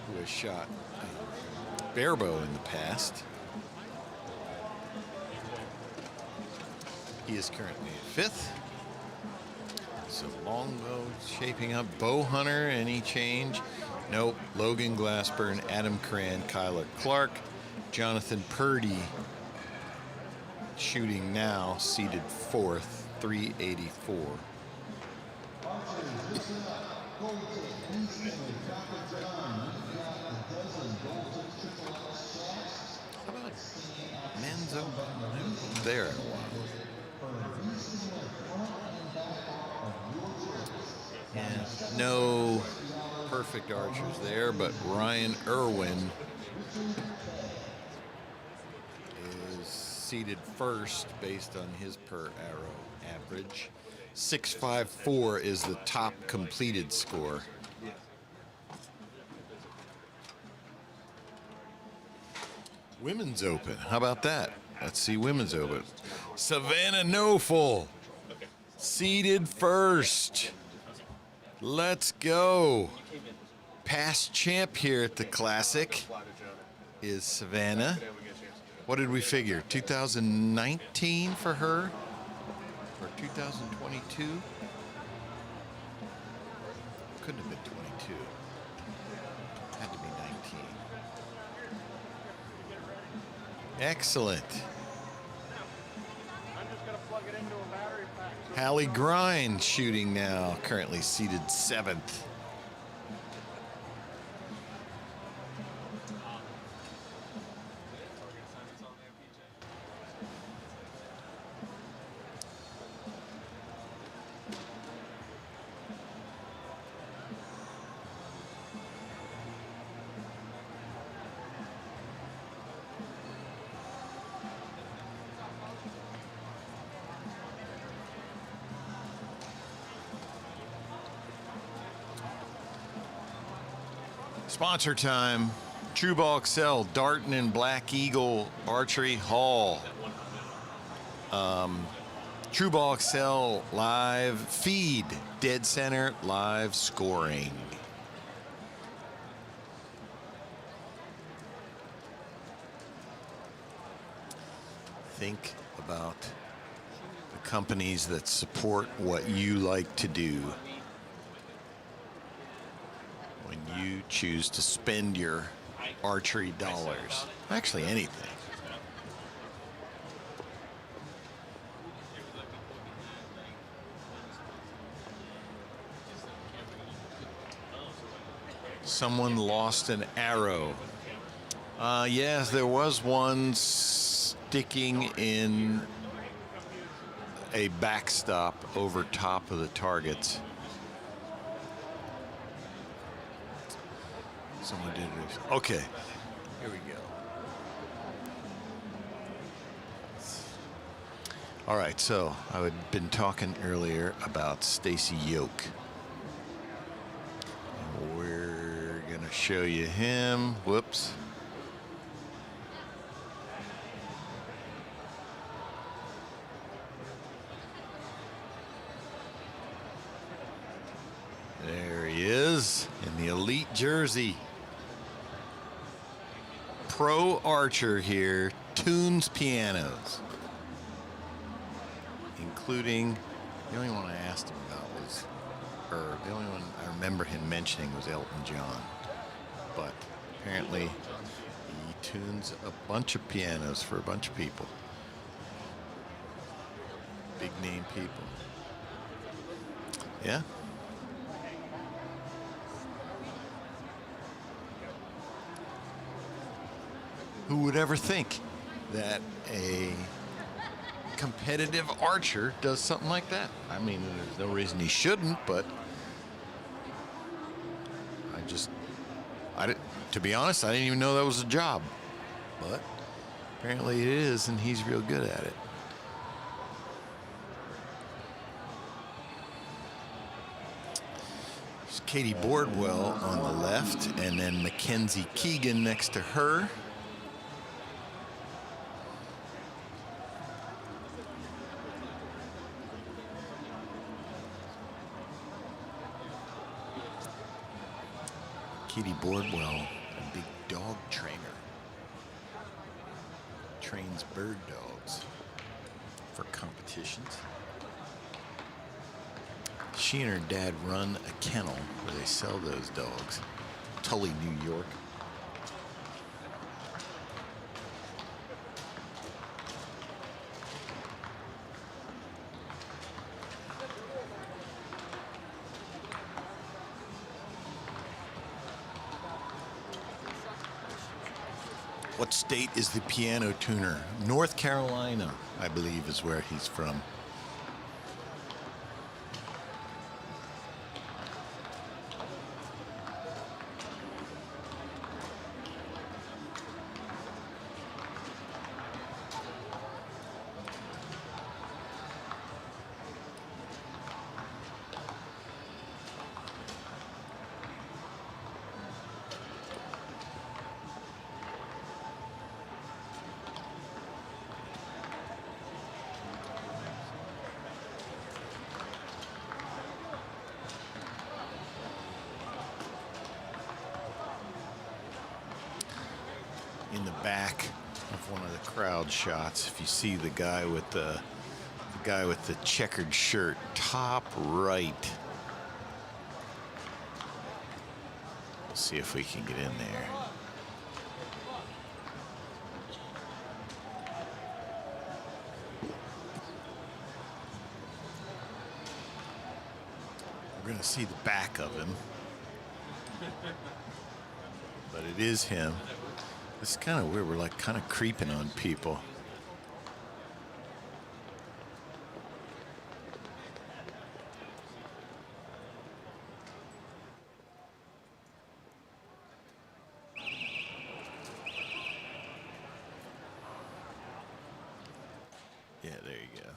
who has shot barebow in the past. He is currently at 5th. So longbow shaping up. Bow hunter, any change? Nope. Logan Glasper, Adam Cran, Kyler Clark, Jonathan Purdy shooting now, seated 4th, 384. How about men's open? There in a while. And no perfect archers there, but Ryan Irwin is seated 1st based on his per arrow average. 654 is the top completed score. Women's Open. How about that? Let's see Women's Open. Savannah Nofel, seated 1st. Let's go. Past champ here at the Classic is Savannah. What did we figure? 2019 for her? Or 2022? Couldn't have been 22. Had to be 19. Excellent. Hallie Grind shooting now, currently seated 7th. Sponsor time. True Ball Excel, Darton and Black Eagle Archery Hall. True Ball Excel live feed, dead center live scoring. Think about the companies that support what you like to do. When you choose to spend your archery dollars, actually anything. Someone lost an arrow. Yes, there was one sticking in a backstop over top of the targets. Someone did it. Okay, here we go. All right, so I had been talking earlier about Stacy Yoke. We're gonna show you him. Whoops. There he is in the elite jersey. Pro archer here, tunes pianos, including, the only one I asked him about was, or the only one I remember him mentioning was Elton John, but apparently he tunes a bunch of pianos for a bunch of people, big name people. Yeah. Who would ever think that a competitive archer does something like that? I mean, there's no reason he shouldn't, but to be honest, I didn't even know that was a job. But apparently it is, and he's real good at it. Katie Bordwell on the left, and then Mackenzie Keegan next to her. Katie Bordwell, a big dog trainer. Trains bird dogs for competitions. She and her dad run a kennel where they sell those dogs. Tully, New York. What state is the piano tuner? North Carolina, I believe, is where he's from. In the back of one of the crowd shots, if you see the guy with the checkered shirt, top right. We'll see if we can get in there. We're gonna see the back of him, but it is him. It's kind of weird. We're like kind of creeping on people. Yeah, there you go.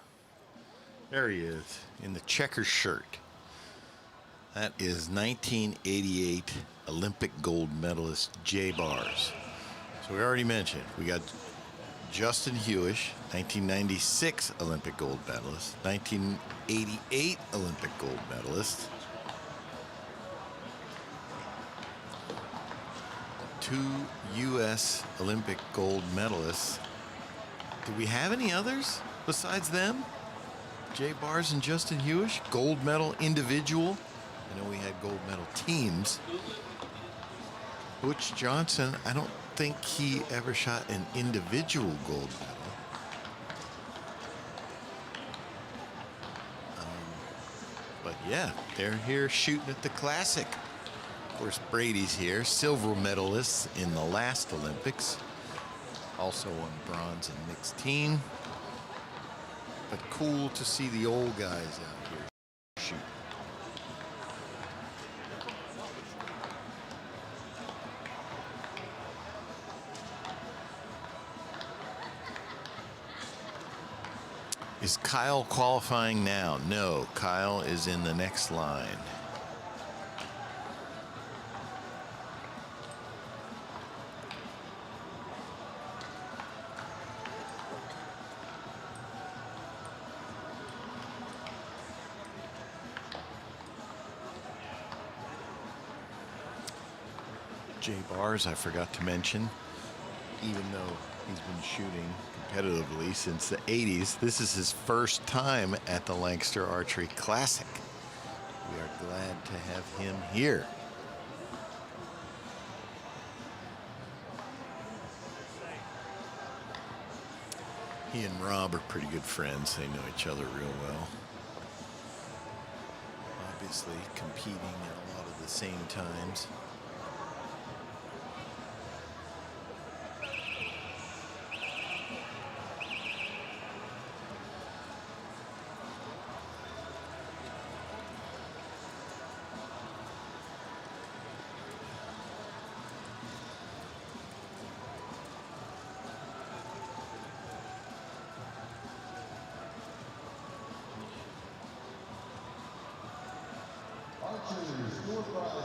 There he is in the checker shirt. That is 1988 Olympic gold medalist Jay Bars. So we already mentioned, we got Justin Hewish, 1996 Olympic gold medalist, 1988 Olympic gold medalist, 2 U.S. Olympic gold medalists. Do we have any others besides them? Jay Bars and Justin Hewish, gold medal individual. I know we had gold medal teams. Butch Johnson, I don't think he ever shot an individual gold medal. But yeah, they're here shooting at the Classic. Of course, Brady's here, silver medalist in the last Olympics. Also won bronze in mixed team. But cool to see the old guys out here shooting. Is Kyle qualifying now? No, Kyle is in the next line. Jay Bars, I forgot to mention, even though he's been shooting competitively since the 80s, this is his first time at the Lancaster Archery Classic. We are glad to have him here. He and Rob are pretty good friends. They know each other real well. Obviously competing at a lot of the same times. Archers, door prize.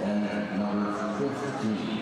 and number 15.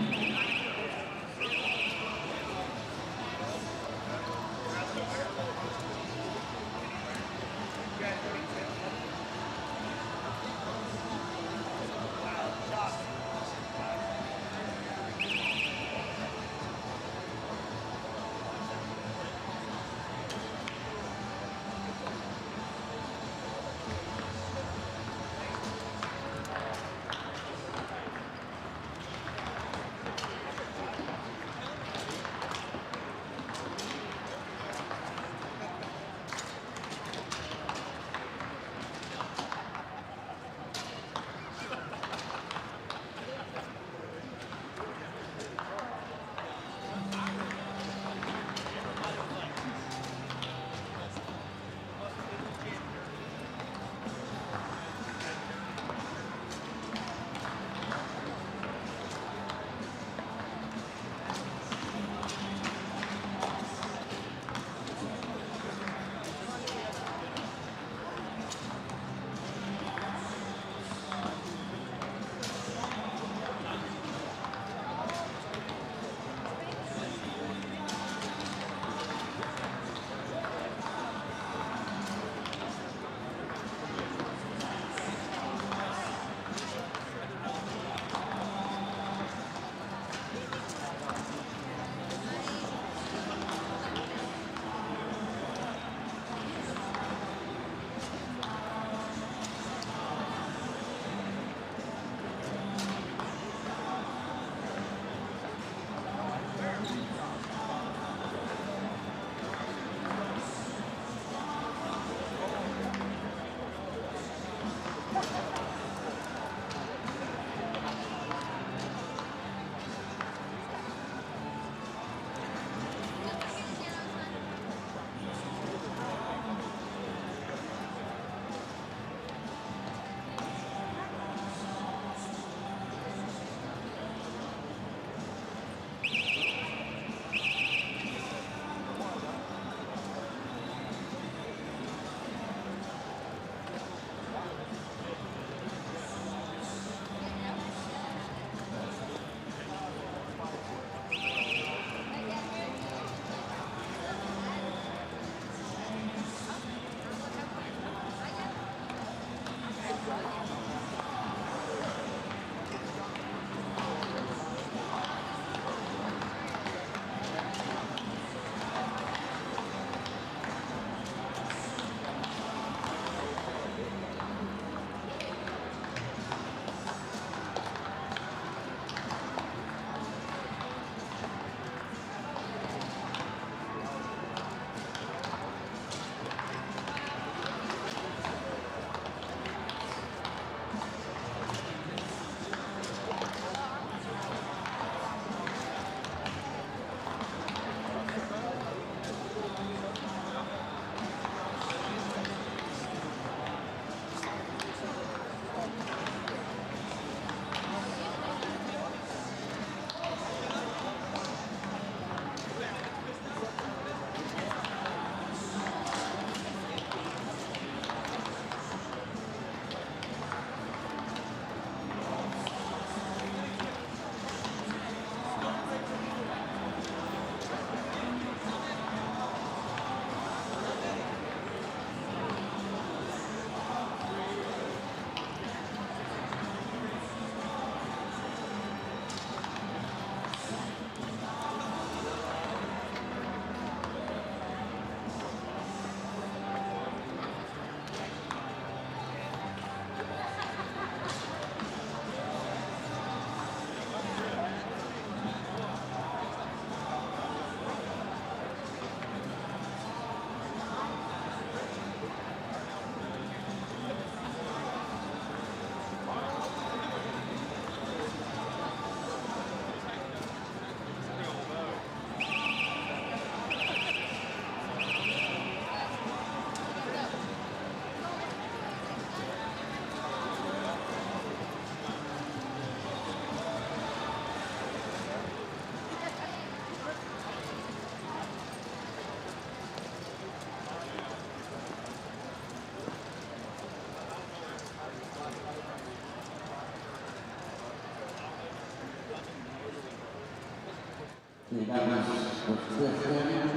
Okay, that was the fifth inning,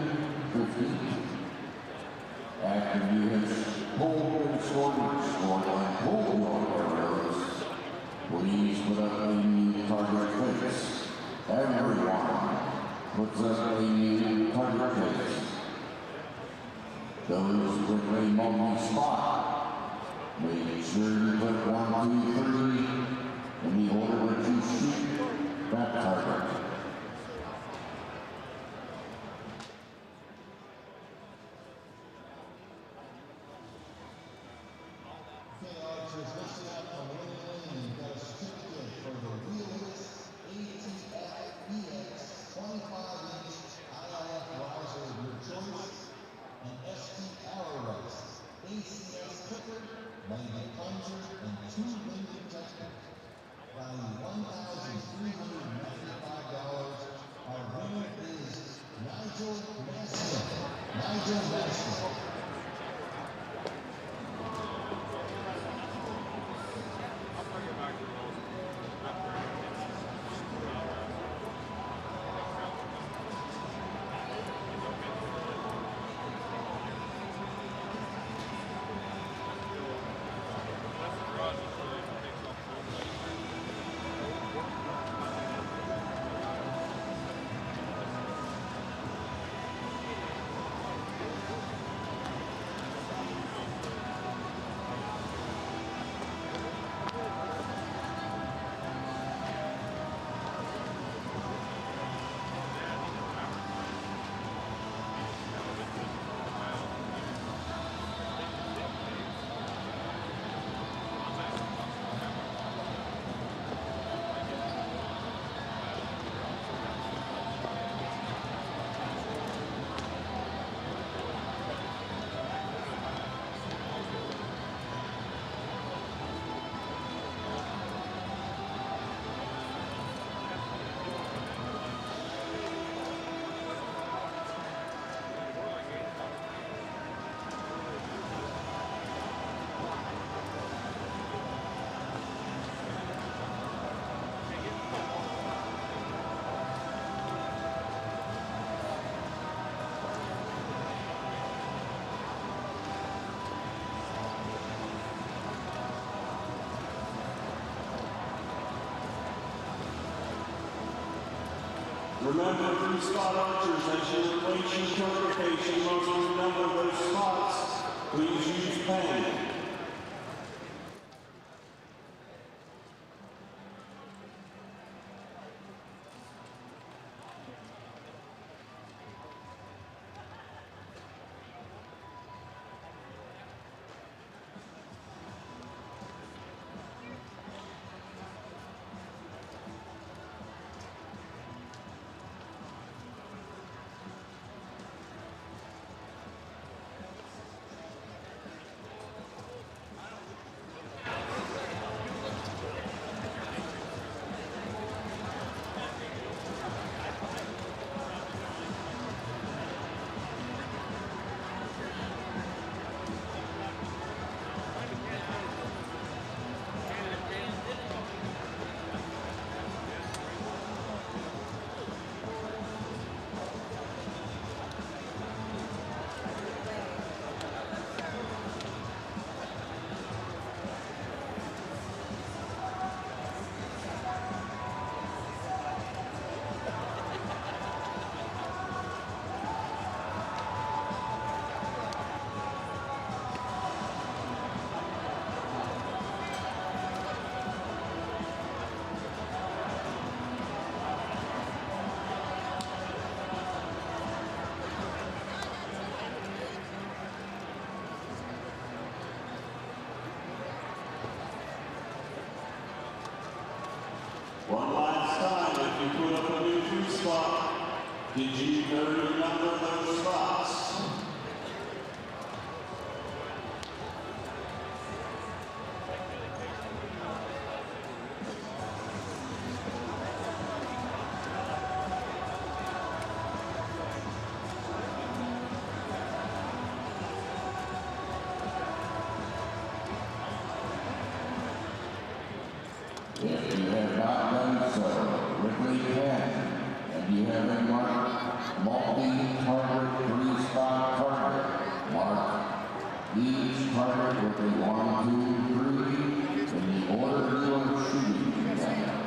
15th. After you have pulled and scored and pulled your arrows, please put up a new target face. Everyone puts up a new target face. Those with a multi-spot, make sure you put 1, 2, 3 in the order that you shoot that target. Okay, archers, listen up on the winning lane. You've got a certificate for the Wheelers ATF-EX 25-inch IIF riser of your choice, an ST arrow race, ACS clipper, magnet plunger, and 2 wind detectors. Value $1,395. Our winner is Nigel Massey. Nigel Massey. Remember, 3-spot archers, as you replace your target face, you must remember those spots. Please use pen. One last time, if you put up a new 3-spot, did you remember those spots? If you have not done so, quickly pen and you have a mark, multi-target, three-spot target, mark each target with a 1, 2, 3, in the order you are shooting them.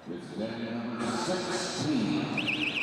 It's number 16.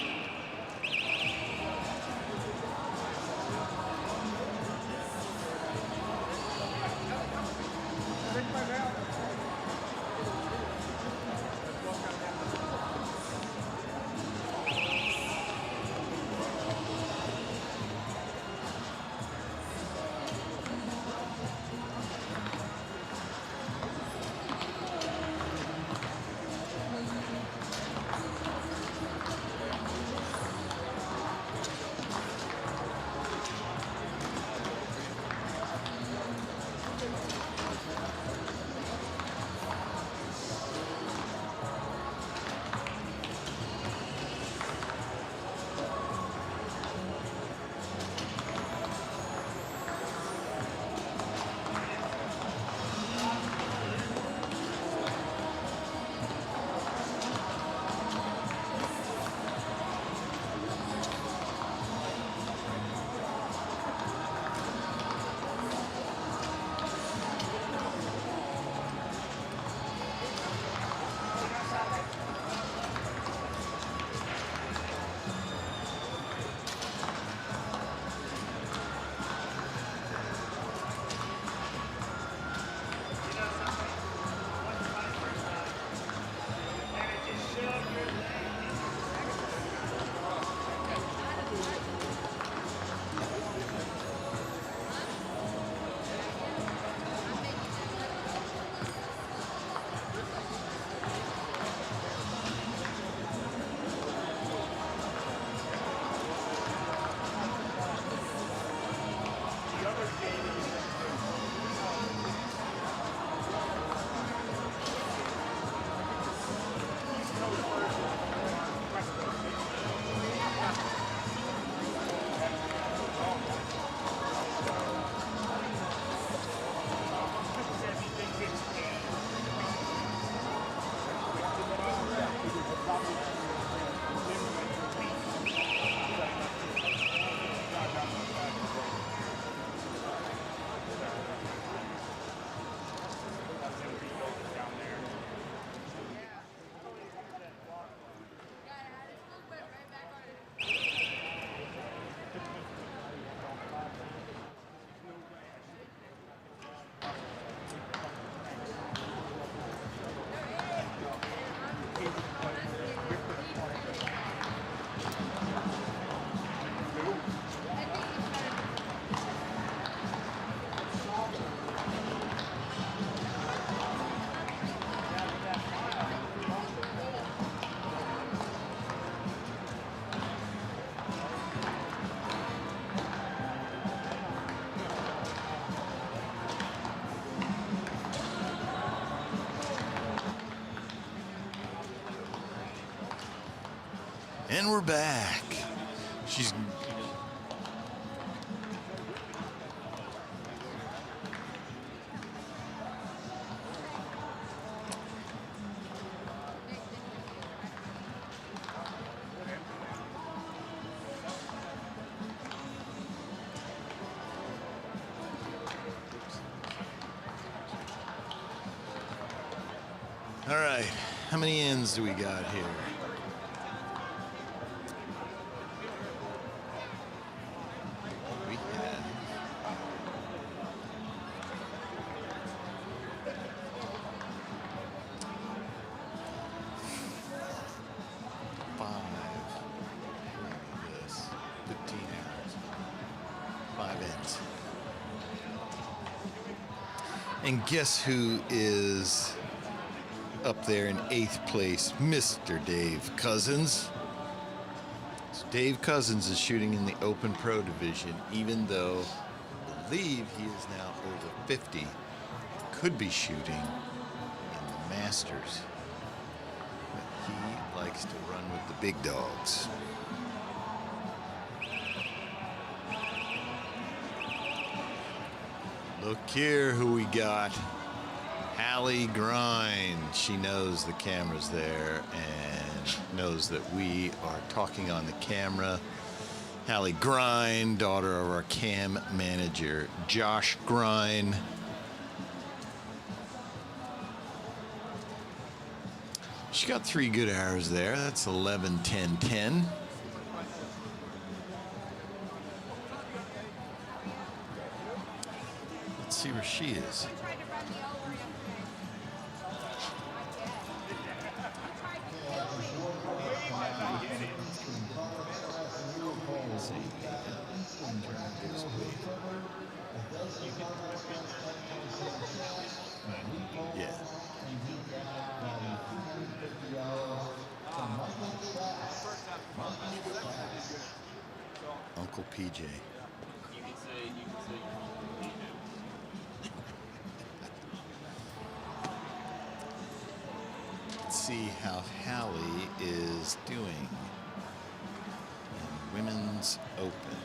And we're back. She's all right. How many ends do we got here? We have 5. This 15 hours. 5 ends. And guess who is up there in 8th place? Mr. Dave Cousins. So Dave Cousins is shooting in the Open Pro division, even though I believe he is now over 50. Could be shooting in the Masters. But he likes to run with the big dogs. Look here who we got. Hallie Grind. She knows the camera's there and knows that we are talking on the camera. Hallie Grind, daughter of our cam manager, Josh Grind. She got 3 good arrows there. That's 11, 10, 10. Let's see where she is. Yeah. Uncle PJ. You can say Let's see how Hallie is doing in Women's Open.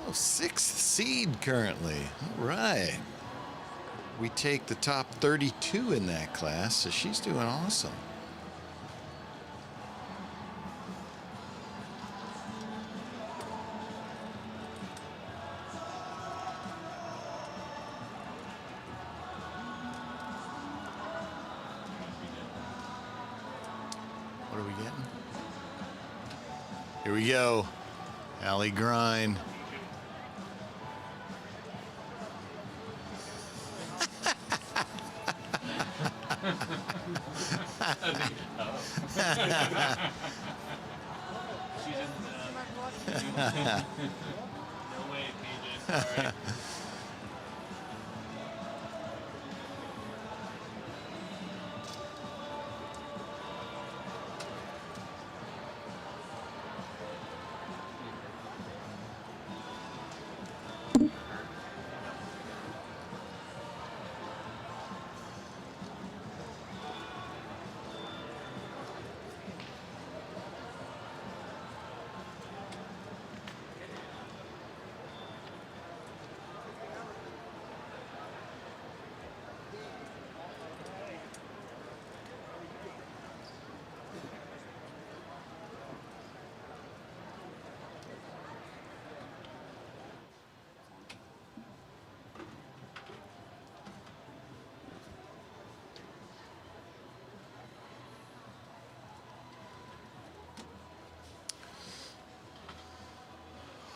Oh, 6th seed currently. All right. We take the top 32 in that class, so she's doing awesome. What are we getting? Here we go. Hallie Grind. she's in no way, PJ. Sorry.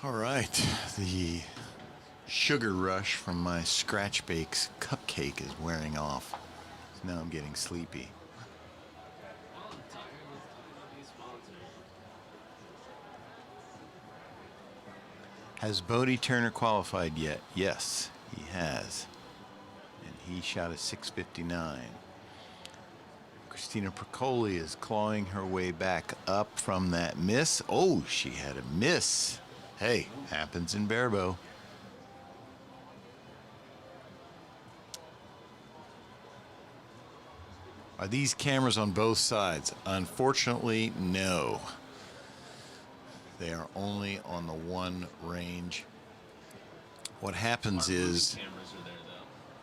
All right, the sugar rush from my Scratch Bakes cupcake is wearing off. So now I'm getting sleepy. Well, I'm tired. Let's talk about these sponsors. Has Bodie Turner qualified yet? Yes, he has. And he shot a 6:59. Christina Procoli is clawing her way back up from that miss. Oh, she had a miss. Hey, happens in Barebow. Are these cameras on both sides? Unfortunately, no. They are only on the one range. What happens is Cameras are there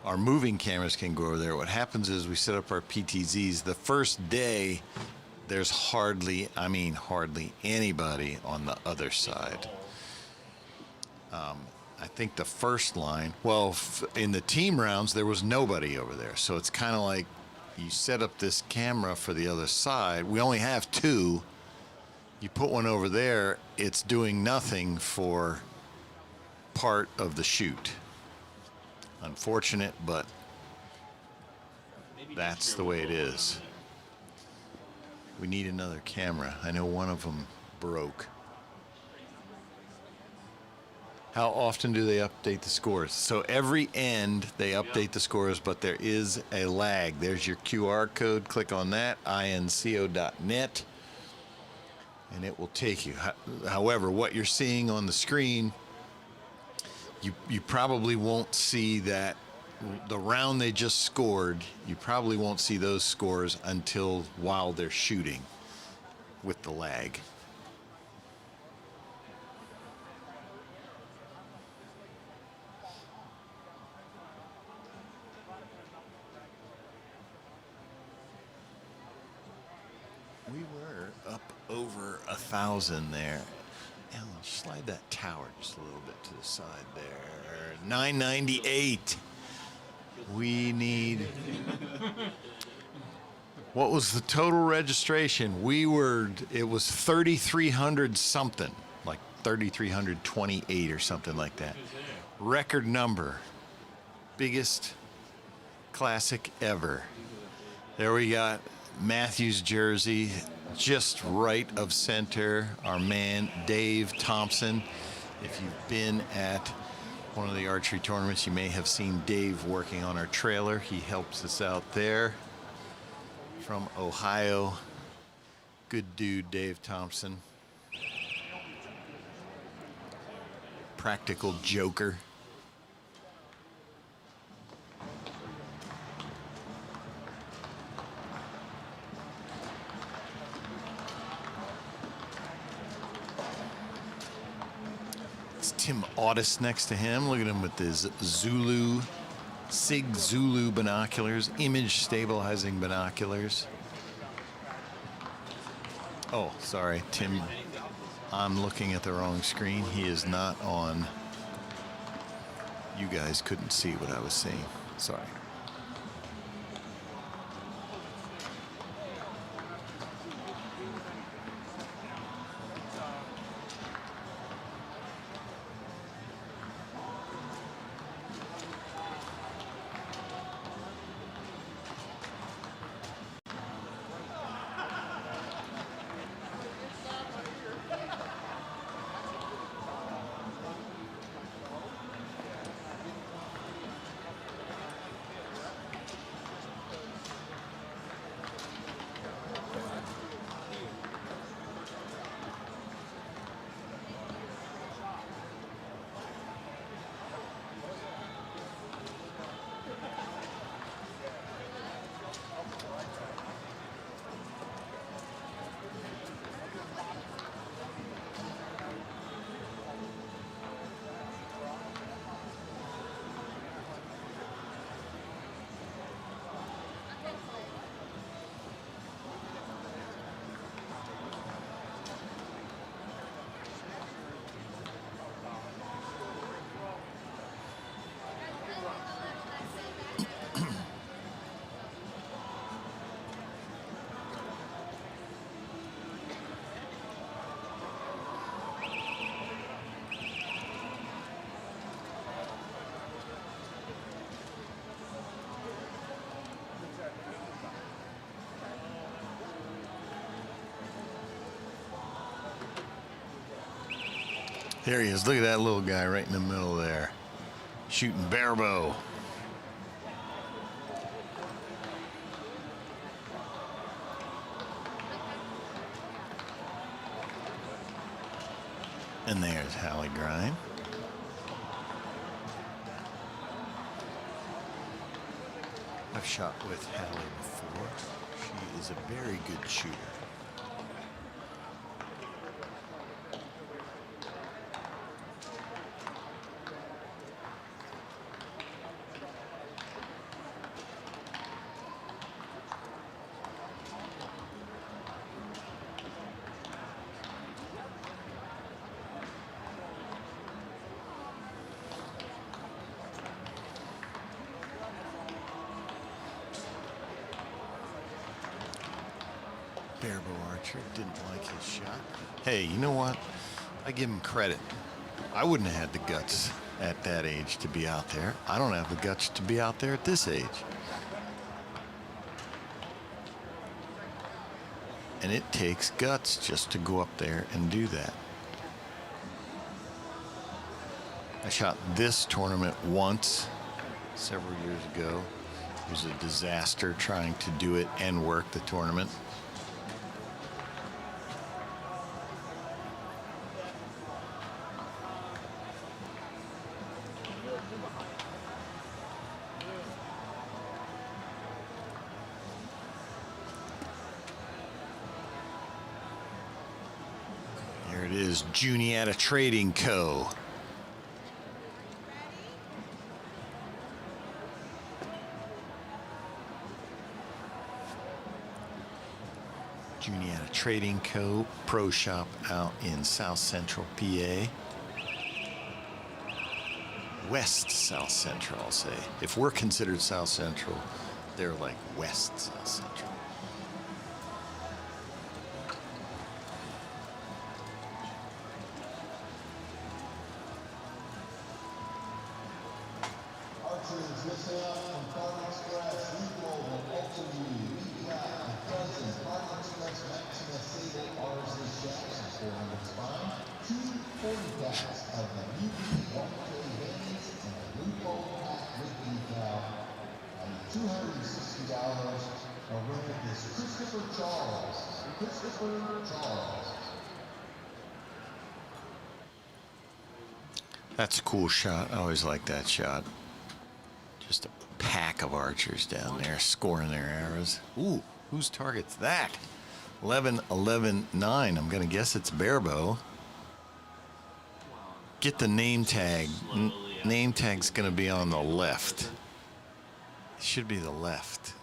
though. our moving cameras can go over there. What happens is we set up our PTZs. The first day, there's hardly anybody on the other side. I think the first line, well, in the team rounds, there was nobody over there. So it's kind of like you set up this camera for the other side. We only have two. You put one over there, it's doing nothing for part of the shoot. Unfortunate, but Maybe that's next the year way it we'll is. We need another camera. I know one of them broke. How often do they update the scores? So every end they update the scores, but there is a lag. There's your QR code. Click on that, inco.net, and it will take you. However, what you're seeing on the screen, you probably won't see that the round they just scored. You probably won't see those scores until while they're shooting with the lag. We were up over 1,000 there. Alan, slide that tower just a little bit to the side there. 998. We need. What was the total registration? It was 3,300 something, like 3,328 or something like that. Record number. Biggest classic ever. There we got Matthew's jersey, just right of center. Our man, Dave Thompson. If you've been at one of the archery tournaments, you may have seen Dave working on our trailer. He helps us out there. From Ohio. Good dude, Dave Thompson. Practical joker. It's Tim Audis next to him. Look at him with his Sig Zulu binoculars, image stabilizing binoculars. Oh, sorry, Tim. I'm looking at the wrong screen. He is not on. You guys couldn't see what I was saying. Sorry. There he is. Look at that little guy right in the middle there, shooting barebow. And there's Hallie Grime. I've shot with Hallie before. She is a very good shooter. Barebow archer didn't like his shot. Hey, you know what? I give him credit. I wouldn't have had the guts at that age to be out there. I don't have the guts to be out there at this age. And it takes guts just to go up there and do that. I shot this tournament once several years ago. It was a disaster trying to do it and work the tournament. There it is, Juniata Trading Co. Juniata Trading Co. Pro Shop out in South Central PA. West South Central, I'll say. If we're considered South Central, they're like West South Central. Archers listen up from Farm Express, Leaderboard, Ultimate, Recap, Dozen, Farm Express, Maxima, Sable, Arsley, Jackson, 400 Spine, 240 packs of the UP 1K Veins, and the Loophole Pack with Decal. And $260, our winner is Christopher Charles. Christopher Charles. That's a cool shot. I always like that shot. Just a pack of archers down there scoring their arrows. Ooh, whose target's that? 11, 11, 9. I'm going to guess it's Barebow. Get the name tag. Name tag's going to be on the left. It should be the left.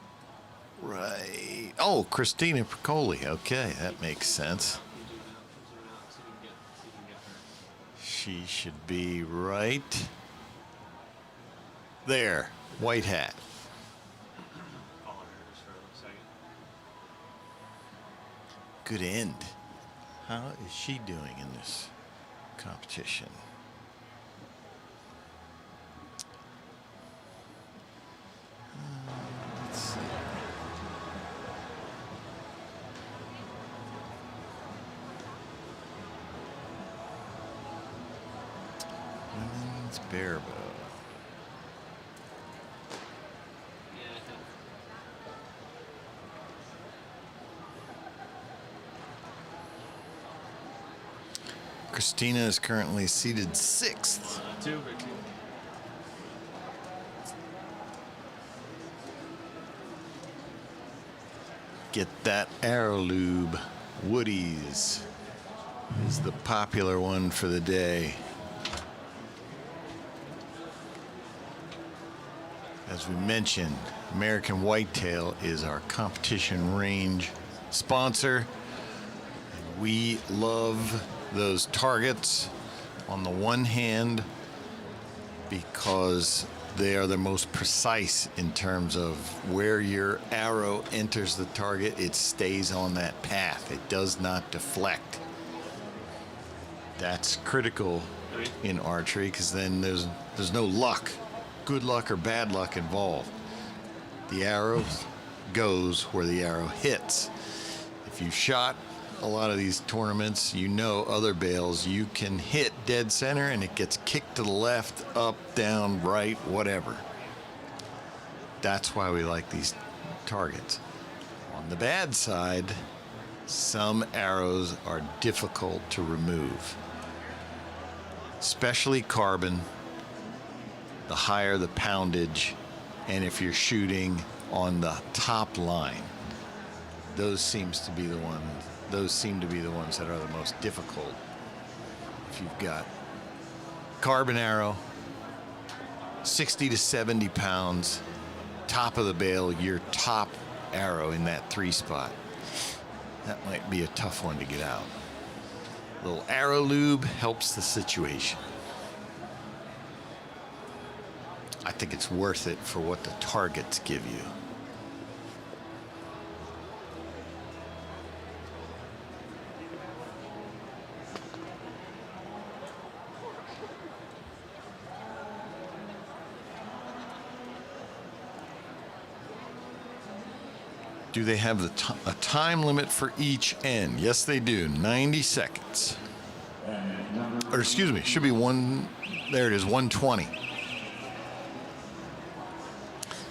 Right. Oh, Christina Piccoli. Okay, that makes sense. She should be right there. White hat. Calling her just for a second. Good end. How is she doing in this competition? Let's see. Women's barebow. Christina is currently seated 6th. Two, big two. Get that arrow lube. Woody's is the popular one for the day. As we mentioned, American Whitetail is our competition range sponsor. And we love those targets on the one hand because they are the most precise in terms of where your arrow enters the target. It stays on that path. It does not deflect. That's critical in archery because then there's no luck, good luck or bad luck involved. The arrow goes where the arrow hits. If you shot a lot of these tournaments, you know other bales, you can hit dead center and it gets kicked to the left, up, down, right, whatever. That's why we like these targets. On the bad side, some arrows are difficult to remove, especially carbon. The higher the poundage, and if you're shooting on the top line, Those seem to be the ones that are the most difficult. If you've got carbon arrow, 60 to 70 pounds, top of the bail, your top arrow in that 3 spot. That might be a tough one to get out. A little arrow lube helps the situation. I think it's worth it for what the targets give you. Do they have a time limit for each end? Yes, they do. 90 seconds. Or excuse me, should be one. There it is, 1:20.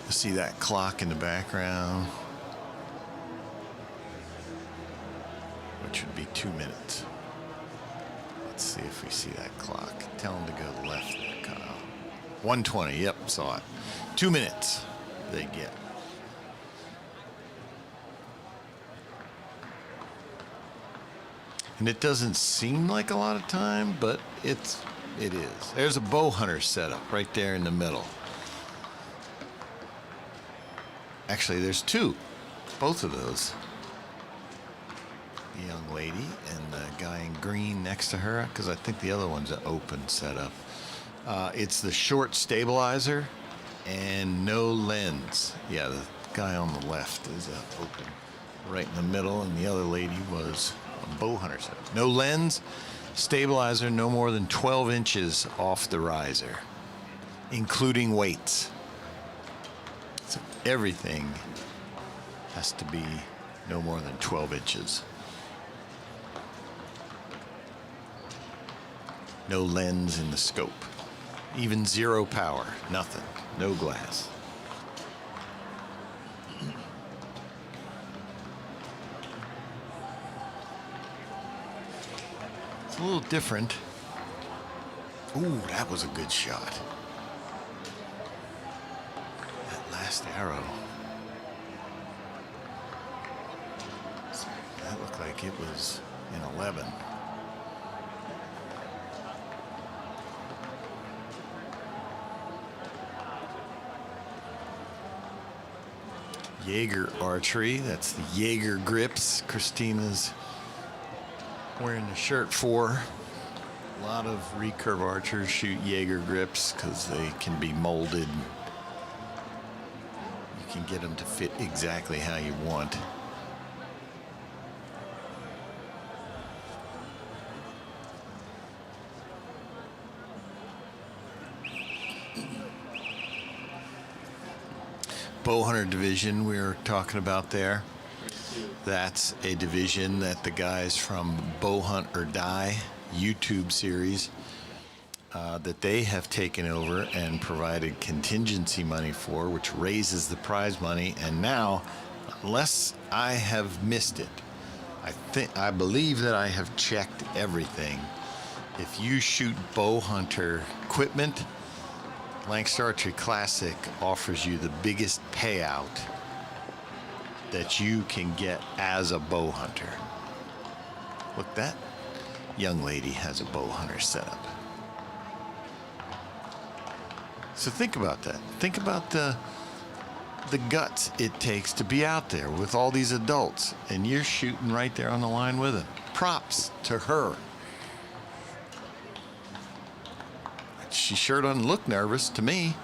You see that clock in the background, which would be 2 minutes. Let's see if we see that clock. Tell them to go left there, Kyle. 1:20. Yep, saw it. 2 minutes they get. And it doesn't seem like a lot of time, but it is. There's a bow hunter setup right there in the middle. Actually, there's 2. Both of those. The young lady and the guy in green next to her, because I think the other one's an open setup. It's the short stabilizer and no lens. Yeah, the guy on the left is open right in the middle, and the other lady was a bow hunter setup. No lens, stabilizer no more than 12 inches off the riser, including weights. So everything has to be no more than 12 inches. No lens in the scope. Even 0 power, nothing, no glass. It's a little different. Ooh, that was a good shot. That last arrow. That looked like it was in 11. Jaeger Archery, that's the Jaeger grips Christina's wearing the shirt for. A lot of recurve archers shoot Jaeger grips because they can be molded. You can get them to fit exactly how you want. Bowhunter division we were talking about there. That's a division that the guys from Bow Hunt or Die YouTube series that they have taken over and provided contingency money for, which raises the prize money. And now, unless I have missed it, I believe that I have checked everything. If you shoot bow hunter equipment, Lancaster Archery Classic offers you the biggest payout that you can get as a bow hunter. Look, that young lady has a bow hunter setup. So think about that. Think about the guts it takes to be out there with all these adults, and you're shooting right there on the line with them. Props to her. She sure doesn't look nervous to me.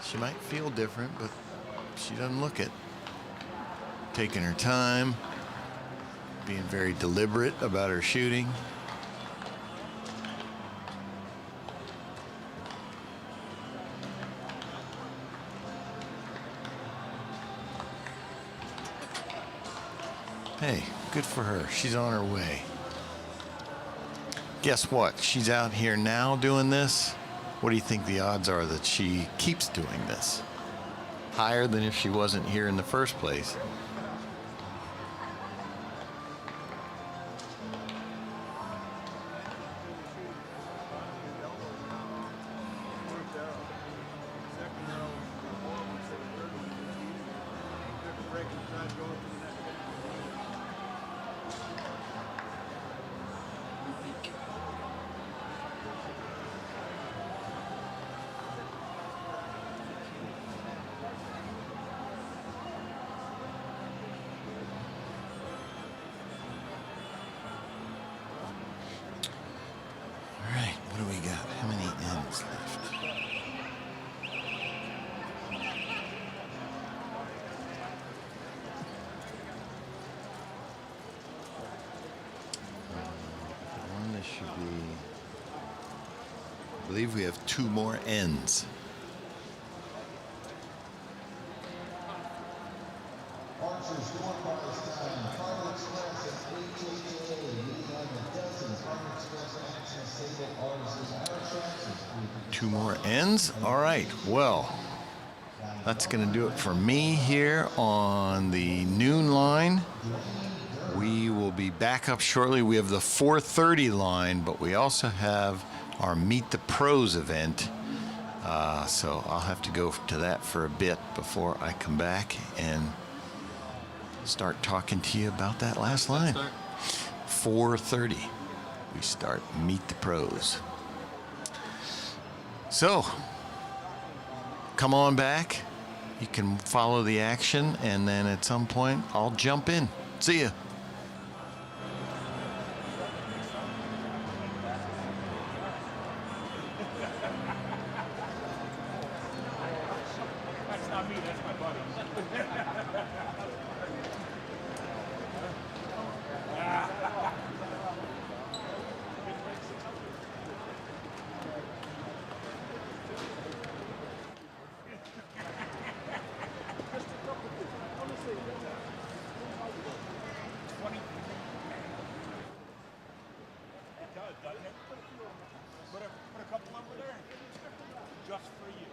She might feel different, but she doesn't look it. Taking her time, being very deliberate about her shooting. Hey, good for her. She's on her way. Guess what? She's out here now doing this. What do you think the odds are that she keeps doing this? Higher than if she wasn't here in the first place. should be, I believe we have 2 more ends. Archers door prize time. Farm Express and HHA leading on the dozen. Farm Express Action Sable Artists Our chances. 2 more ends. All right. Well, that's going to do it for me here on the noon line. We will be back up shortly. We have the 4:30 line, but we also have our Meet the Pros event. So I'll have to go to that for a bit before I come back and start talking to you about that last line. 4:30. We start Meet the Pros. So come on back. You can follow the action, and then at some point I'll jump in. See ya. That's not me, that's my buddy. Put a couple over there, just for you.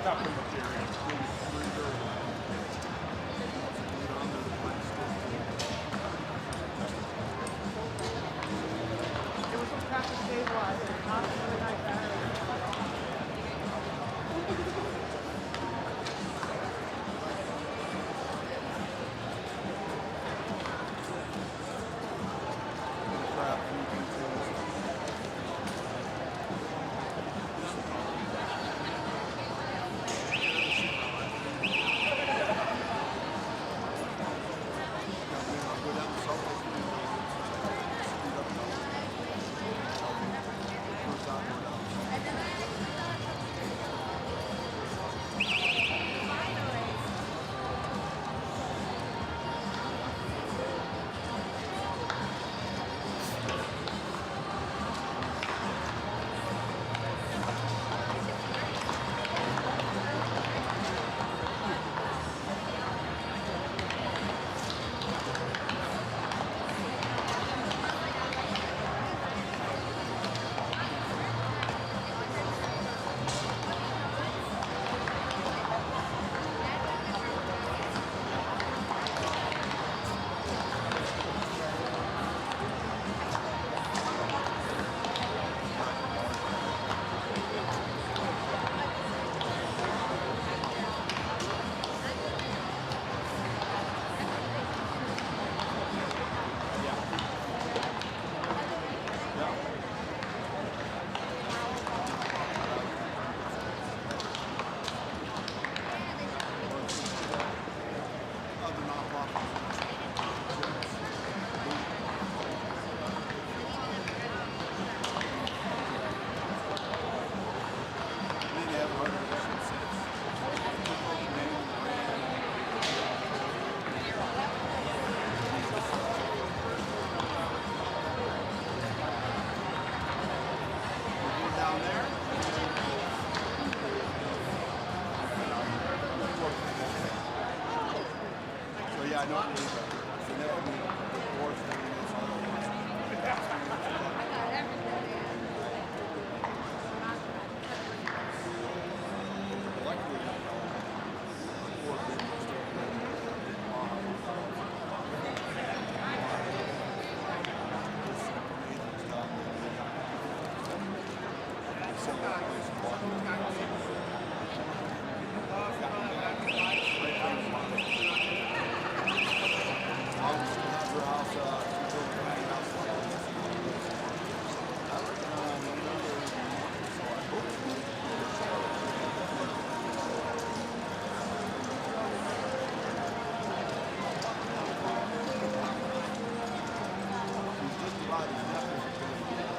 Not the material. It was some practice stabilizer, not another night battery.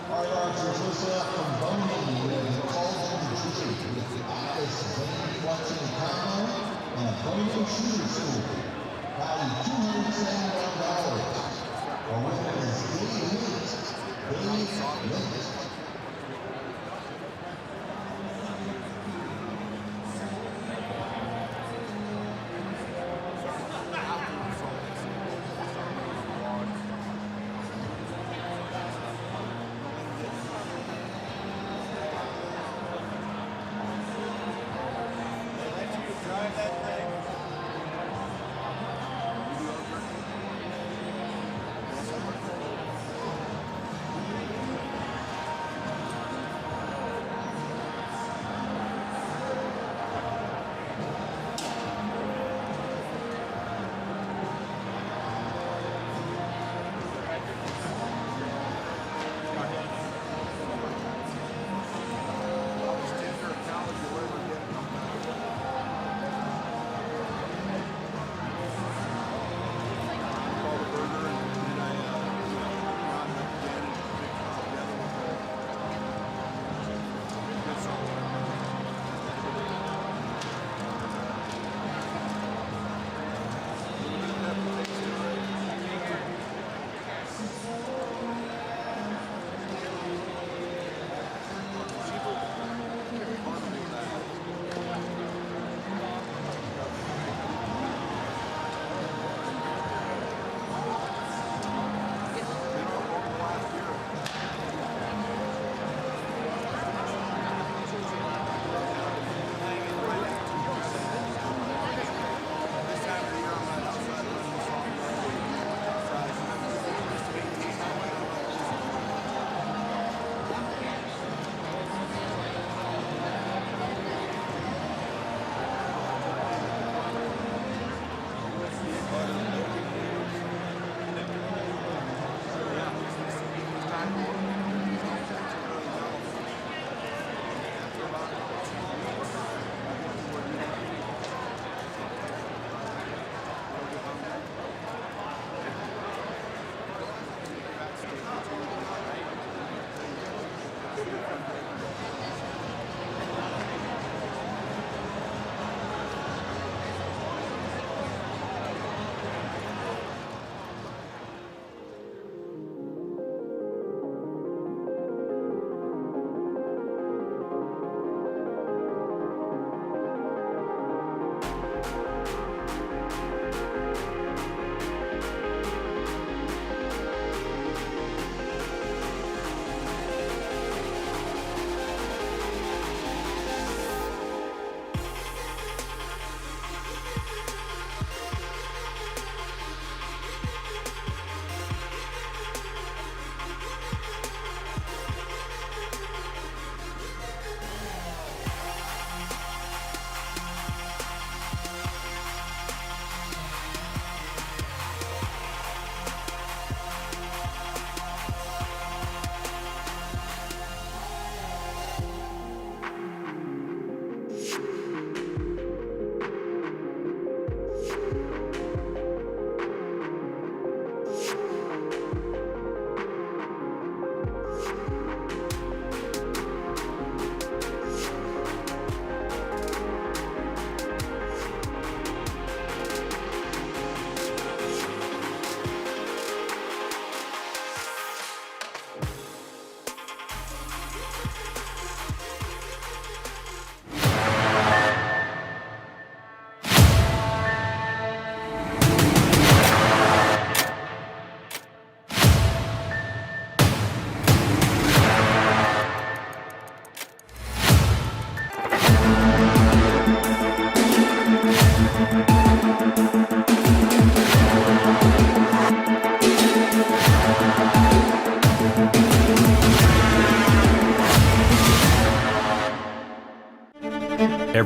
Our archers listen up from Boney with Colton Judy with the Atlas Vein Fletching Combo and Boney Shooter School. Value $271. Our winner is Dave Lynch.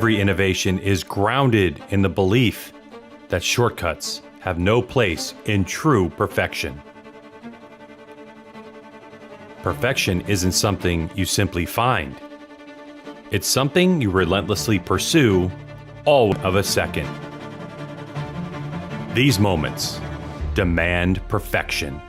Every innovation is grounded in the belief that shortcuts have no place in true perfection. Perfection isn't something you simply find. It's something you relentlessly pursue, all of a second. These moments demand perfection.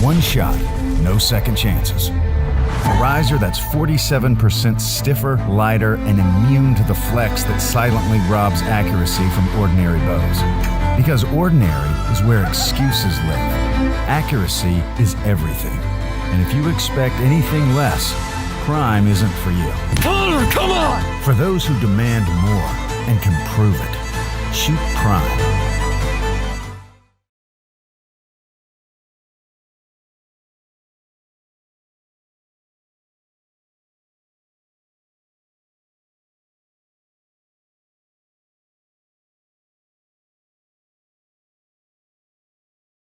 One shot, no second chances. A riser that's 47% stiffer, lighter, and immune to the flex that silently robs accuracy from ordinary bows. Because ordinary is where excuses live. Accuracy is everything. And if you expect anything less, Prime isn't for you. Connor, come on! For those who demand more and can prove it, shoot Prime.